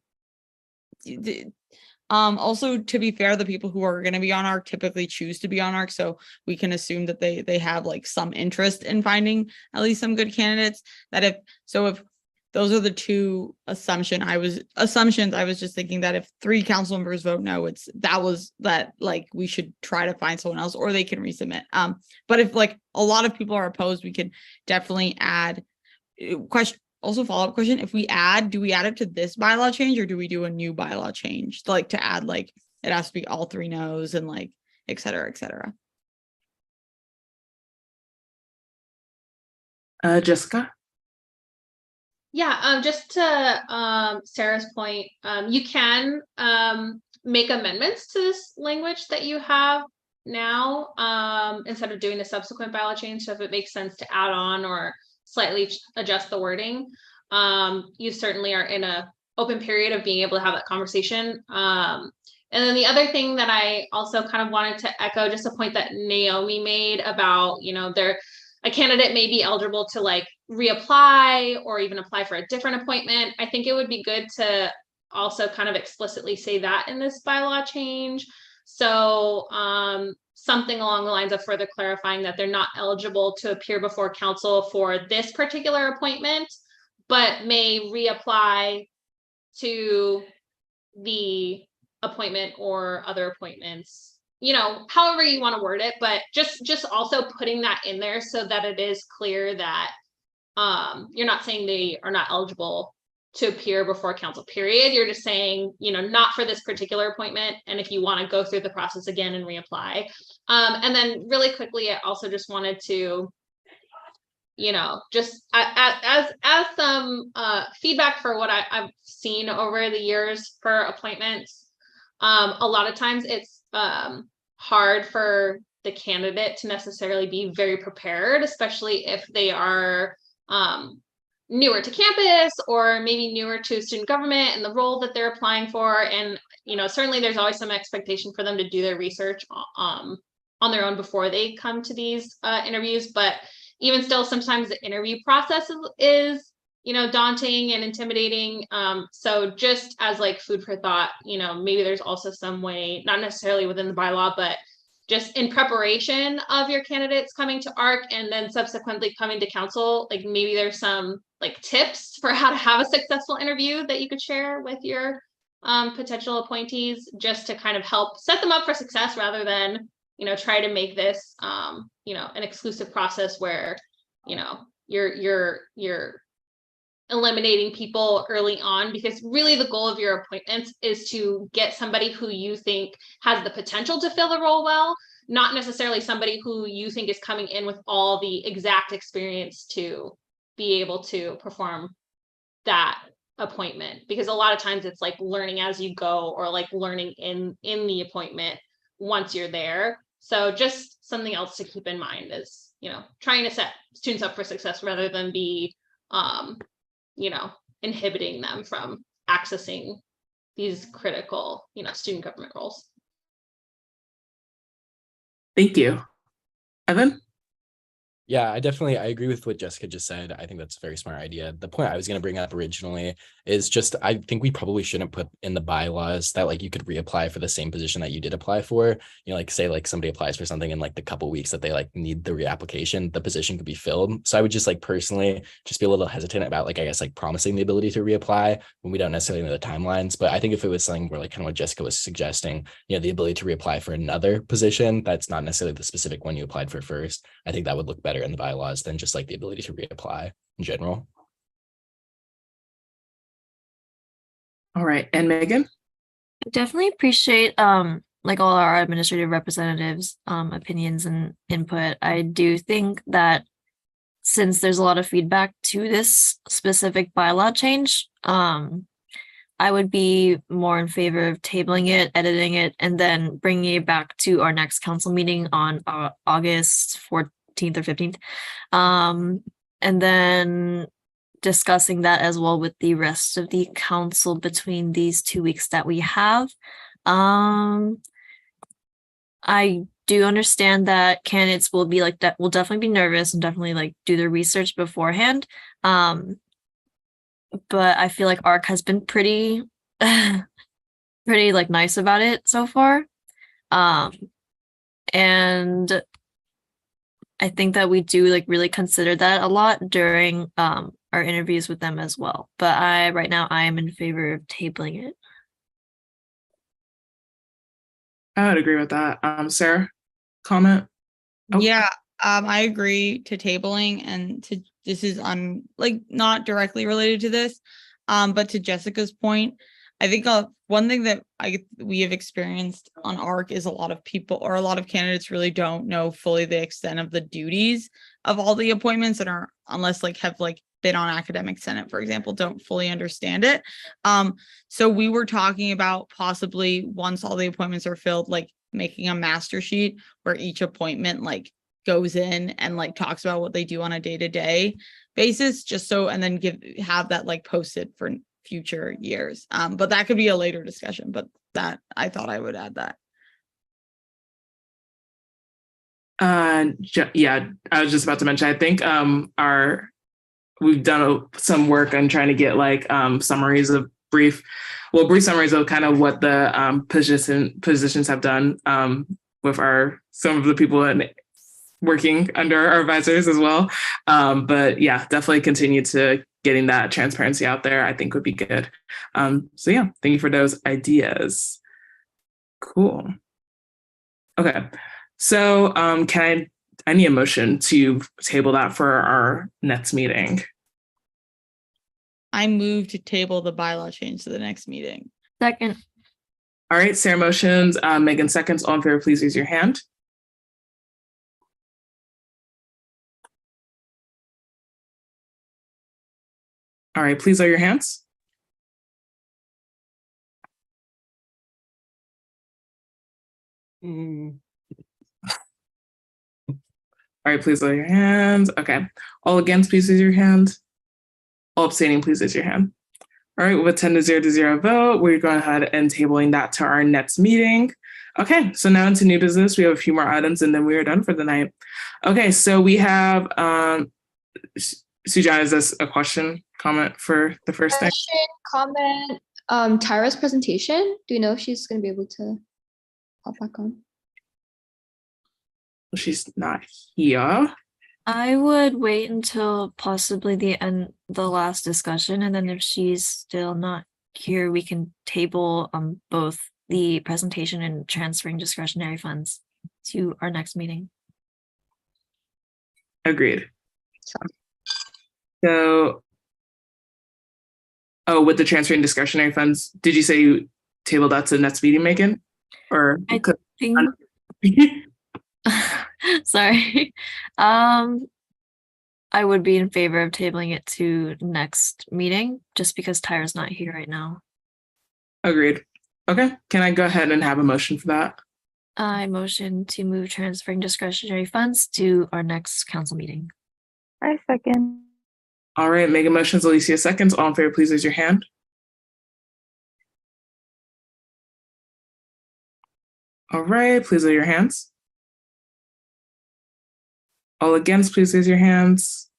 Speaker 7: also, to be fair, the people who are going to be on ARC typically choose to be on ARC, so we can assume that they have like some interest in finding at least some good candidates. That if those are the two assumptions, I was just thinking that if 3 council members vote no, that like we should try to find someone else, or they can resubmit. But if like a lot of people are opposed, we could definitely add question. Also, follow-up question, do we add it to this bylaw change, or do we do a new bylaw change? Like to add, like, it has to be all 3 no's and like, et cetera, et cetera.
Speaker 1: Jessica?
Speaker 10: Yeah, just to Sarah's point, you can make amendments to this language that you have now instead of doing a subsequent bylaw change. So if it makes sense to add on or slightly adjust the wording, you certainly are in a open period of being able to have that conversation. And then the other thing that I also kind of wanted to echo, just a point that Naomi made about, a candidate may be eligible to like reapply or even apply for a different appointment. I think it would be good to also kind of explicitly say that in this bylaw change. So something along the lines of further clarifying that they're not eligible to appear before council for this particular appointment, but may reapply to the appointment or other appointments, however you want to word it, but just also putting that in there so that it is clear that you're not saying they are not eligible to appear before council, period. You're just saying, not for this particular appointment. And if you want to go through the process again and reapply. And then really quickly, I also just wanted to, just as some feedback for what I've seen over the years for appointments. A lot of times it's hard for the candidate to necessarily be very prepared, especially if they are newer to campus or maybe newer to student government and the role that they're applying for. And, certainly there's always some expectation for them to do their research on their own before they come to these interviews. But even still, sometimes the interview process is daunting and intimidating. So just as like food for thought, maybe there's also some way, not necessarily within the bylaw, but just in preparation of your candidates coming to ARC and then subsequently coming to council, like maybe there's some like tips for how to have a successful interview that you could share with your potential appointees, just to kind of help set them up for success rather than, try to make this, an exclusive process where, you're eliminating people early on, because really the goal of your appointments is to get somebody who you think has the potential to fill the role well, not necessarily somebody who you think is coming in with all the exact experience to be able to perform that appointment. Because a lot of times it's like learning as you go, or like learning in the appointment once you're there. So just something else to keep in mind is, trying to set students up for success rather than be inhibiting them from accessing these critical, student government roles.
Speaker 1: Thank you. Evan?
Speaker 3: Yeah, I agree with what Jessica just said. I think that's a very smart idea. The point I was going to bring up originally is just, I think we probably shouldn't put in the bylaws that like you could reapply for the same position that you did apply for. Like say like somebody applies for something in like the couple weeks that they like need the reapplication, the position could be filled. So I would just like personally just be a little hesitant about like, I guess like promising the ability to reapply when we don't necessarily know the timelines. But I think if it was something where like kind of what Jessica was suggesting, the ability to reapply for another position that's not necessarily the specific one you applied for first, I think that would look better in the bylaws than just like the ability to reapply in general.
Speaker 1: All right. And Megan?
Speaker 2: I definitely appreciate like all our administrative representatives opinions and input. I do think that since there's a lot of feedback to this specific bylaw change, I would be more in favor of tabling it, editing it, and then bringing it back to our next council meeting on August 14th or 15th. And then discussing that as well with the rest of the council between these 2 weeks that we have. I do understand that candidates will be like that, will definitely be nervous and definitely like do their research beforehand. But I feel like ARC has been pretty pretty like nice about it so far. And I think that we do like really consider that a lot during our interviews with them as well. But right now I am in favor of tabling it.
Speaker 1: I would agree with that. Sarah, comment?
Speaker 7: Yeah, I agree to tabling and to this is on like not directly related to this, but to Jessica's point, I think one thing that we have experienced on ARC is a lot of people or a lot of candidates really don't know fully the extent of the duties of all the appointments and are unless like have like been on academic senate, for example, don't fully understand it. So we were talking about possibly once all the appointments are filled, like making a master sheet where each appointment like goes in and like talks about what they do on a day-to-day basis, just so and then have that like posted for future years. But that could be a later discussion, but that I thought I would add that.
Speaker 1: Yeah, I was just about to mention, I think we've done some work on trying to get like summaries of brief summaries of kind of what the positions have done with some of the people working under our advisors as well. But yeah, definitely continue to getting that transparency out there, I think would be good. So yeah, thank you for those ideas. Cool. Okay. So I need a motion to table that for our next meeting.
Speaker 7: I move to table the bylaw change to the next meeting.
Speaker 2: Second.
Speaker 1: All right, Sarah motions, Megan seconds. All in favor, please raise your hand. All right, please lower your hands. All right, please lower your hands. Okay. All against, please raise your hand. All abstaining, please raise your hand. All right, with a 10 to 0 vote, we're going ahead and tabling that to our next meeting. Okay, so now into new business. We have a few more items and then we are done for the night. Okay, so we have, Sujana, is this a comment for the first thing?
Speaker 9: Comment, Tyra's presentation. Do you know if she's going to be able to pop back on?
Speaker 1: She's not here.
Speaker 2: I would wait until possibly the last discussion, and then if she's still not here, we can table both the presentation and transferring discretionary funds to our next meeting.
Speaker 1: Agreed. So, with the transferring discretionary funds, did you say you tabled that to the next meeting, Megan? Or
Speaker 2: I think sorry. I would be in favor of tabling it to next meeting just because Tyra's not here right now.
Speaker 1: Agreed. Okay, can I go ahead and have a motion for that?
Speaker 2: I motion to move transferring discretionary funds to our next council meeting.
Speaker 21: I second.
Speaker 1: All right, Megan motions, Alicia seconds. All in favor, please raise your hand. All right, please lower your hands. All against, please raise your hands.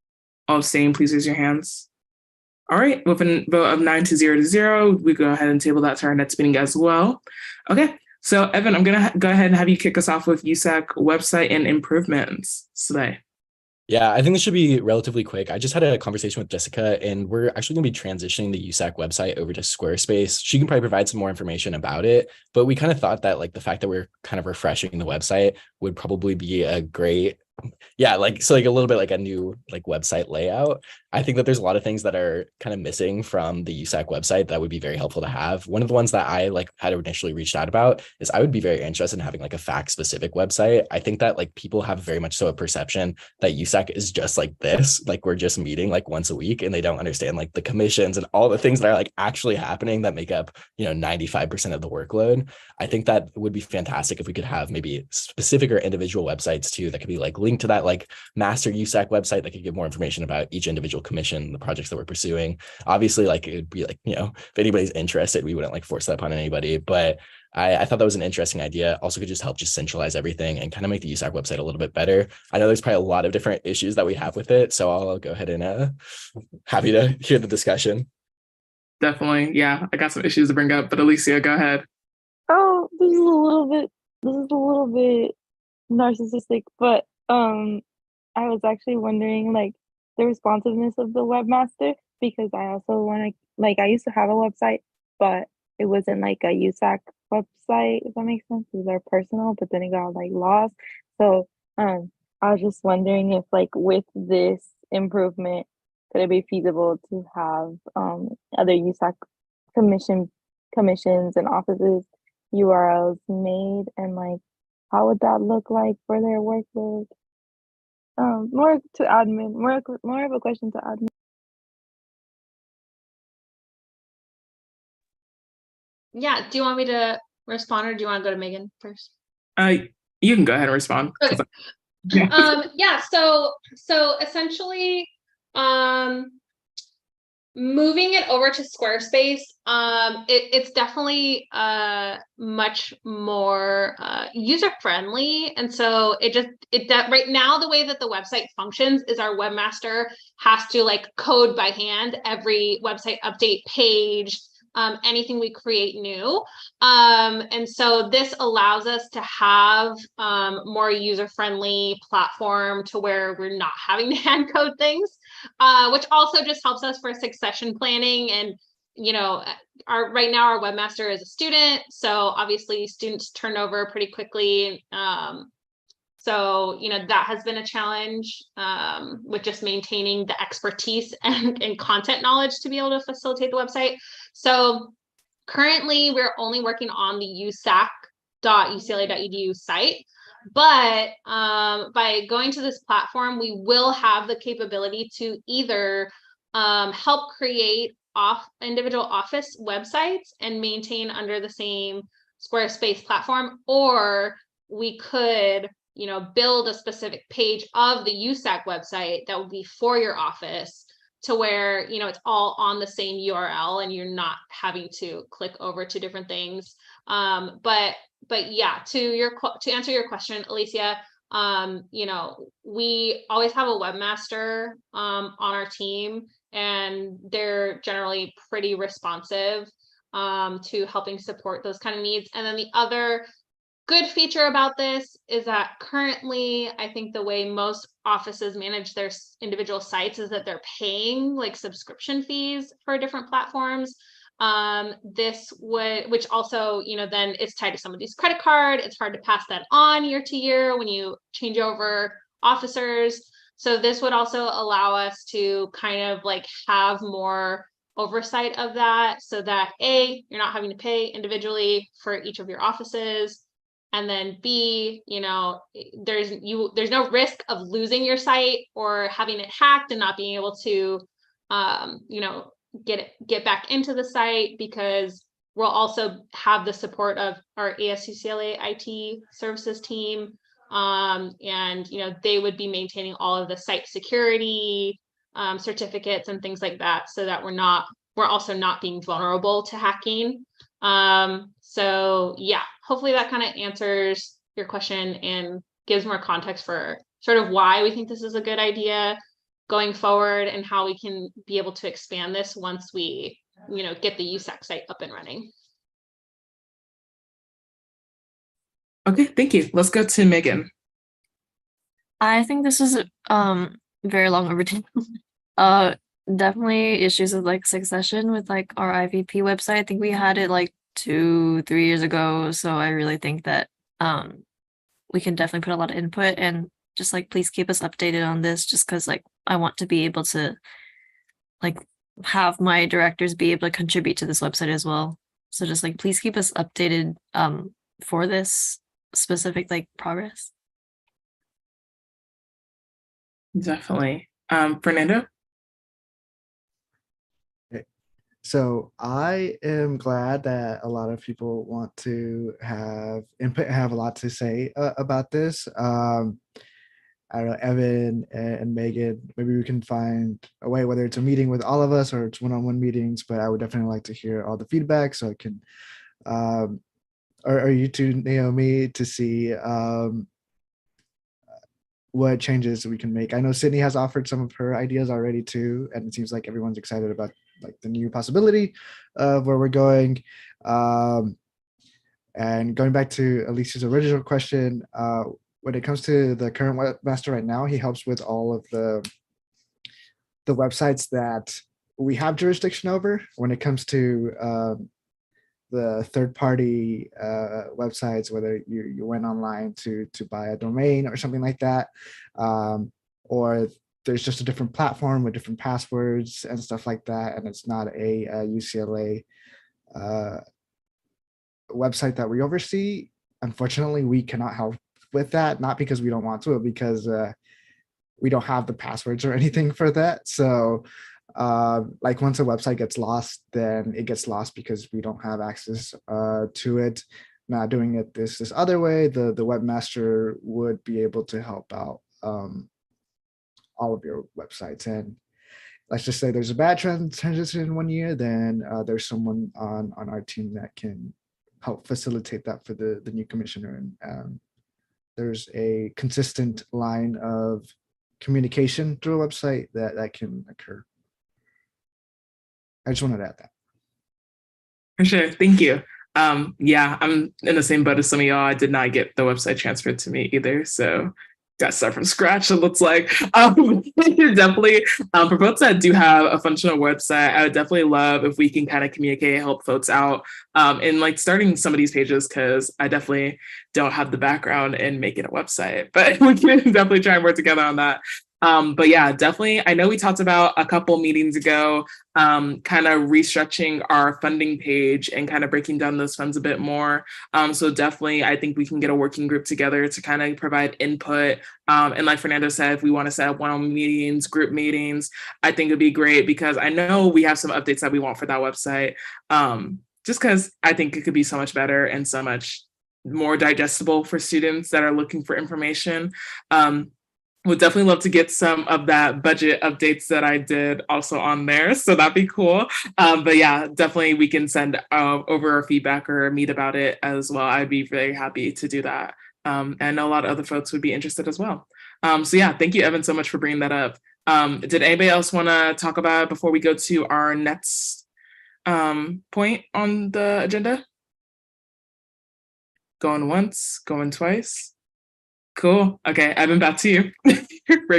Speaker 1: All abstaining, please raise your hands. All right, with a vote of 9 to 0, we go ahead and table that to our next meeting as well. Okay, so Evan, I'm gonna go ahead and have you kick us off with USAC website and improvements today.
Speaker 3: Yeah, I think this should be relatively quick. I just had a conversation with Jessica and we're actually going to be transitioning the USAC website over to Squarespace. She can probably provide some more information about it, but we kind of thought that like the fact that we're kind of refreshing the website would probably be a great, a little bit like a new like website layout. I think that there's a lot of things that are kind of missing from the USAC website that would be very helpful to have. One of the ones that I had initially reached out about is I would be very interested in having like a fact specific website. I think that like people have very much so a perception that USAC is just like this, like we're just meeting like once a week and they don't understand like the commissions and all the things that are like actually happening that make up, 95% of the workload. I think that would be fantastic if we could have maybe specific or individual websites too that could be like link to that like master USAC website that could give more information about each individual commission, the projects that we're pursuing. Obviously, like it would be like, you know, if anybody's interested, we wouldn't like force that upon anybody, but I thought that was an interesting idea. Also could just help just centralize everything and kind of make the USAC website a little bit better. I know there's probably a lot of different issues that we have with it, so I'll go ahead and happy to hear the discussion.
Speaker 1: Definitely. Yeah, I got some issues to bring up, but Alicia, go ahead.
Speaker 6: Oh, this is a little bit narcissistic, but I was actually wondering like the responsiveness of the webmaster, because I also want to, like, I used to have a website, but it wasn't like a USAC website, if that makes sense. It was our personal, but then it got like lost. So I was just wondering if like with this improvement, could it be feasible to have other USAC commissions and offices URLs made, and like how would that look like for their workload? More to admin, more of a question to admin.
Speaker 10: Yeah, do you want me to respond or do you want to go to Megan first?
Speaker 1: You can go ahead and respond.
Speaker 10: Okay. Yeah, so essentially moving it over to Squarespace, it's definitely much more user friendly, and so right now the way that the website functions is our webmaster has to like code by hand every website update page, anything we create new, and so this allows us to have more user friendly platform to where we're not having to hand code things. Which also just helps us for succession planning. And, you know, right now our webmaster is a student, so obviously students turn over pretty quickly. So, you know, that has been a challenge with just maintaining the expertise and content knowledge to be able to facilitate the website. So currently we're only working on the usac.ucla.edu site. But by going to this platform, we will have the capability to either help create individual office websites and maintain under the same Squarespace platform, or we could, you know, build a specific page of the USAC website that would be for your office, to where, you know, it's all on the same URL and you're not having to click over to different things. But yeah, to answer your question, Alicia, you know, we always have a webmaster on our team, and they're generally pretty responsive to helping support those kind of needs. And then the other good feature about this is that currently, I think the way most offices manage their individual sites is that they're paying like subscription fees for different platforms. Which also, you know, then it's tied to somebody's credit card. It's hard to pass that on year to year when you change over officers. So this would also allow us to kind of like have more oversight of that, so that A, you're not having to pay individually for each of your offices. And then B, you know, there's no risk of losing your site or having it hacked and not being able to, you know, get back into the site, because we'll also have the support of our ASUCLA IT services team. And, you know, they would be maintaining all of the site security certificates and things like that, so that we're also not being vulnerable to hacking. So yeah, hopefully that kind of answers your question and gives more context for sort of why we think this is a good idea going forward, and how we can be able to expand this once we, you know, get the USAC site up and running.
Speaker 1: Okay, thank you. Let's go to Megan.
Speaker 2: I think this is very long overdue. Definitely issues with like succession with like our IVP website. I think we had it like 2-3 years ago. So I really think that we can definitely put a lot of input, and just like please keep us updated on this, just because like I want to be able to like have my directors be able to contribute to this website as well. So just like please keep us updated for this specific like progress.
Speaker 1: Definitely. Fernando?
Speaker 5: So I am glad that a lot of people want to have input, have a lot to say about this. I don't know, Evan and Megan, maybe we can find a way, whether it's a meeting with all of us or it's one-on-one meetings, but I would definitely like to hear all the feedback so I can, or you too, Naomi, to see what changes we can make. I know Sydney has offered some of her ideas already too, and it seems like everyone's excited about like the new possibility of where we're going. And going back to Alicia's original question, when it comes to the current webmaster right now, he helps with all of the websites that we have jurisdiction over. When it comes to the third-party websites, whether you went online to buy a domain or something like that, or there's just a different platform with different passwords and stuff like that, and it's not a UCLA website that we oversee. Unfortunately, we cannot help with that, not because we don't want to, but because we don't have the passwords or anything for that. So like once a website gets lost, then it gets lost because we don't have access to it. Now doing it this other way, the webmaster would be able to help out all of your websites. And let's just say there's a bad transition in 1 year, then there's someone on our team that can help facilitate that for the new commissioner. And there's a consistent line of communication through a website that can occur. I just wanted to add that.
Speaker 1: For sure. Thank you. Yeah, I'm in the same boat as some of y'all. I did not get the website transferred to me either. So got to start from scratch, it looks like. Definitely, for folks that do have a functional website, I would definitely love if we can kind of communicate, help folks out in like starting some of these pages, because I definitely don't have the background in making a website, but we can definitely try and work together on that. But yeah, definitely. I know we talked about a couple meetings ago, kind of restructuring our funding page and kind of breaking down those funds a bit more. So definitely, I think we can get a working group together to kind of provide input. And like Fernando said, if we want to set up one-on-one meetings, group meetings, I think it'd be great, because I know we have some updates that we want for that website. Just because I think it could be so much better and so much more digestible for students that are looking for information. Would definitely love to get some of that budget updates that I did also on there. So that'd be cool. But yeah, definitely we can send over our feedback or meet about it as well. I'd be very happy to do that. And I know a lot of other folks would be interested as well. So yeah, thank you, Evan, so much for bringing that up. Did anybody else want to talk about it before we go to our next point on the agenda? Going once, going twice. Cool. Okay, Evan, back to you.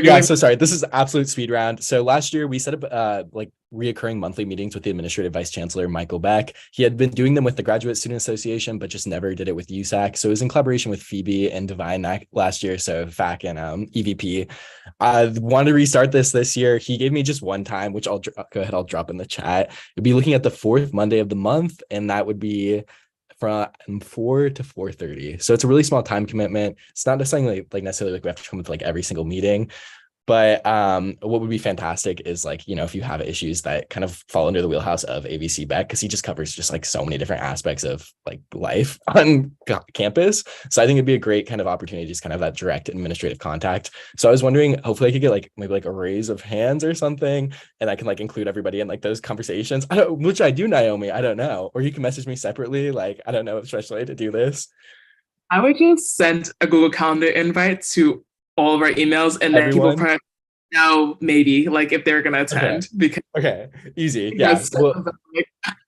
Speaker 3: Yeah, so sorry. This is absolute speed round. So last year we set up like reoccurring monthly meetings with the administrative vice chancellor, Michael Beck. He had been doing them with the Graduate Student Association, but just never did it with USAC. So it was in collaboration with Phoebe and Divine last year. So FAC and EVP. I wanted to restart this year. He gave me just one time, which I'll go ahead. I'll drop in the chat. We'll be looking at the 4th Monday of the month, and that would be from 4 to 4:30. So it's a really small time commitment. It's not necessarily like we have to come with like every single meeting. But what would be fantastic is like, you know, if you have issues that kind of fall under the wheelhouse of AVC Beck, because he just covers just like so many different aspects of like life on campus. So I think it'd be a great kind of opportunity to just kind of have that direct administrative contact. So I was wondering, hopefully I could get like maybe like a raise of hands or something, and I can like include everybody in like those conversations. Which I do, Naomi, I don't know. Or you can message me separately. Like, I don't know, especially to do this.
Speaker 1: I would just send a Google Calendar invite to all of our emails, and then people probably know maybe like if they're gonna attend.
Speaker 3: Okay.
Speaker 1: Because
Speaker 3: Easy. Yeah. Well,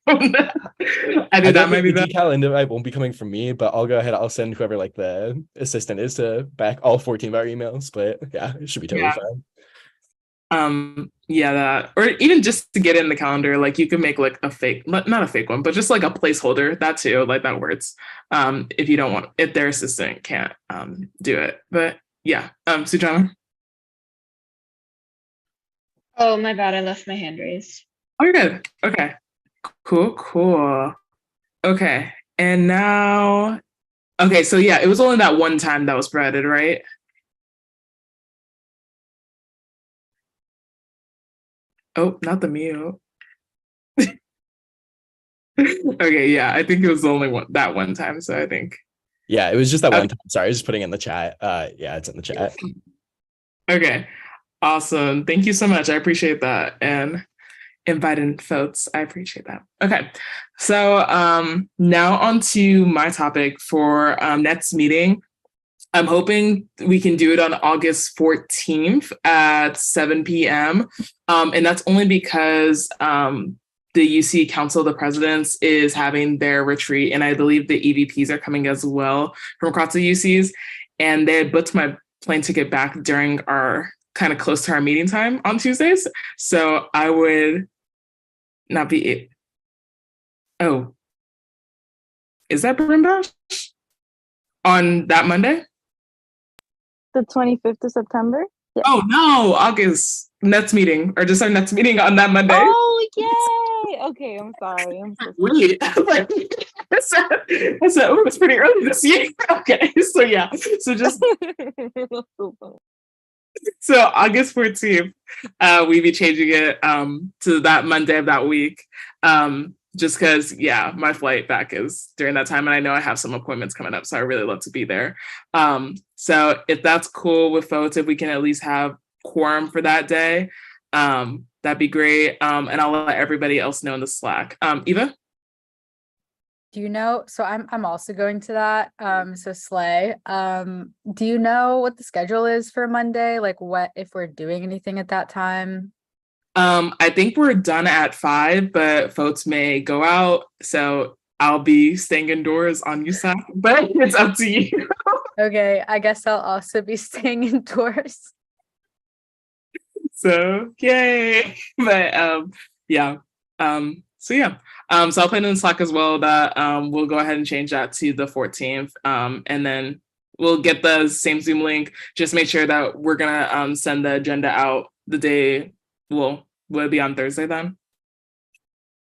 Speaker 1: I did that. Maybe
Speaker 3: the decal invite won't be coming from me, but I'll go ahead. I'll send whoever like the assistant is to back all 14 of our emails. But yeah, it should be totally fine.
Speaker 1: Yeah, that, or even just to get in the calendar, like you can make like a fake, not a fake one, but just like a placeholder. That too, like that works. If you don't want, if their assistant can't do it, but yeah, Sujana.
Speaker 8: Oh, my bad. I left my hand raised.
Speaker 1: Oh, you're good. Okay. Cool. Okay. And now, okay, so yeah, it was only that one time that was provided, right? Oh, not the mute. Okay, yeah, I think it was only that one time. So I think.
Speaker 3: Yeah, it was just that one time. Sorry, I was just putting it in the chat. Yeah, it's in the chat.
Speaker 1: Okay. Awesome. Thank you so much. I appreciate that. And inviting folks. I appreciate that. Okay. So now on to my topic for next meeting. I'm hoping we can do it on August 14th at 7 p.m. And that's only because the UC Council of the Presidents is having their retreat, and I believe the EVPs are coming as well from across the UCs. And they had booked my plane ticket back during our kind of close to our meeting time on Tuesdays. So I would not be. Oh, is that Brim Bash on that Monday?
Speaker 6: The 25th of September?
Speaker 1: Yeah. Oh no, August next meeting, or just our next meeting on that Monday.
Speaker 6: Oh yay! Okay, I'm sorry. I'm so sorry.
Speaker 1: Wait, I said, oh, it's pretty early this year. Okay, so yeah, so just so August 14th, we be changing it to that Monday of that week. Just because, yeah, my flight back is during that time, and I know I have some appointments coming up, so I really love to be there. So if that's cool with folks, if we can at least have quorum for that day, that'd be great. And I'll let everybody else know in the Slack. Eva?
Speaker 17: Do you know, so I'm also going to that, so Slay, do you know what the schedule is for Monday? Like what, if we're doing anything at that time?
Speaker 1: I think we're done at 5, but folks may go out. So I'll be staying indoors on USAC, but it's up to you.
Speaker 17: Okay, I guess I'll also be staying indoors.
Speaker 1: So yay. But yeah. So yeah. So I'll put in Slack as well that we'll go ahead and change that to the 14th. And then we'll get the same Zoom link. Just make sure that we're gonna send the agenda out the day. Will it be on Thursday then?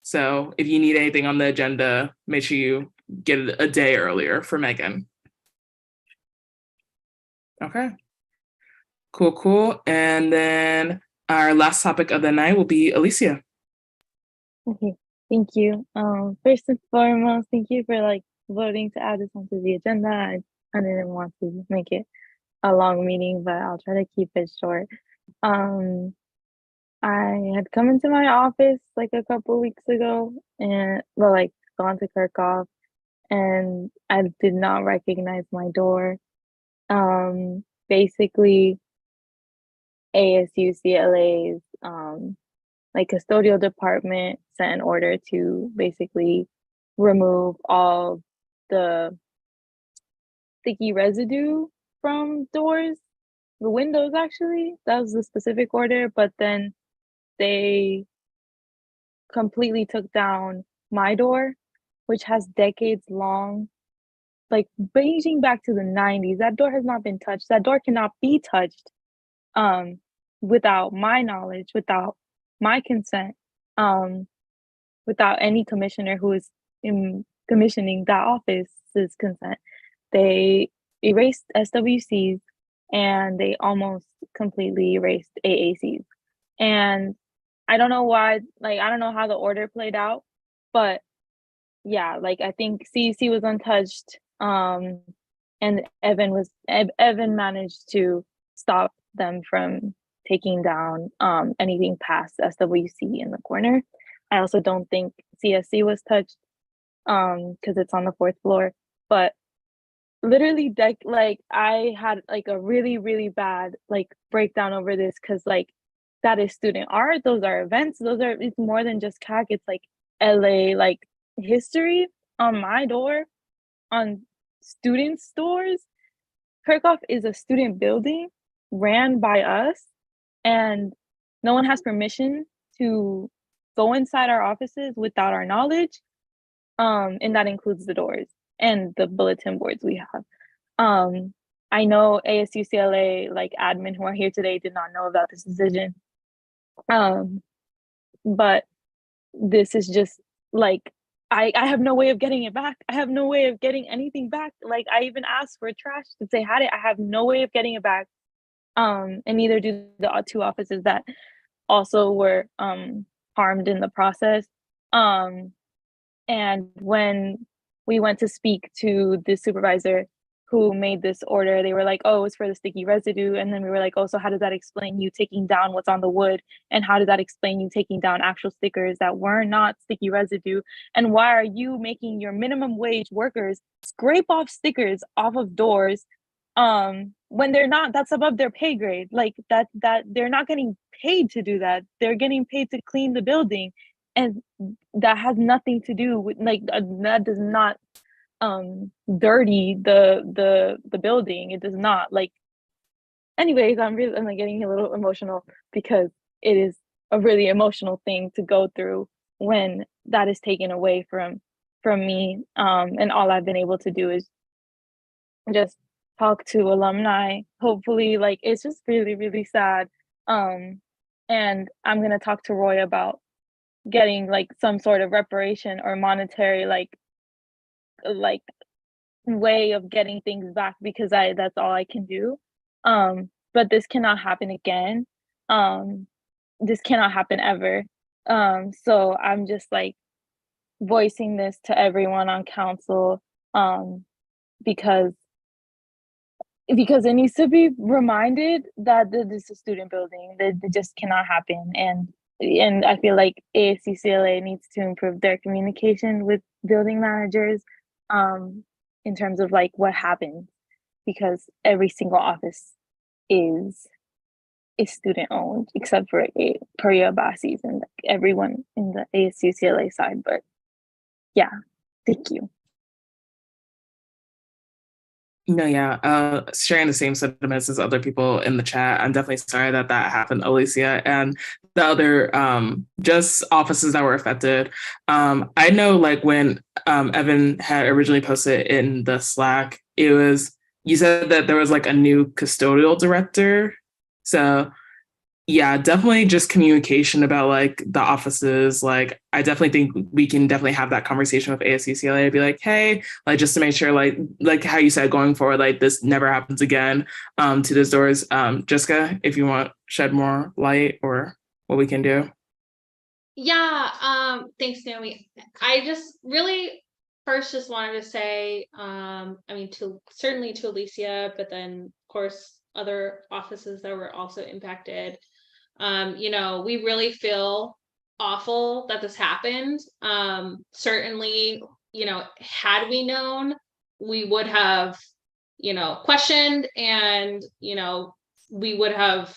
Speaker 1: So if you need anything on the agenda, make sure you get it a day earlier for Megan. Okay. Cool. And then our last topic of the night will be Alicia.
Speaker 6: Okay, thank you. First and foremost, thank you for voting to add this onto the agenda. I didn't want to make it a long meeting, but I'll try to keep it short. I had come into my office a couple weeks ago and gone to Kirkhoff, and I did not recognize my door. Basically ASU CLA's custodial department sent an order to basically remove all the sticky residue from doors, the windows actually. That was the specific order, but then they completely took down my door, which has decades long, ranging back to the 90s. That door has not been touched. That door cannot be touched without my knowledge, without my consent, without any commissioner who is commissioning that office's consent. They erased SWCs and they almost completely erased AACs. And I don't know why, I don't know how the order played out, but yeah, I think CEC was untouched, and Evan managed to stop them from taking down anything past SWC in the corner. I also don't think CSC was touched because it's on the 4th floor, but literally I had a really, really bad breakdown over this because that is student art, those are events, it's more than just CAC, it's LA history on my door, on students' doors. Kirkhoff is a student building ran by us, and no one has permission to go inside our offices without our knowledge. And that includes the doors and the bulletin boards we have. I know ASU CLA admin who are here today did not know about this decision. But this is just I have no way of getting it back. I have no way of getting anything back. I even asked for trash if they had it. I have no way of getting it back. And neither do the 2 offices that also were harmed in the process. And when we went to speak to the supervisor who made this order, they were like, oh, it's for the sticky residue. And then we were like, oh, so how does that explain you taking down what's on the wood? And how does that explain you taking down actual stickers that were not sticky residue? And why are you making your minimum wage workers scrape off stickers off of doors when they're not, that's above their pay grade? Like that they're not getting paid to do that. They're getting paid to clean the building. And that has nothing to do with, like, that does not dirty the building. It does not. Like, anyways, I'm like getting a little emotional because it is a really emotional thing to go through when that is taken away from me, and all I've been able to do is just talk to alumni. Hopefully, like, it's just really, really sad, and I'm gonna talk to Roy about getting like some sort of reparation or monetary like way of getting things back, because that's all I can do. But this cannot happen again. This cannot happen ever. So I'm just like voicing this to everyone on council, because it needs to be reminded that this is a student building, that it just cannot happen. And I feel like ASUCLA needs to improve their communication with building managers, in terms of like what happened, because every single office is student owned except for Korea Basis and like everyone in the ASUCLA side. But yeah, thank you.
Speaker 1: No, yeah, sharing the same sentiments as other people in the chat. I'm definitely sorry that happened, Alicia, and the other just offices that were affected. I know, like, when Evan had originally posted in the Slack, you said that there was like a new custodial director. So yeah, definitely just communication about like the offices. Like, I definitely think we can definitely have that conversation with ASUCLA, be like, hey, like, just to make sure, like how you said, going forward, like this never happens again to those doors. Jessica, if you want shed more light or what we can do.
Speaker 10: Yeah, thanks, Naomi. I just really first just wanted to say, I mean, certainly to Alicia, but then of course other offices that were also impacted. We really feel awful that this happened. Certainly, had we known, we would have, questioned, and, we would have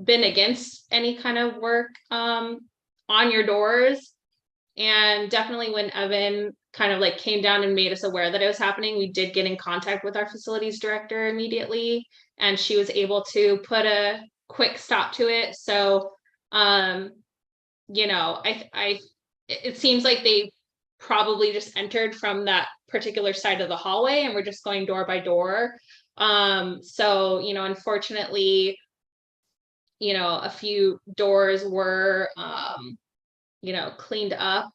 Speaker 10: been against any kind of work on your doors. And definitely when Evan kind of like came down and made us aware that it was happening, we did get in contact with our facilities director immediately, and she was able to put a quick stop to it. So it seems like they probably just entered from that particular side of the hallway and we're just going door by door. So unfortunately, a few doors were cleaned up.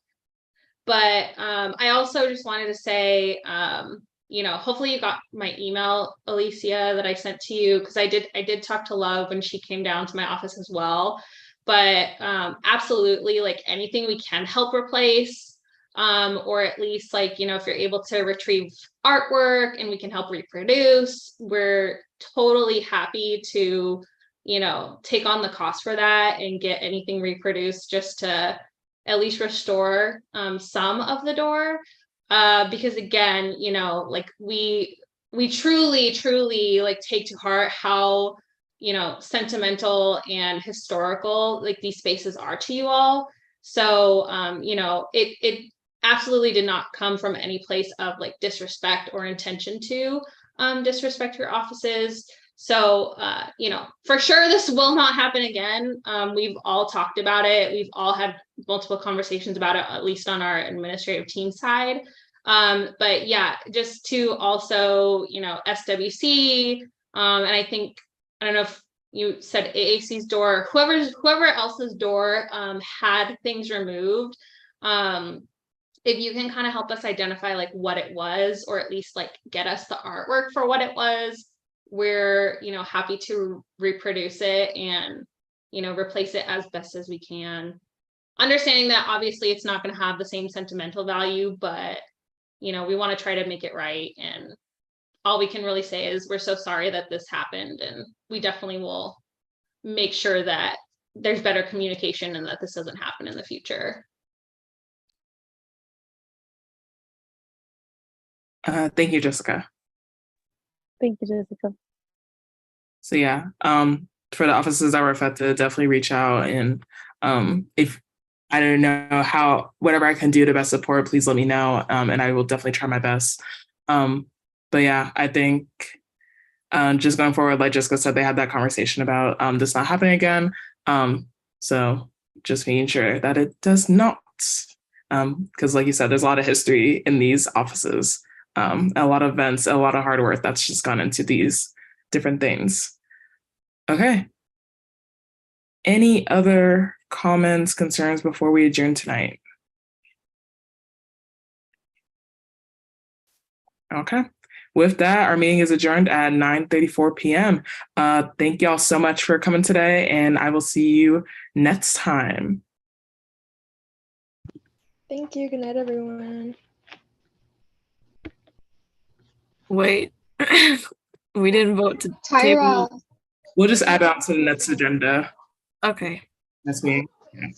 Speaker 10: But I also just wanted to say, hopefully you got my email, Alicia, that I sent to you, because I did talk to Love when she came down to my office as well. But absolutely, like, anything we can help replace, or at least, like, if you're able to retrieve artwork and we can help reproduce, we're totally happy to, take on the cost for that and get anything reproduced, just to at least restore some of the door, because again, like, we truly like take to heart how sentimental and historical like these spaces are to you all. So it absolutely did not come from any place of like disrespect or intention to disrespect your offices. So, for sure, this will not happen again. We've all talked about it. We've all had multiple conversations about it, at least on our administrative team side. But yeah, just to also, SWC, and I don't know if you said AAC's door, whoever else's door had things removed. If you can kind of help us identify like what it was, or at least like get us the artwork for what it was, we're happy to reproduce it and replace it as best as we can, understanding that obviously it's not going to have the same sentimental value, but we want to try to make it right and all we can really say is we're so sorry that this happened, and we definitely will make sure that there's better communication and that this doesn't happen in the future.
Speaker 1: Thank you, Jessica.
Speaker 6: Thank you, Jessica.
Speaker 1: So yeah, for the offices that were affected, definitely reach out, and if I don't know how, whatever I can do to best support, please let me know, and I will definitely try my best. But yeah, I think just going forward, like Jessica said, they had that conversation about this not happening again. So just making sure that it does not, because like you said, there's a lot of history in these offices, a lot of events, a lot of hard work that's just gone into these different things. Okay. Any other comments, concerns before we adjourn tonight? Okay. With that, our meeting is adjourned at 9:34 p.m. Thank y'all so much for coming today, and I will see you next time.
Speaker 4: Thank you. Good night, everyone.
Speaker 2: Wait, we didn't vote to
Speaker 4: Tyra.
Speaker 2: table.
Speaker 1: We'll just add on to the next agenda.
Speaker 2: Okay.
Speaker 1: That's me. Yeah.